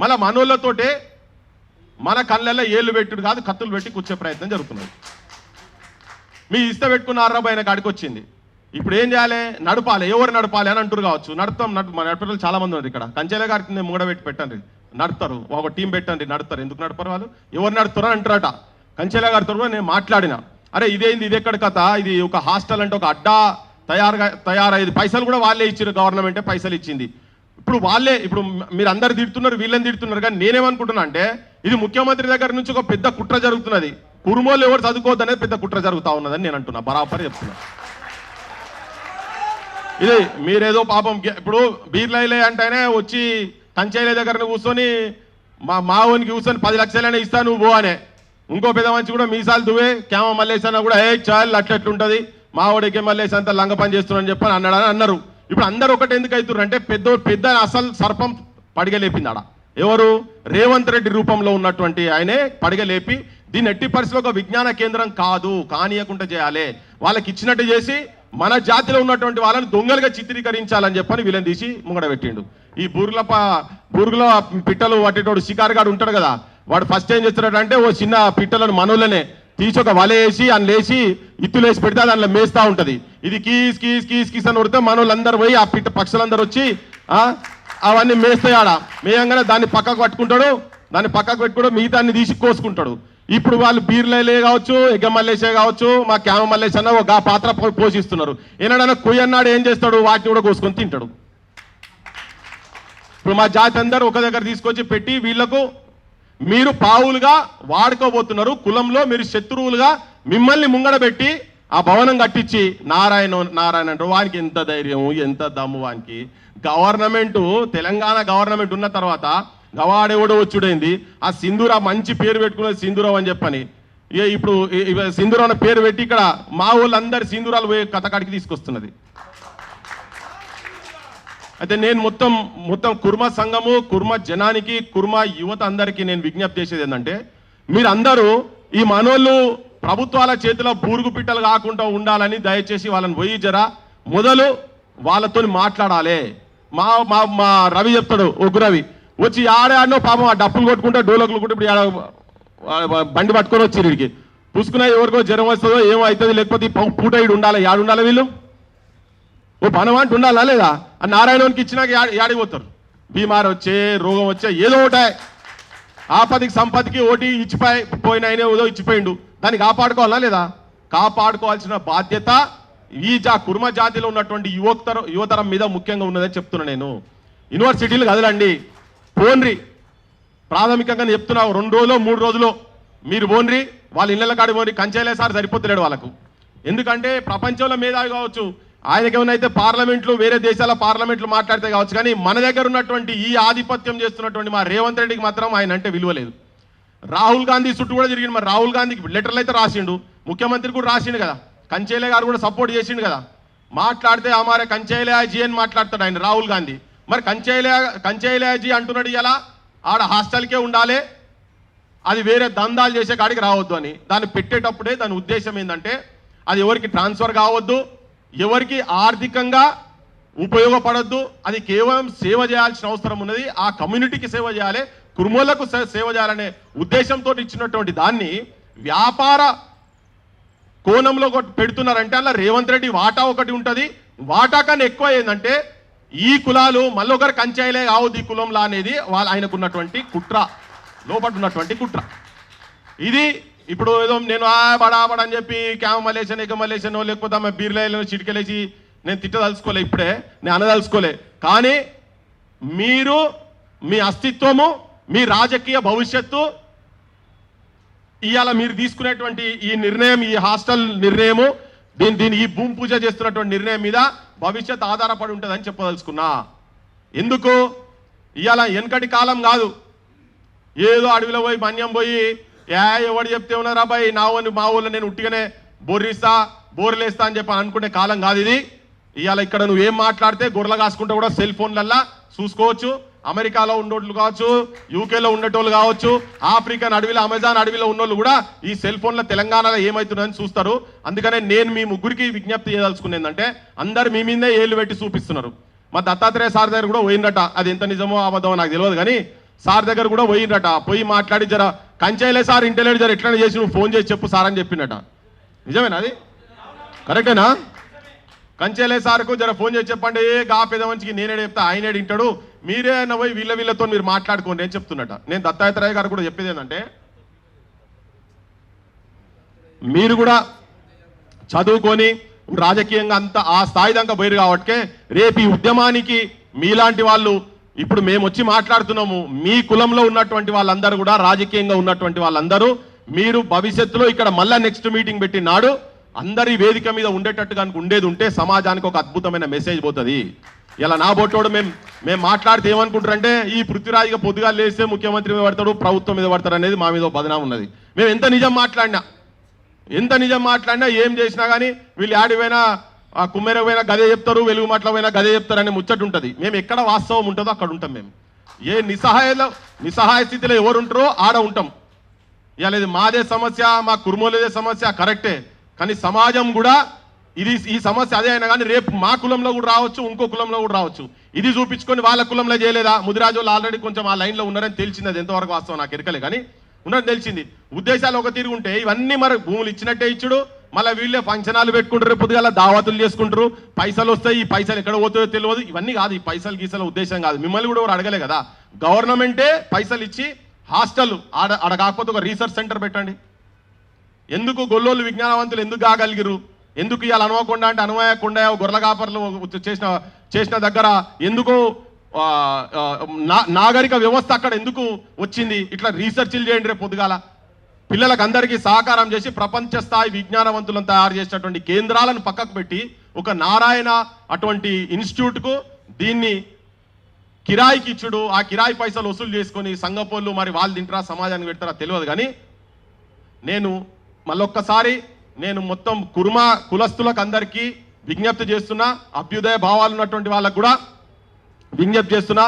Speaker 13: మళ్ళీ మనోళ్ళతోటే మన కళ్ళల్లో ఏళ్ళు పెట్టుడు కాదు కత్తులు పెట్టి కూర్చే ప్రయత్నం జరుగుతున్నది. మీ ఇష్ట పెట్టుకున్న అర్రబైన కాడికి వచ్చింది. ఇప్పుడు ఏం చేయాలి? నడపాలి. ఎవరు నడపాలి అని అంటారు కావచ్చు. నడిపేటోళ్ళు చాలా మంది ఉన్నారు ఇక్కడ. కంచెల గారికి మూడబెట్టి పెట్టండి, నడుపుతారు. ఒక టీం పెట్టండి, నడుపుతారు. ఎందుకు నడపరు వాళ్ళు? ఎవరు నడుపుతారు అని అంటారట. కంచెల గారితో కూడా నేను మాట్లాడినా, అరే ఇదేంది, ఇది ఎక్కడ కథ, ఇది ఒక హాస్టల్ అంటే ఒక అడ్డా తయారైంది. పైసలు కూడా వాళ్ళే ఇచ్చారు, గవర్నమెంటే పైసలు ఇచ్చింది. ఇప్పుడు వాళ్ళే, ఇప్పుడు మీరు అందరు తిడుతున్నారు, వీళ్ళని తిడుతున్నారు. కానీ నేనేమనుకుంటున్నా అంటే ఇది ముఖ్యమంత్రి దగ్గర నుంచి ఒక పెద్ద కుట్ర జరుగుతున్నది. కుర్మోళ్ళు ఎవరు చదువుకోవద్దు అనేది పెద్ద కుట్ర జరుగుతూ ఉన్నదని నేను అంటున్నా, బరాబర్ చెప్తున్నా. ఇది మీరేదో పాపం ఇప్పుడు బీర్లైలే అంటేనే వచ్చి కంచెల దగ్గర కూర్చొని మావోనికి కూర్చొని 10 లక్షలైనా ఇస్తా నువ్వు పో అనే. ఇంకో పెద్ద మంచి కూడా మీసాలు దువ్వే క్యామ మల్లేసన్నా కూడా చాలు అట్లెట్లుంటుంది, మావోడికి మల్లేసి అంతా లంగ పని చేస్తున్నాను చెప్పని అన్నాడని అన్నారు. ఇప్పుడు అందరు ఒకటి ఎందుకు అవుతున్నారు అంటే పెద్ద అసలు సర్పం పడిగలేపింది. ఎవరు? రేవంత్ రెడ్డి రూపంలో ఉన్నటువంటి ఆయనే పడిగలేపి దీన్ని ఎట్టి పరిస్థితిలో ఒక విజ్ఞాన కేంద్రం కాదు, కానీయకుండా చేయాలి, వాళ్ళకి ఇచ్చినట్టు చేసి మన జాతిలో ఉన్నటువంటి వాళ్ళని దొంగలుగా చిత్రీకరించాలని చెప్పని వీళ్ళని తీసి ముంగడ పెట్టిండు. ఈ బూరుగులో పిట్టలు పట్టేటోడు షికారుగాడు ఉంటాడు కదా, వాడు ఫస్ట్ ఏం చేస్తున్నాడంటే ఓ చిన్న పిట్టలను మనోళ్ళనే తీసి ఒక వల వేసి అని లేచి ఇత్తులు వేసి పెడితే దాంట్లో మేస్తూ ఉంటుంది. ఇది కీస్ కీస్ కీస్ కీస్ అని కొడితే మనోళ్ళందరూ పోయి ఆ పక్షులందరూ వచ్చి అవన్నీ మేస్తాయి. ఆడ మేయంగానే దాన్ని పక్కకు పట్టుకుంటాడు, దాన్ని పక్కకు పెట్టుకుంటాడు, మిగతాన్ని తీసి కోసుకుంటాడు. ఇప్పుడు వాళ్ళు బీర్లే కావచ్చు, ఎగ్గ మల్లేసే కావచ్చు, మా క్యామ మల్లేసి అన్న ఒక పాత్ర పోషిస్తున్నారు. ఏనాడన్నా కొయ్యన్నాడు ఏం చేస్తాడు? వాటిని కూడా కోసుకొని తింటాడు. ఇప్పుడు మా జాతి అందరూ ఒక దగ్గర తీసుకొచ్చి పెట్టి వీళ్లకు మీరు పావులుగా వాడుకోబోతున్నారు. కులంలో మీరు శత్రువులుగా మిమ్మల్ని ముంగడబెట్టి ఆ భవనం కట్టించి నారాయణ అంటారు. వానికి ఎంత ధైర్యం, ఎంత దమ్ము వానికి. గవర్నమెంట్, తెలంగాణ గవర్నమెంట్ ఉన్న తర్వాత గవాడెవడో వచ్చుడైంది. ఆ సింధూరా మంచి పేరు పెట్టుకున్నది సింధూరం అని చెప్పని. ఇప్పుడు సింధూరం అనే పేరు పెట్టి ఇక్కడ మా వాళ్ళందరి సింధూరాలు పోయే కథకాడికి తీసుకొస్తున్నది. అయితే నేను మొత్తం కుర్మ సంఘము, కుర్మ జనానికి, కుర్మ యువత అందరికీ నేను విజ్ఞప్తి చేసేది ఏంటంటే మీరందరూ ఈ మనోళ్ళు ప్రభుత్వాల చేతిలో బూరుగు పిట్టలు కాకుండా ఉండాలని దయచేసి వాళ్ళని పోయి మొదలు వాళ్ళతో మాట్లాడాలి. మా రవి చెప్తాడు, ఒగ్గు రవి వచ్చి ఆడాడనో పాపం ఆ డప్పులు కొట్టుకుంటే డోలకులు కూడా ఇప్పుడు బండి పట్టుకొని వచ్చి వీడికి పుసుకున్నా ఎవరికో జ్వరం వస్తుందో ఏమో అవుతుంది, లేకపోతే పూట ఇడు ఉండాలి. ఉండాలి వీళ్ళు ఓ పనం అంటూ ఉండాలా లేదా? ఆ నారాయణకి ఇచ్చినాక యాడిపోతారు. బీమార్ వచ్చే, రోగం వచ్చే, ఏదో ఒకటే ఆపదికి సంపత్తికి ఓటి పోయిన ఆయన ఏదో ఇచ్చిపోయిండు. దాన్ని కాపాడుకోవాలా లేదా? కాపాడుకోవాల్సిన బాధ్యత ఈ కుర్మ జాతిలో ఉన్నటువంటి యువతరం మీద ముఖ్యంగా ఉన్నదని చెప్తున్నా నేను. యూనివర్సిటీలు కదలండి, పోన్రి. ప్రాథమికంగా చెప్తున్నా 2 రోజులు 3 రోజులు మీరు పోన్రి, వాళ్ళ ఇళ్ళ కాడి పోన్రి. కంచెలే సార్ సరిపోతలేడు వాళ్ళకు. ఎందుకంటే ప్రపంచంలో మేధావి కావచ్చు, ఆయనకి ఏమైనా పార్లమెంట్లు, వేరే దేశాల పార్లమెంట్లు మాట్లాడితే కావచ్చు, కానీ మన దగ్గర ఉన్నటువంటి ఈ ఆధిపత్యం చేస్తున్నటువంటి మా రేవంత్ రెడ్డికి మాత్రం ఆయన అంటే విలువ లేదు. రాహుల్ గాంధీ చుట్టూ కూడా తిరిగిండు. మరి రాహుల్ గాంధీకి లెటర్లు అయితే రాసిండు, ముఖ్యమంత్రి కూడా రాసిండు కదా, కంచెలే గారు కూడా సపోర్ట్ చేసిండు కదా. మాట్లాడితే అమారే కంచెలయాజీ అని మాట్లాడతాడు ఆయన రాహుల్ గాంధీ. మరి కంచెలయాజీ అంటున్నాడు ఇలా ఆడ హాస్టల్కే ఉండాలి, అది వేరే దందాలు చేసే కాడికి రావద్దు అని. దాన్ని పెట్టేటప్పుడే దాని ఉద్దేశం ఏంటంటే అది ఎవరికి ట్రాన్స్ఫర్ కావద్దు, ఎవరికి ఆర్థికంగా ఉపయోగపడద్దు, అది కేవలం సేవ చేయాల్సిన అవసరం ఉన్నది. ఆ కమ్యూనిటీకి సేవ చేయాలి, కుర్మోళ్లకు సేవ చేయాలనే ఉద్దేశంతో ఇచ్చినటువంటి దాన్ని వ్యాపార కోణంలో పెడుతున్నారంటే అలా రేవంత్ రెడ్డి వాటా ఒకటి ఉంటుంది. వాటా కన్నా ఎక్కువ ఏంటంటే ఈ కులాలు మళ్ళొకరు కంచాయిలే కావద్దు ఈ కులంలా అనేది ఆయనకున్నటువంటి కుట్ర, లోపల ఉన్నటువంటి కుట్ర ఇది. ఇప్పుడు ఏదో నేను బడాబడ అని చెప్పి క్యామ మలేషన్ ఎగ మలేషనో లేకపోతే ఆమె బీర్లేలో చిటికెలేసి నేను తిట్టదలుచుకోలే, ఇప్పుడే నేను అనదలుచుకోలే. కానీ మీరు మీ అస్తిత్వము, మీ రాజకీయ భవిష్యత్తు ఇవాళ మీరు తీసుకునేటువంటి ఈ నిర్ణయం, ఈ హాస్టల్ నిర్ణయము, దీని ఈ భూమి పూజ చేస్తున్నటువంటి నిర్ణయం మీద భవిష్యత్ ఆధారపడి ఉంటుందని చెప్పదలుచుకున్నా. ఎందుకు? ఇవాళ వెనకటి కాలం కాదు, ఏదో అడవిలో పోయి మన్యం పోయి ఎవడు చెప్తే ఉన్నారా బాయ్ మా ఊళ్ళో నేను ఉట్టిగానే బొర్రిస్తా బోర్లేస్తా అని చెప్పి అనుకునే కాలం కాదు ఇది. ఇవాళ ఇక్కడ నువ్వేం మాట్లాడితే గొర్రెలు కాసుకుంటే కూడా సెల్ ఫోన్లల్లా చూసుకోవచ్చు. అమెరికాలో ఉండేటోళ్ళు కావచ్చు, యూకేలో ఉండేటోళ్ళు కావచ్చు, ఆఫ్రికన్ అడవిలో అమెజాన్ అడవిలో ఉన్నోళ్ళు కూడా ఈ సెల్ ఫోన్లో తెలంగాణలో ఏమవుతుందని చూస్తారు. అందుకనే నేను మీ ముగ్గురికి విజ్ఞప్తి చేయదలుచుకునేది ఏంటంటే, అందరు మీ మీదే ఏళ్ళు పెట్టి చూపిస్తున్నారు. మా దత్తాత్రేయ సార్ దగ్గర కూడా పోయిందట, అది ఎంత నిజమో అబద్ధమో నాకు తెలియదు కానీ సార్ దగ్గర కూడా పోయిందట. పోయి మాట్లాడి జర కంచైలే సార్ ఇంటెలిజెంట్ జర ఎట్లనే చేసి నువ్వు ఫోన్ చేసి చెప్పు సార్ అని చెప్పిండట. నిజమేనా? అది కరెక్టేనా? కంచెలే సార్కు జర ఫోన్ చేసి చెప్పండి, గా పెద్ద మంచికి నేనే చెప్తా, ఆయనే వింటాడు, మీరే పోయి వీళ్ళతో మీరు మాట్లాడుకోండి అని చెప్తున్నట. నేను దత్తాత్రేయ గారు కూడా చెప్పేది ఏంటంటే, మీరు కూడా చదువుకొని రాజకీయంగా అంత ఆ స్థాయి దాకా పోయారు కాబట్టి రేపు ఈ ఉద్యమానికి మీలాంటి వాళ్ళు ఇప్పుడు మేము వచ్చి మాట్లాడుతున్నాము. మీ కులంలో ఉన్నటువంటి వాళ్ళందరూ కూడా రాజకీయంగా ఉన్నటువంటి వాళ్ళందరూ మీరు భవిష్యత్తులో ఇక్కడ మళ్ళా నెక్స్ట్ మీటింగ్ పెట్టినాడు అందరి వేదిక మీద ఉండేటట్టుగా ఉండేది ఉంటే సమాజానికి ఒక అద్భుతమైన మెసేజ్ పోతుంది. ఇలా నా బొట్టోడు మేము మాట్లాడితే ఏమనుకుంటారంటే, ఈ పృథ్వీరాజ్గా పొద్దుగా లేస్తే ముఖ్యమంత్రి మీద పడతాడు, ప్రభుత్వం మీద పడతాడు అనేది మా మీద బదనాం ఉన్నది. మేము ఎంత నిజం మాట్లాడినా ఏం చేసినా కానీ వీళ్ళు ఆడిపోయినా ఆ కుమ్మెర పోయినా గదే చెప్తారు, వెలుగు మాటల పోయినా గదే చెప్తారని ముచ్చట ఉంటుంది. మేము ఎక్కడ వాస్తవం ఉంటుందో అక్కడ ఉంటాం. మేము ఏ నిస్సహాయ స్థితిలో ఎవరు ఉంటారో ఆడ ఉంటాం. ఇవాళ ఇది మాదే సమస్య, మా కుర్మోలేదే సమస్య కరెక్టే, కానీ సమాజం కూడా ఈ సమస్య అదే అయినా కానీ రేపు మా కులంలో కూడా రావచ్చు, ఇంకో కులంలో కూడా రావచ్చు. ఇది చూపించుకొని వాళ్ళ కులంలో చేయలేదా? ముదిరాజు వాళ్ళు ఆల్రెడీ కొంచెం ఆ లైన్లో ఉన్నారని తెలిసింది. అది ఎంతవరకు వాస్తవం నాకు ఎరకలే కానీ ఉన్నట్టు తెలిసింది. ఉద్దేశాలు ఒక తిరిగి ఉంటే ఇవన్నీ మరి భూములు ఇచ్చినట్టే ఇచ్చుడు, మళ్ళీ వీళ్ళే ఫంక్షన్ హాలు పెట్టుకుంటారు, పొద్దుగాల దావతులు చేసుకుంటారు, పైసలు వస్తాయి, ఈ పైసలు ఎక్కడ పోతాయో తెలియదు. ఇవన్నీ కాదు, ఈ పైసలు గీసల ఉద్దేశం కాదు. మిమ్మల్ని కూడా ఎవరు అడగలే కదా. గవర్నమెంటే పైసలు ఇచ్చి హాస్టల్ ఆడ కాకపోతే ఒక రీసెర్చ్ సెంటర్ పెట్టండి. ఎందుకు గొల్లోళ్ళు విజ్ఞానవంతులు ఎందుకు కాగలిగిరు? ఎందుకు ఇవాళ అనుకోకుండా అంటే అనుమయకుండా గొర్రెల కాపర్లు చేసిన దగ్గర ఎందుకు నాగరిక వ్యవస్థ అక్కడ ఎందుకు వచ్చింది? ఇట్లా రీసెర్చ్లు చేయండి రేపు పొద్దుగాల. పిల్లలకు అందరికీ సహకారం చేసి ప్రపంచ స్థాయి విజ్ఞానవంతులను తయారు చేసినటువంటి కేంద్రాలను పక్కకు పెట్టి ఒక నారాయణ అటువంటి ఇన్స్టిట్యూట్కు దీన్ని కిరాయికి ఇచ్చుడు, ఆ కిరాయి పైసలు వసూలు చేసుకొని సంఘపోళ్ళు మరి వాళ్ళు తింటారా సమాజానికి పెడతారా తెలియదు. కానీ నేను మళ్ళొక్కసారి మొత్తం కుర్మ కులస్తులకు అందరికీ విజ్ఞప్తి చేస్తున్నా, అభ్యుదయ భావాలు ఉన్నటువంటి వాళ్ళకు కూడా విజ్ఞప్తి చేస్తున్నా.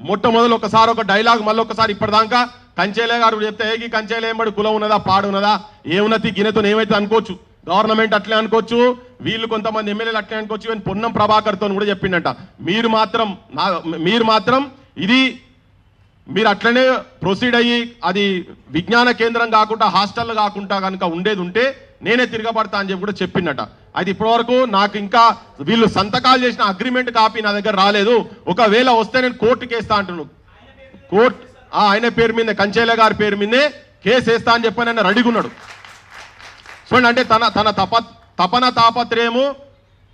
Speaker 13: మొట్టమొదలు ఒకసారి ఒక డైలాగ్ మళ్ళొకసారి ఇప్పటిదాకా కంచేలే గారు చెప్తే ఏగి కంచేలే ఏమడి కులం ఉన్నదా పాడు ఉన్నదా ఏమున్నది గినెతో ఏమైతే అనుకోవచ్చు, గవర్నమెంట్ అట్లే అనుకోవచ్చు, వీళ్ళు కొంతమంది ఎమ్మెల్యేలు అట్లే అనుకోవచ్చు. ఈవెన్ పొన్నం ప్రభాకర్తో కూడా చెప్పిండట, మీరు మాత్రం ఇది మీరు అట్లనే ప్రొసీడ్ అయ్యి అది విజ్ఞాన కేంద్రం కాకుండా హాస్టల్ కాకుండా కనుక ఉండేది ఉంటే నేనే తిరగబడతా అని చెప్పి కూడా చెప్పిండట. అది ఇప్పటివరకు నాకు ఇంకా వీళ్ళు సంతకాలు చేసిన అగ్రిమెంట్ కాపీ నా దగ్గర రాలేదు. ఒకవేళ వస్తే నేను కోర్టుకి వేస్తా అంటున్నాను. కోర్టు ఆయన పేరు మీదే, కంచేల గారి పేరు మీదే కేసు వేస్తా అని చెప్పని ఆయన రెడీగా ఉన్నాడు. చూడండి, అంటే తన తపన తాపత్రయము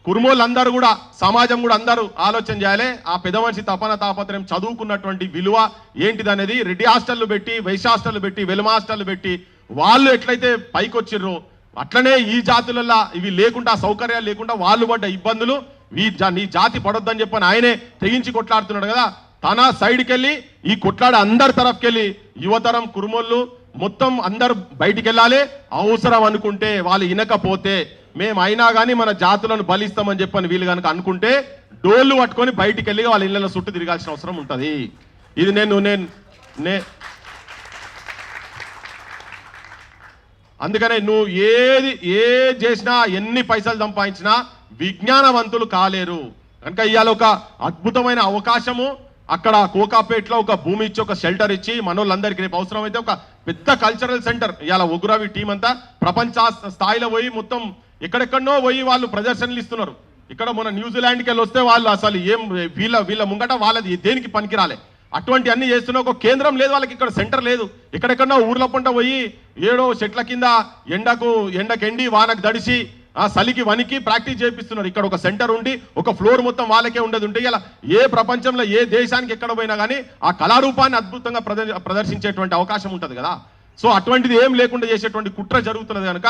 Speaker 13: కుర్మోళ్ళందరూ కూడా సమాజం కూడా అందరూ ఆలోచన చేయాలి. ఆ పెద్ద మనిషి తపన తాపత్రయం చదువుకున్నటువంటి విలువ ఏంటిది అనేది రెడ్డి హాస్టళ్లు పెట్టి, వైశ్య హాస్టళ్లు పెట్టి, వెలుమ హాస్టళ్లు పెట్టి వాళ్ళు ఎట్లయితే పైకి వచ్చిర్రో అట్లనే ఈ జాతులలో ఇవి లేకుండా, సౌకర్యాలు లేకుండా వాళ్ళు పడ్డ ఇబ్బందులు నీ జాతి పడొద్దని చెప్పని ఆయనే తెగించి కొట్లాడుతున్నాడు కదా. తన సైడ్కి వెళ్ళి ఈ కొట్లాడే అందరి తరఫుకెళ్ళి యువతరం కుర్మోళ్ళు మొత్తం అందరు బయటికి వెళ్ళాలి. అవసరం అనుకుంటే వాళ్ళు వినకపోతే మేము అయినా కానీ మన జాతులను బలిస్తామని చెప్పని వీళ్ళు కనుక అనుకుంటే డోళ్ళు పట్టుకొని బయటికి వెళ్ళి వాళ్ళ ఇళ్ళ చుట్టూ తిరగాల్సిన అవసరం ఉంటుంది. ఇది అందుకనే నువ్వు ఏది చేసినా ఎన్ని పైసలు సంపాదించినా విజ్ఞానవంతులు కాలేరు కనుక ఇవాళ ఒక అద్భుతమైన అవకాశము అక్కడ కోకాపేటలో ఒక భూమి ఇచ్చి ఒక షెల్టర్ ఇచ్చి మనోళ్ళందరికీ రేపు అవసరమైతే ఒక పెద్ద కల్చరల్ సెంటర్ ఇవాళ ఒగురవి టీం అంతా ప్రపంచ స్థాయిలో పోయి మొత్తం ఎక్కడెక్కడనో పోయి వాళ్ళు ప్రదర్శనలు ఇస్తున్నారు. ఇక్కడ మన న్యూజిలాండ్కి వెళ్ళి వస్తే వాళ్ళు అసలు ఏం వీళ్ళ ముంగట వాళ్ళది దేనికి పనికిరాలే అటువంటి అన్ని చేస్తున్న ఒక కేంద్రం లేదు వాళ్ళకి, ఇక్కడ సెంటర్ లేదు. ఎక్కడెక్కడో ఊర్ల పంట పోయి ఏడో చెట్ల కింద ఎండకెండి వానకు దడిసి ఆ చలికి వనికి ప్రాక్టీస్ చేపిస్తున్నారు. ఇక్కడ ఒక సెంటర్ ఉండి ఒక ఫ్లోర్ మొత్తం వాళ్ళకే ఉండేది ఉంటే ఇలా ఏ ప్రపంచంలో ఏ దేశానికి ఎక్కడ పోయినా కానీ ఆ కళారూపాన్ని అద్భుతంగా ప్రదర్శించేటువంటి అవకాశం ఉంటుంది కదా. సో అటువంటిది ఏం లేకుండా చేసేటువంటి కుట్ర జరుగుతున్నది కనుక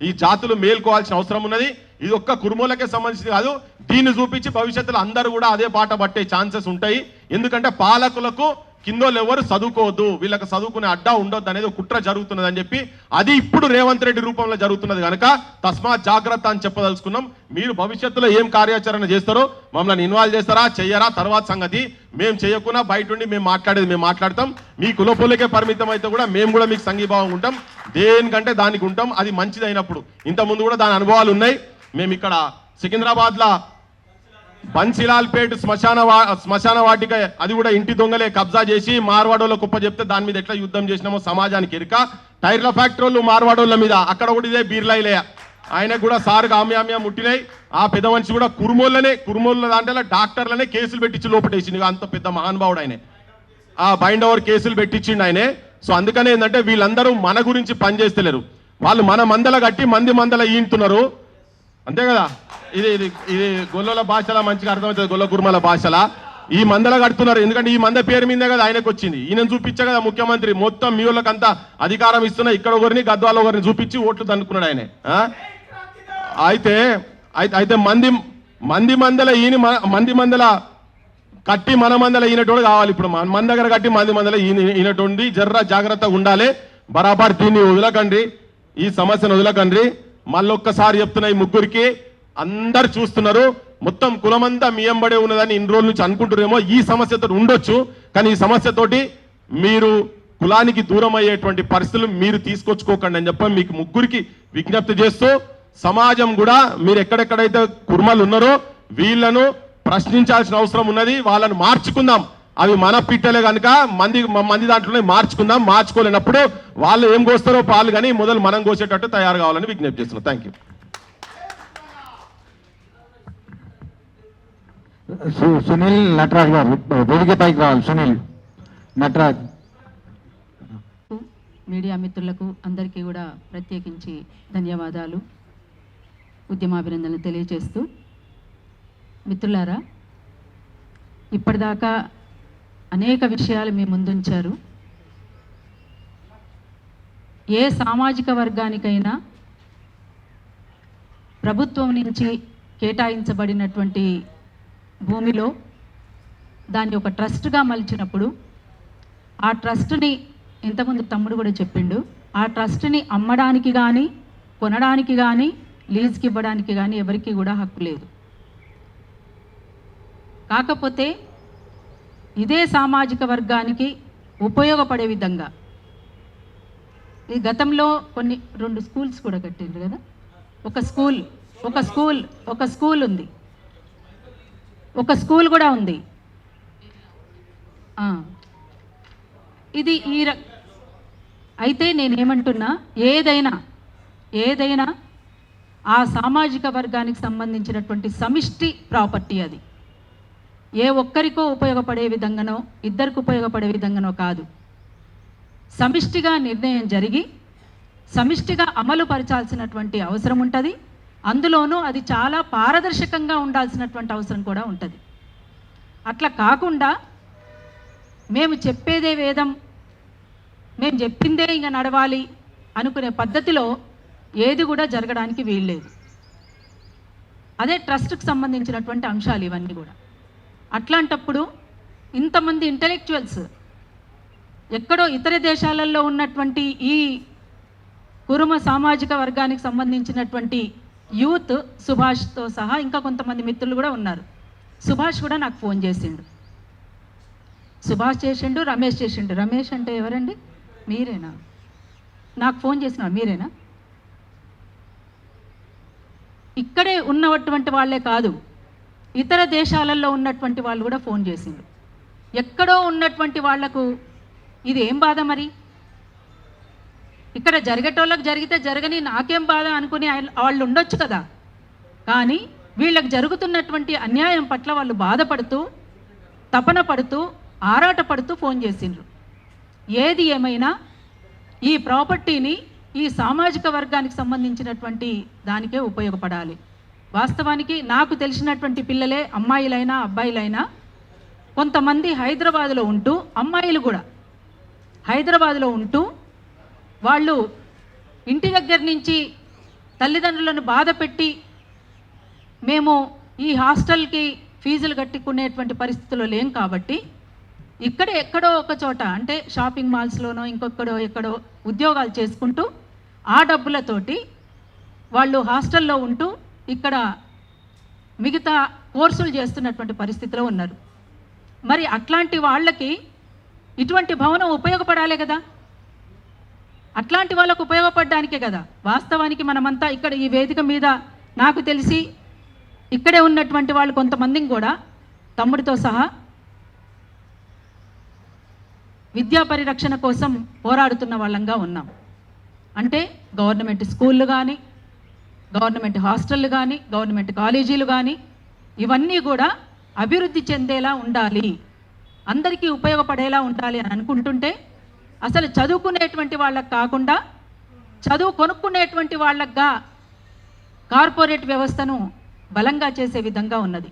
Speaker 13: ఈ జాతులు మేల్కోవాల్సిన అవసరం ఉన్నది. ఇది ఒక్క కుర్మోలకే సంబంధించింది కాదు, దీన్ని చూపించి భవిష్యత్తులో అందరూ కూడా అదే బాట పట్టే ఛాన్సెస్ ఉంటాయి. ఎందుకంటే పాలకులకు కిందోళ్ళు ఎవరు చదువుకోవద్దు, వీళ్ళకి చదువుకునే అడ్డా ఉండొద్దు అనేది కుట్ర జరుగుతున్నది అని చెప్పి అది ఇప్పుడు రేవంత్ రెడ్డి రూపంలో జరుగుతున్నది కనుక తస్మాత్ జాగ్రత్త అని చెప్పదలుచుకున్నాం. మీరు భవిష్యత్తులో ఏం కార్యాచరణ చేస్తారో మమ్మల్ని ఇన్వాల్వ్ చేస్తారా చెయ్యరా తర్వాత సంగతి. మేము చేయకుండా బయట ఉండి మేము మాట్లాడేది మేము మాట్లాడతాం. మీ కులపోలకే పరిమితం అయితే కూడా మేము కూడా మీకు సంఘీభావం ఉంటాం, దేనికంటే దానికి ఉంటాం. అది మంచిది అయినప్పుడు. ఇంతకుముందు కూడా దాని అనుభవాలు ఉన్నాయి. మేము ఇక్కడ సికింద్రాబాద్లో బన్సిలాల్పేట్ శ్మశాన వాటిక అది కూడా ఇంటి దొంగలే కబ్జా చేసి మార్వాడోళ్ళ కుప్ప చెప్తే దాని మీద ఎట్లా యుద్ధం చేసినామో సమాజానికి ఎరుక. టైర్ల ఫ్యాక్టరీలు మార్వాడోళ్ళ మీద అక్కడ కూడా ఇదే బీర్లాయిలే ఆయనకు కూడా సారుగా ఆమ్యామ్యా ముట్టినాయి. ఆ పెద్ద మనిషి కూడా కురుమోళ్ళ దాంట్లో డాక్టర్లనే కేసులు పెట్టించి లోపటేసింది. అంత పెద్ద మహానుభావుడు ఆయనే. ఆ బైండ్ ఓవర్ కేసులు పెట్టించిండు ఆయనే. సో అందుకనే ఏంటంటే వీళ్ళందరూ మన గురించి పనిచేస్తలేరు. వాళ్ళు మన మందల కట్టి మందల ఈంటున్నారు అంతే కదా. ఇది ఇది ఇది గొల్లల భాషలా మంచిగా అర్థమవుతుంది. గొల్ల కుర్మల భాషలా ఈ మందల కడుతున్నారు. ఎందుకంటే ఈ మంద పేరు మీదే కదా ఆయనకు వచ్చింది. ఈయన చూపించే కదా ముఖ్యమంత్రి మొత్తం మీ వాళ్ళకంతా అధికారం ఇస్తున్నా ఇక్కడ ఒకరిని గద్వాల ఒకరిని చూపించి ఓట్లు దండుకున్నాడు ఆయనే. అయితే మందల ఈయన మంది మందల కట్టి మన మందల ఈయనటోడు కావాలి. ఇప్పుడు మన దగ్గర కట్టి మందల ఈయనటువంటి జర్ర జాగ్రత్తగా ఉండాలి. బరాబర్ దీన్ని వదలకండి, ఈ సమస్యను వదలకండి. మళ్ళొక్కసారి చెప్తున్నా, ఈ ముగ్గురికి అందరు చూస్తున్నారు, మొత్తం కులమంతా మీ ఎంబడే ఉన్నదని ఇన్ని రోజుల నుంచి అనుకుంటున్నారేమో. ఈ సమస్యతో ఉండొచ్చు, కానీ ఈ సమస్యతోటి మీరు కులానికి దూరం అయ్యేటువంటి పరిస్థితులు మీరు తీసుకొచ్చుకోకండి అని చెప్పి మీకు ముగ్గురికి విజ్ఞప్తి చేస్తూ, సమాజం కూడా మీరు ఎక్కడెక్కడైతే కుర్మలు ఉన్నారో వీళ్ళను ప్రశ్నించాల్సిన అవసరం ఉన్నది. వాళ్ళను మార్చుకుందాం. అవి మన పిట్టలే కనుక మంది దాంట్లోనే మార్చుకుందాం. మార్చుకోలేనప్పుడు వాళ్ళు ఏం కోస్తారో పాలు కానీ మొదలు మనం కోసేటట్టు తయారు కావాలని విజ్ఞప్తి చేస్తున్నాం. Thank you.
Speaker 4: సునీల్ నటరాజ్ గారు వేదిక పైకి రావాలి. సునీల్ నటరాజ్.
Speaker 14: మీడియా మిత్రులకు అందరికీ కూడా ప్రత్యేకించి ధన్యవాదాలు, ఉద్యమాభినందనలు తెలియజేస్తూ, మిత్రులారా ఇప్పటిదాకా అనేక విషయాలు మీ ముందుంచారు. ఏ సామాజిక వర్గానికైనా ప్రభుత్వం నుంచి కేటాయించబడినటువంటి భూమిలో దాన్ని ఒక ట్రస్ట్గా మలిచినప్పుడు ఆ ట్రస్ట్ని, ఇంతకుముందు తమ్ముడు కూడా చెప్పిండు, ఆ ట్రస్ట్ని అమ్మడానికి కానీ కొనడానికి కానీ లీజ్కి ఇవ్వడానికి కానీ ఎవరికి కూడా హక్కు లేదు. కాకపోతే ఇదే సామాజిక వర్గానికి ఉపయోగపడే విధంగా ఈ గతంలో కొన్ని 2 స్కూల్స్ కూడా కట్టిండ్రు కదా. ఒక స్కూల్ ఉంది, ఒక స్కూల్ కూడా ఉంది. ఇది అయితే నేనేమంటున్నా, ఏదైనా ఆ సామాజిక వర్గానికి సంబంధించినటువంటి సమిష్టి ప్రాపర్టీ. అది ఏ ఒక్కరికో ఉపయోగపడే విధంగానో ఇద్దరికి ఉపయోగపడే విధంగానో కాదు. సమిష్టిగా నిర్ణయం జరిగి సమిష్టిగా అమలు పరచాల్సినటువంటి అవసరం ఉంటుంది. అందులోనూ అది చాలా పారదర్శకంగా ఉండాల్సినటువంటి అవసరం కూడా ఉంటుంది. అట్లా కాకుండా మేము చెప్పేదే వేదం, మేము చెప్పిందే ఇంకా నడవాలి అనుకునే పద్ధతిలో ఏది కూడా జరగడానికి వీల్లేదు. అదే ట్రస్ట్కి సంబంధించినటువంటి అంశాలు ఇవన్నీ కూడా. అట్లాంటప్పుడు ఇంతమంది ఇంటలెక్చువల్స్ ఎక్కడో ఇతర దేశాలలో ఉన్నటువంటి ఈ కురుమ సామాజిక వర్గానికి సంబంధించినటువంటి యూత్, సుభాష్తో సహా ఇంకా కొంతమంది మిత్రులు కూడా ఉన్నారు. సుభాష్ కూడా నాకు ఫోన్ చేసిండు, సుభాష్ చేసిండు, రమేష్ చేసిండు. రమేష్ అంటే ఎవరండి? మీరేనా? నాకు ఫోన్ చేసినారు, మీరేనా? ఇక్కడే ఉన్నటువంటి వాళ్ళే కాదు, ఇతర దేశాలలో ఉన్నటువంటి వాళ్ళు కూడా ఫోన్ చేసిండ్రు. ఎక్కడో ఉన్నటువంటి వాళ్లకు ఇది ఏం బాధ మరి? ఇక్కడ జరిగేటోళ్ళకి జరిగితే జరగని నాకేం బాధ అనుకుని వాళ్ళు ఉండొచ్చు కదా. కానీ వీళ్ళకి జరుగుతున్నటువంటి అన్యాయం పట్ల వాళ్ళు బాధపడుతూ, తపన పడుతూ, ఆరాటపడుతూ ఫోన్ చేసిండ్రు. ఏది ఏమైనా ఈ ప్రాపర్టీని ఈ సామాజిక వర్గానికి సంబంధించినటువంటి దానికే ఉపయోగపడాలి. వాస్తవానికి నాకు తెలిసినటువంటి పిల్లలే, అమ్మాయిలైనా అబ్బాయిలైనా, కొంతమంది హైదరాబాదులో ఉంటూ, అమ్మాయిలు కూడా హైదరాబాదులో ఉంటూ వాళ్ళు ఇంటి దగ్గర నుంచి తల్లిదండ్రులను బాధ పెట్టి మేము ఈ హాస్టల్కి ఫీజులు కట్టుకునేటువంటి పరిస్థితుల్లో లేం కాబట్టి ఇక్కడే ఎక్కడో ఒక చోట అంటే షాపింగ్ మాల్స్లోనో ఇంకొక్కడో ఎక్కడో ఉద్యోగాలు చేసుకుంటూ ఆ డబ్బులతోటి వాళ్ళు హాస్టల్లో ఉంటూ ఇక్కడ మిగతా కోర్సులు చేస్తున్నటువంటి పరిస్థితిలో ఉన్నారు. మరి అట్లాంటి వాళ్ళకి ఇటువంటి భవనం ఉపయోగపడాలి కదా, అట్లాంటి వాళ్ళకు ఉపయోగపడడానికే కదా. వాస్తవానికి మనమంతా ఇక్కడ ఈ వేదిక మీద నాకు తెలిసి ఇక్కడే ఉన్నటువంటి వాళ్ళు కొంతమందిని కూడా తమ్ముడితో సహా విద్యా పరిరక్షణ కోసం పోరాడుతున్న వాళ్ళంగా ఉన్నాం. అంటే గవర్నమెంట్ స్కూళ్ళు కానీ, గవర్నమెంట్ హాస్టళ్ళు కానీ, గవర్నమెంట్ కాలేజీలు కానీ ఇవన్నీ కూడా అభివృద్ధి చెందేలా ఉండాలి, అందరికీ ఉపయోగపడేలా ఉండాలి అని అనుకుంటుంటే అసలు చదువుకునేటువంటి వాళ్ళకు కాకుండా చదువు కొనుక్కునేటువంటి వాళ్ళగా కార్పొరేట్ వ్యవస్థను బలంగా చేసే విధంగా ఉన్నది.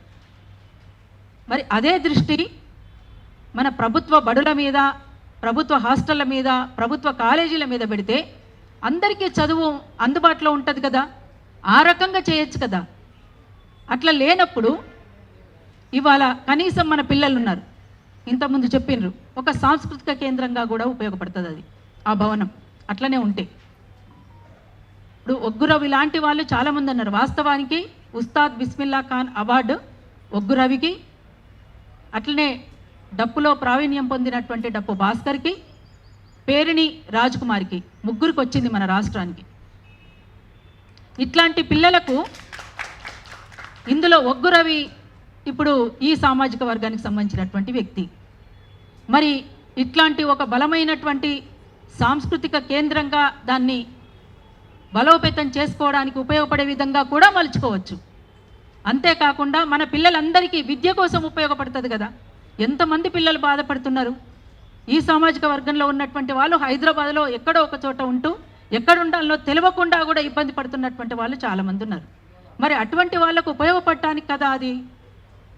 Speaker 14: మరి అదే దృష్టి మన ప్రభుత్వ బడుల మీద, ప్రభుత్వ హాస్టళ్ళ మీద, ప్రభుత్వ కాలేజీల మీద పెడితే అందరికీ చదువు అందుబాటులో ఉంటుంది కదా, ఆ రకంగా చేయొచ్చు కదా. అట్లా లేనప్పుడు ఇవాళ కనీసం మన పిల్లలు ఉన్నారు, ఇంతకుముందు చెప్పినారు, ఒక సాంస్కృతిక కేంద్రంగా కూడా ఉపయోగపడుతుంది అది ఆ భవనం అట్లనే ఉంటే. ఇప్పుడు ఒగ్గురవి లాంటి వాళ్ళు చాలామంది ఉన్నారు. వాస్తవానికి ఉస్తాద్ బిస్మిల్లా ఖాన్ అవార్డు ఒగ్గురవికి, అట్లనే డప్పులో ప్రావీణ్యం పొందినటువంటి డప్పు భాస్కర్కి, పేరిణి రాజ్కుమార్కి, ముగ్గురికి వచ్చింది మన రాష్ట్రానికి. ఇట్లాంటి పిల్లలకు ఇందులో ఒగ్గురవి ఇప్పుడు ఈ సామాజిక వర్గానికి సంబంధించినటువంటి వ్యక్తి. మరి ఇట్లాంటి ఒక బలమైనటువంటి సాంస్కృతిక కేంద్రంగా దాన్ని బలోపేతం చేసుకోవడానికి ఉపయోగపడే విధంగా కూడా మలుచుకోవచ్చు. అంతేకాకుండా మన పిల్లలందరికీ విద్య కోసం ఉపయోగపడుతుంది కదా. ఎంతమంది పిల్లలు బాధపడుతున్నారు. ఈ సామాజిక వర్గంలో ఉన్నటువంటి వాళ్ళు హైదరాబాద్లో ఎక్కడో ఒక చోట ఉంటూ ఎక్కడ ఉండాలో తెలియకుండా కూడా ఇబ్బంది పడుతున్నటువంటి వాళ్ళు చాలామంది ఉన్నారు. మరి అటువంటి వాళ్ళకు ఉపయోగపడటానికి కదా, అది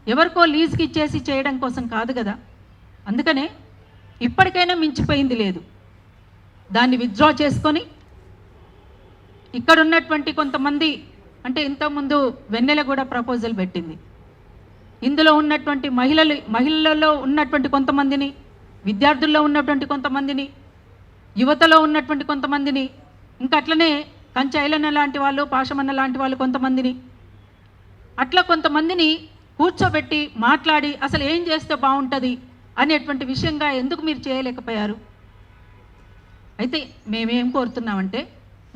Speaker 14: ఎవరికో లీజ్కి ఇచ్చేసి చేయడం కోసం కాదు కదా. అందుకనే ఇప్పటికైనా మించిపోయింది లేదు, దాన్ని విత్డ్రా చేసుకొని ఇక్కడ ఉన్నటువంటి కొంతమంది, అంటే ఇంతకుముందు వెన్నెల కూడా ప్రపోజల్ పెట్టింది, ఇందులో ఉన్నటువంటి మహిళల్లో ఉన్నటువంటి కొంతమందిని, విద్యార్థుల్లో ఉన్నటువంటి కొంతమందిని, యువతలో ఉన్నటువంటి కొంతమందిని, ఇంకా అట్లనే కంచైలన్న లాంటి వాళ్ళు, పాషమన్న లాంటి వాళ్ళు కొంతమందిని, అట్లా కొంతమందిని కూర్చోబెట్టి మాట్లాడి అసలు ఏం చేస్తే బాగుంటుంది అనేటువంటి విషయంగా ఎందుకు మీరు చేయలేకపోయారు? అయితే మేమేం కోరుతున్నామంటే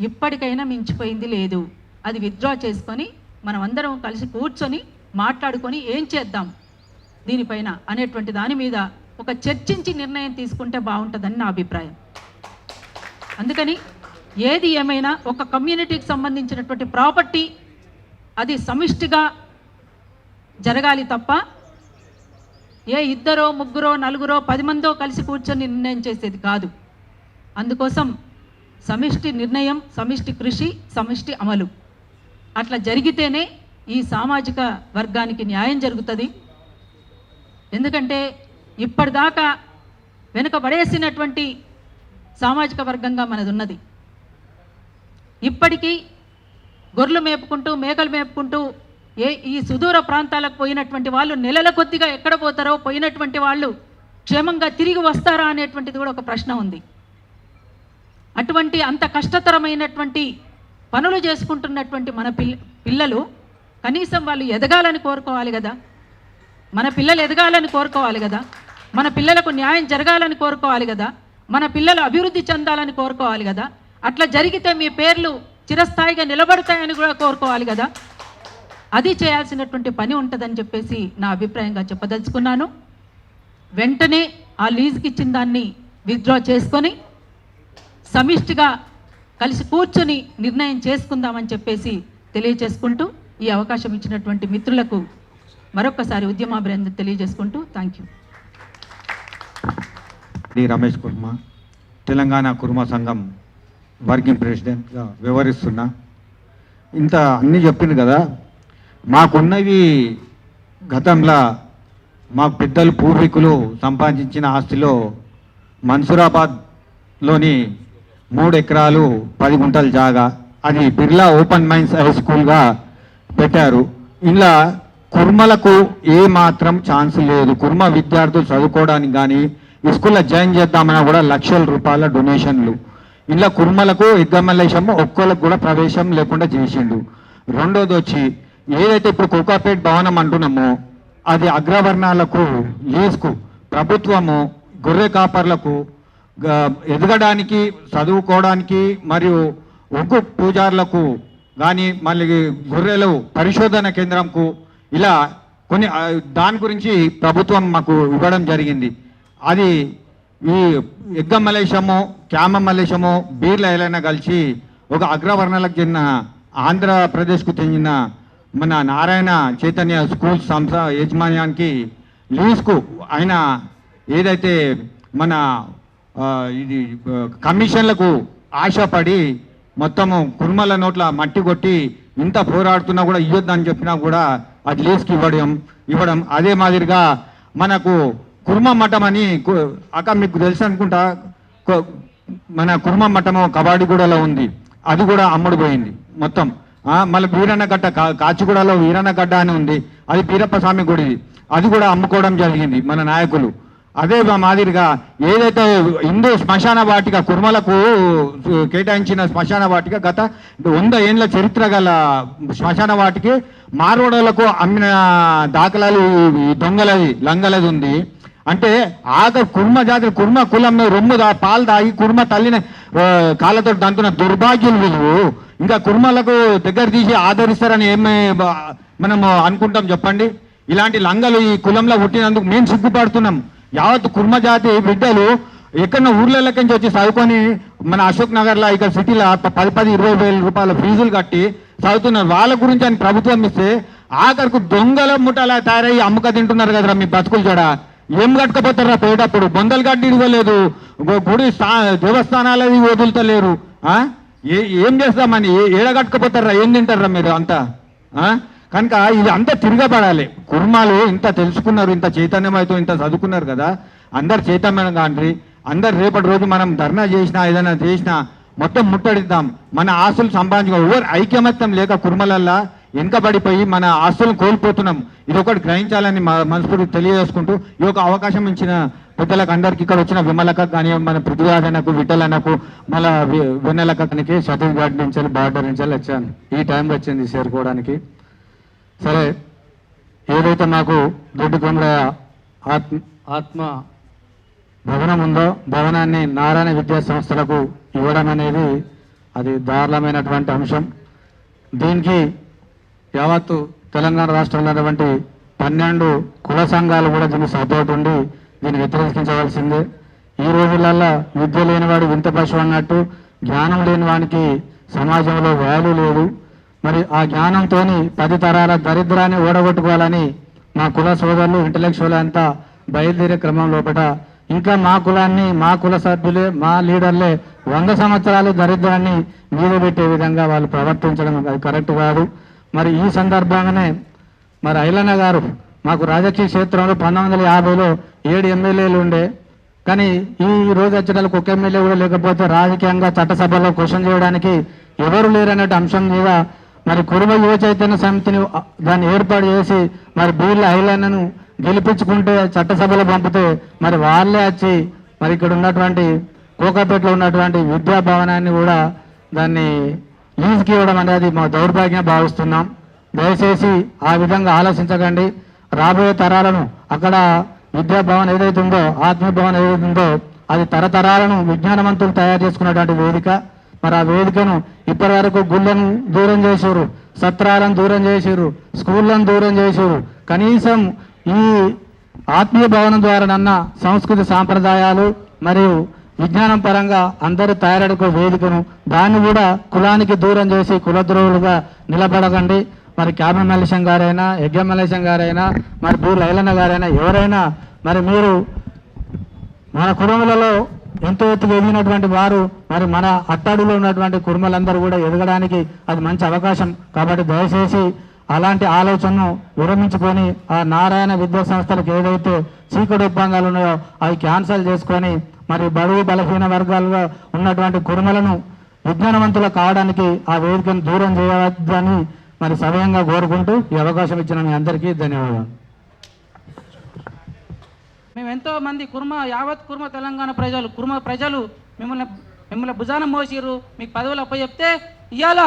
Speaker 14: ఇప్పటికైనా మించిపోయింది లేదు, అది విత్డ్రా చేసుకొని మనం అందరం కలిసి కూర్చొని మాట్లాడుకొని ఏం చేద్దాం దీనిపైన అనేటువంటి దాని మీద ఒక చర్చించి నిర్ణయం తీసుకుంటే బాగుంటుందని నా అభిప్రాయం. అందుకని ఏది ఏమైనా ఒక కమ్యూనిటీకి సంబంధించినటువంటి ప్రాపర్టీ అది సమిష్టిగా జరగాలి తప్ప ఏ ఇద్దరో ముగ్గురో నలుగురో 10 మందో కలిసి కూర్చొని నిర్ణయం చేసేది కాదు. అందుకోసం సమిష్టి నిర్ణయం, సమిష్టి కృషి, సమిష్టి అమలు అట్లా జరిగితేనే ఈ సామాజిక వర్గానికి న్యాయం జరుగుతుంది. ఎందుకంటే ఇప్పటిదాకా వెనుకబడేసినటువంటి సామాజిక వర్గంగా మనది ఉన్నది. ఇప్పటికీ గొర్రెలు మేపుకుంటూ మేకలు మేపుకుంటూ ఈ సుదూర ప్రాంతాలకు పోయినటువంటి వాళ్ళు నెలల కొద్దిగా ఎక్కడ పోతారో, పోయినటువంటి వాళ్ళు క్షేమంగా తిరిగి వస్తారా అనేటువంటిది కూడా ఒక ప్రశ్న ఉంది. అటువంటి అంత కష్టతరమైనటువంటి పనులు చేసుకుంటున్నటువంటి మన పిల్లలు కనీసం వాళ్ళు ఎదగాలని కోరుకోవాలి కదా, మన పిల్లలు ఎదగాలని కోరుకోవాలి కదా, మన పిల్లలకు న్యాయం జరగాలని కోరుకోవాలి కదా, మన పిల్లలు అభివృద్ధి చెందాలని కోరుకోవాలి కదా. అట్లా జరిగితే మీ పేర్లు చిరస్థాయిగా నిలబడతాయని కూడా కోరుకోవాలి కదా. అది చేయాల్సినటువంటి పని ఉంటుందని చెప్పేసి నా అభిప్రాయంగా చెప్పదలుచుకున్నాను. వెంటనే ఆ లీజుకి ఇచ్చిన దాన్ని విత్డ్రా చేసుకొని సమిష్టిగా కలిసి కూర్చొని నిర్ణయం చేసుకుందామని చెప్పేసి తెలియజేసుకుంటూ ఈ అవకాశం ఇచ్చినటువంటి మిత్రులకు మరొకసారి ఉద్యమాభినందన తెలియజేసుకుంటూ థ్యాంక్ యూ.
Speaker 15: రమేష్ కుర్మ, తెలంగాణ కుర్మ సంఘం వర్కింగ్ ప్రెసిడెంట్గా వ్యవహరిస్తున్నా. ఇంత అన్నీ చెప్పింది కదా, మాకున్నవి గతంలో మాకు పెద్దలు పూర్వీకులు సంపాదించిన ఆస్తిలో మన్సూరాబాద్లోని 3 ఎకరాలు 10 గుంటల జాగా, అది బిర్లా ఓపెన్ మైన్స్ హై స్కూల్గా పెట్టారు. ఇలా కుర్మలకు ఏ మాత్రం ఛాన్స్ లేదు. కుర్మ విద్యార్థులు చదువుకోవడానికి కానీ ఈ స్కూల్లో జాయిన్ చేద్దామన్నా కూడా లక్షల రూపాయల డొనేషన్లు. ఇలా కుర్మలకు ఎగ్జామినేషన్ ఒక్కోళ్ళకు కూడా ప్రవేశం లేకుండా చేసిండు. రెండోది వచ్చి ఏదైతే ఇప్పుడు కోకాపేట్ భవనం అంటున్నామో అది అగ్రవర్ణాలకు లీజుకు ప్రభుత్వము గొర్రె కాపర్లకు ఎదగడానికి చదువుకోవడానికి మరియు ఒగ్గు పూజారులకు కానీ మళ్ళీ గొర్రెలు పరిశోధన కేంద్రంకు ఇలా కొన్ని దాని గురించి ప్రభుత్వం మాకు ఇవ్వడం జరిగింది. అది ఈ ఎగ్గ మలేషము క్యామ మలేషము బీర్ల ఏలైనా కలిసి ఒక అగ్రవర్ణాలకు చెందిన ఆంధ్రప్రదేశ్కు చెందిన మన నారాయణ చైతన్య స్కూల్ సంస్థ యాజమాన్యానికి లీజుకు ఆయన ఏదైతే మన ఇది కమిషన్లకు ఆశపడి మొత్తము కుర్మల నోట్ల మట్టి కొట్టి ఇంత పోరాడుతున్నా కూడా ఇవ్వద్దని చెప్పినా కూడా అది లీజుకి ఇవ్వడం అదే మాదిరిగా మనకు కుర్మ మఠం అని అక్క మీకు తెలుసు అనుకుంటా, మన కుర్మ మఠము కబాడిగూడలో ఉంది, అది కూడా అమ్ముడు పోయింది మొత్తం. మళ్ళీ వీరన్నగడ్డ కాచిగూడలో వీరన్నగడ్డ అని ఉంది, అది బీరప్ప స్వామి గుడి, అది కూడా అమ్ముకోవడం జరిగింది మన నాయకులు. అదే మాదిరిగా ఏదైతే హిందూ శ్మశాన వాటిక కుర్మలకు కేటాయించిన శ్మశాన వాటిక గత 100 ఏళ్ళ చరిత్ర గల శ్మశాన వాటికి మార్వాడలకు అమ్మిన దాఖలాలు దొంగలది లంగలది ఉంది. అంటే కుర్మ జాతి కుర్మ కులం రొమ్ము పాలు తాగి కుర్మ తల్లిని కాళ్ళతో దంతున్న దుర్భాగ్యులు వీళ్ళు. ఇంకా కుర్మలకు దగ్గర తీసి ఆదరిస్తారని ఏమి మనము అనుకుంటాం చెప్పండి? ఇలాంటి లంగలు ఈ కులంలో పుట్టినందుకు మేము సిగ్గుపడుతున్నాం. యావత్ కుర్మ జాతి బిడ్డలు ఎక్కడన్నా ఊర్లకి వచ్చి చదువుకొని మన అశోక్ నగర్లో ఇక్కడ సిటీలో 10-20 వేల రూపాయల ఫీజులు కట్టి చదువుతున్నారు. వాళ్ళ గురించి అని ప్రభుత్వం ఇస్తే ఆఖరికి దొంగల ముఠాలా తయారయ్యి అమ్మక తింటున్నారు కదరా మీ బతుకులు చూడ. ఏం కట్టుకపోతారా పోయేటప్పుడు? బొందలు గడ్డి ఇవ్వలేదు, గుడి దేవస్థానాలది వదులుతలేరు. ఏం చేస్తామని ఏడ కట్టుకపోతారా? ఏం తింటారా మీరు అంతా? కనుక ఇది అంతా తిరగబడాలి. కుర్మాలు ఇంత తెలుసుకున్నారు, ఇంత చైతన్యమైతే ఇంత చదువుకున్నారు కదా, అందరు చైతన్యం కాండ్రి. అందరు రేపటి రోజు మనం ధర్నా చేసినా ఏదైనా చేసినా మొత్తం ముట్టడిద్దాం. మన ఆస్తులు సంపాదించుకో ఎవరు ఐక్యమత్యం లేక కుర్మలల్లా వెనుకబడిపోయి మన ఆస్తులను కోల్పోతున్నాం. ఇది ఒకటి గ్రహించాలని మనస్ఫూర్తి తెలియజేసుకుంటూ ఈ యొక్క అవకాశం ఇచ్చిన పెద్దలకు అందరికి ఇక్కడ వచ్చిన విమలక కానీ మన పృథ్వీరాజనకు విఠలనకు మళ్ళా వెన్నెలకనికి ఛత్తీస్గఢ్ నుంచి బార్డర్ నుంచి వచ్చాను. ఈ టైంలో వచ్చింది చేరుకోవడానికి. సరే, ఏదైతే మాకు దొడ్డి కొమరయ్య ఆత్మ భవనం ఉందో భవనాన్ని నారాయణ విద్యా సంస్థలకు ఇవ్వడం అనేది అది దారుణమైనటువంటి అంశం. దీనికి యావత్తు తెలంగాణ రాష్ట్రంలో ఉన్నటువంటి 12 కుల సంఘాలు కూడా దీన్ని సపోర్ట్ ఉండి దీన్ని వ్యతిరేకించవలసిందే. ఈ రోజులలో విద్య లేనివాడు వింత పశువు అన్నట్టు జ్ఞానం లేని వానికి సమాజంలో వాల్యూ లేదు. మరి ఆ జ్ఞానంతో 10 తరాల దరిద్రాన్ని ఓడగొట్టుకోవాలని మా కుల సోదరులు ఇంటలెక్చువల్ అంతా బయలుదేరే క్రమం లోపల ఇంకా మా కులాన్ని మా కుల సభ్యులే మా లీడర్లే 100 సంవత్సరాలు దరిద్రాన్ని మీద పెట్టే విధంగా వాళ్ళు ప్రవర్తించడం అది కరెక్ట్ కాదు. మరి ఈ సందర్భంగానే మరి ఐలన్న గారు మాకు రాజకీయ క్షేత్రంలో 1950లో 7 ఎమ్మెల్యేలు ఉండే, కానీ ఈ రోజు వచ్చేటప్పుడు ఒక ఎమ్మెల్యే కూడా లేకపోతే రాజకీయంగా చట్టసభలో క్వశ్చన్ చేయడానికి ఎవరు లేరనే అంశం మీద మరి కుర్మ యువ చైతన్య సమితిని దాన్ని ఏర్పాటు చేసి మరి బీర్ల ఐలన్నను గెలిపించుకుంటే చట్టసభలో పంపితే మరి వాళ్ళే వచ్చి మరి ఇక్కడ ఉన్నటువంటి కోకాపేటలో ఉన్నటువంటి విద్యా భవనాన్ని కూడా దాన్ని లీజుకి ఇవ్వడం అనేది మా దౌర్భాగ్యం భావిస్తున్నాం. దయచేసి ఆ విధంగా ఆలోచించకండి. రాబోయే తరాలను అక్కడ విద్యాభవన్ ఏదైతే ఉందో ఆత్మీయ భవన్ ఏదైతే ఉందో అది తరతరాలను విజ్ఞానవంతులు తయారు చేసుకున్నటువంటి వేదిక. మరి ఆ వేదికను ఇప్పటి వరకు గుళ్ళను దూరం చేసారు, సత్రాలను దూరం చేసారు, స్కూళ్ళను దూరం చేసారు. కనీసం ఈ ఆత్మీయ భవనం ద్వారానన్నా సంస్కృతి సాంప్రదాయాలు మరియు విజ్ఞానం పరంగా అందరూ తయారడుకో వేదికను దాన్ని కూడా కులానికి దూరం చేసి కులద్రోహులుగా నిలబడకండి. మరి క్యాబ్ మల్లేశం గారైనా యజ్ఞ మల్లేశం గారైనా మరి బూర్ల ఐలన్న గారైనా ఎవరైనా మరి మీరు మన కుటుంబాలలో ఎంతో ఎత్తుకు ఎదిగినటువంటి వారు మరి మన అట్టాడులో ఉన్నటువంటి కుర్మలందరూ కూడా ఎదగడానికి అది మంచి అవకాశం. కాబట్టి దయచేసి అలాంటి ఆలోచనను విరమించుకొని ఆ నారాయణ విద్యా సంస్థలకు ఏదైతే చీకటి ఒప్పందాలు ఉన్నాయో అవి క్యాన్సల్ చేసుకొని మరి బడుగు బలహీన వర్గాలుగా ఉన్నటువంటి కుర్మలను విజ్ఞానవంతులు కావడానికి ఆ వేదికను దూరం చేయవద్దని
Speaker 1: మరి సవ్యంగా కోరుకుంటూ ఈ అవకాశం ఇచ్చిన మీ అందరికీ ధన్యవాదాలు.
Speaker 2: మేము ఎంతో మంది యావత్ కుర్మ తెలంగాణ ప్రజలు మిమ్మల్ని భుజాన మోసిరు, మీకు పదవులు అప్పచెప్తే ఇవాళ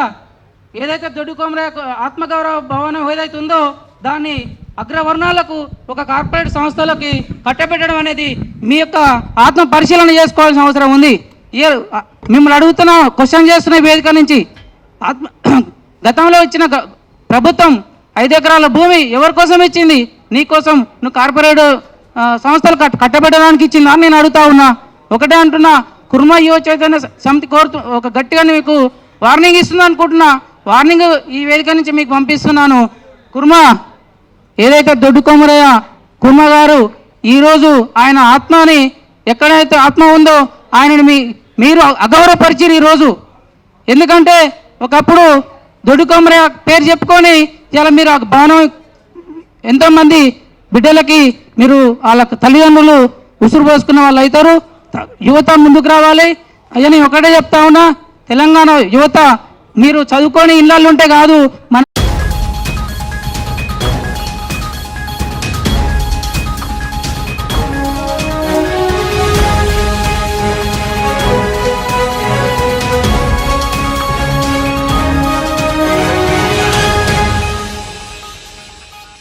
Speaker 2: ఏదైతే దొడ్డి కొమరయ్య ఆత్మగౌరవ భవనం ఏదైతే ఉందో దాన్ని అగ్రవర్ణాలకు ఒక కార్పొరేట్ సంస్థలకి కట్టబెట్టడం అనేది మీ యొక్క ఆత్మ పరిశీలన చేసుకోవాల్సిన అవసరం ఉంది. మిమ్మల్ని అడుగుతున్న క్వశ్చన్ చేస్తున్న వేదిక నుంచి గతంలో ఇచ్చిన ప్రభుత్వం 5 ఎకరాల భూమి ఎవరి కోసం ఇచ్చింది? నీ కోసం, నువ్వు కార్పొరేట్ సంస్థలు కట్టబెట్టడానికి ఇచ్చిందా అని నేను అడుగుతా ఉన్నా. ఒకటే అంటున్నా, కుర్మ యువ చైతన్య సమితి ఒక గట్టిగా మీకు వార్నింగ్ ఇస్తుంది అనుకుంటున్నా. వార్నింగ్ ఈ వేదిక నుంచి మీకు పంపిస్తున్నాను. కుర్మ ఏదైతే దొడ్డి కొమరయ్య కుర్మ గారు ఈరోజు ఆయన ఆత్మని ఎక్కడైతే ఆత్మ ఉందో ఆయనని మీరు అగౌరవపరిచిరు ఈరోజు. ఎందుకంటే ఒకప్పుడు దొడ్డి కొమరయ్య పేరు చెప్పుకొని ఇలా మీరు ఆ భవనం ఎంతోమంది బిడ్డలకి మీరు వాళ్ళ తల్లిదండ్రులు ఉసురు పోసుకున్న వాళ్ళు అవుతారు. యువత ముందుకు రావాలి. అయ్యా నేను ఒకటే చెప్తా ఉన్నా, తెలంగాణ యువత మీరు చదువుకొని ఇళ్ళల్లో ఉంటే కాదు, మన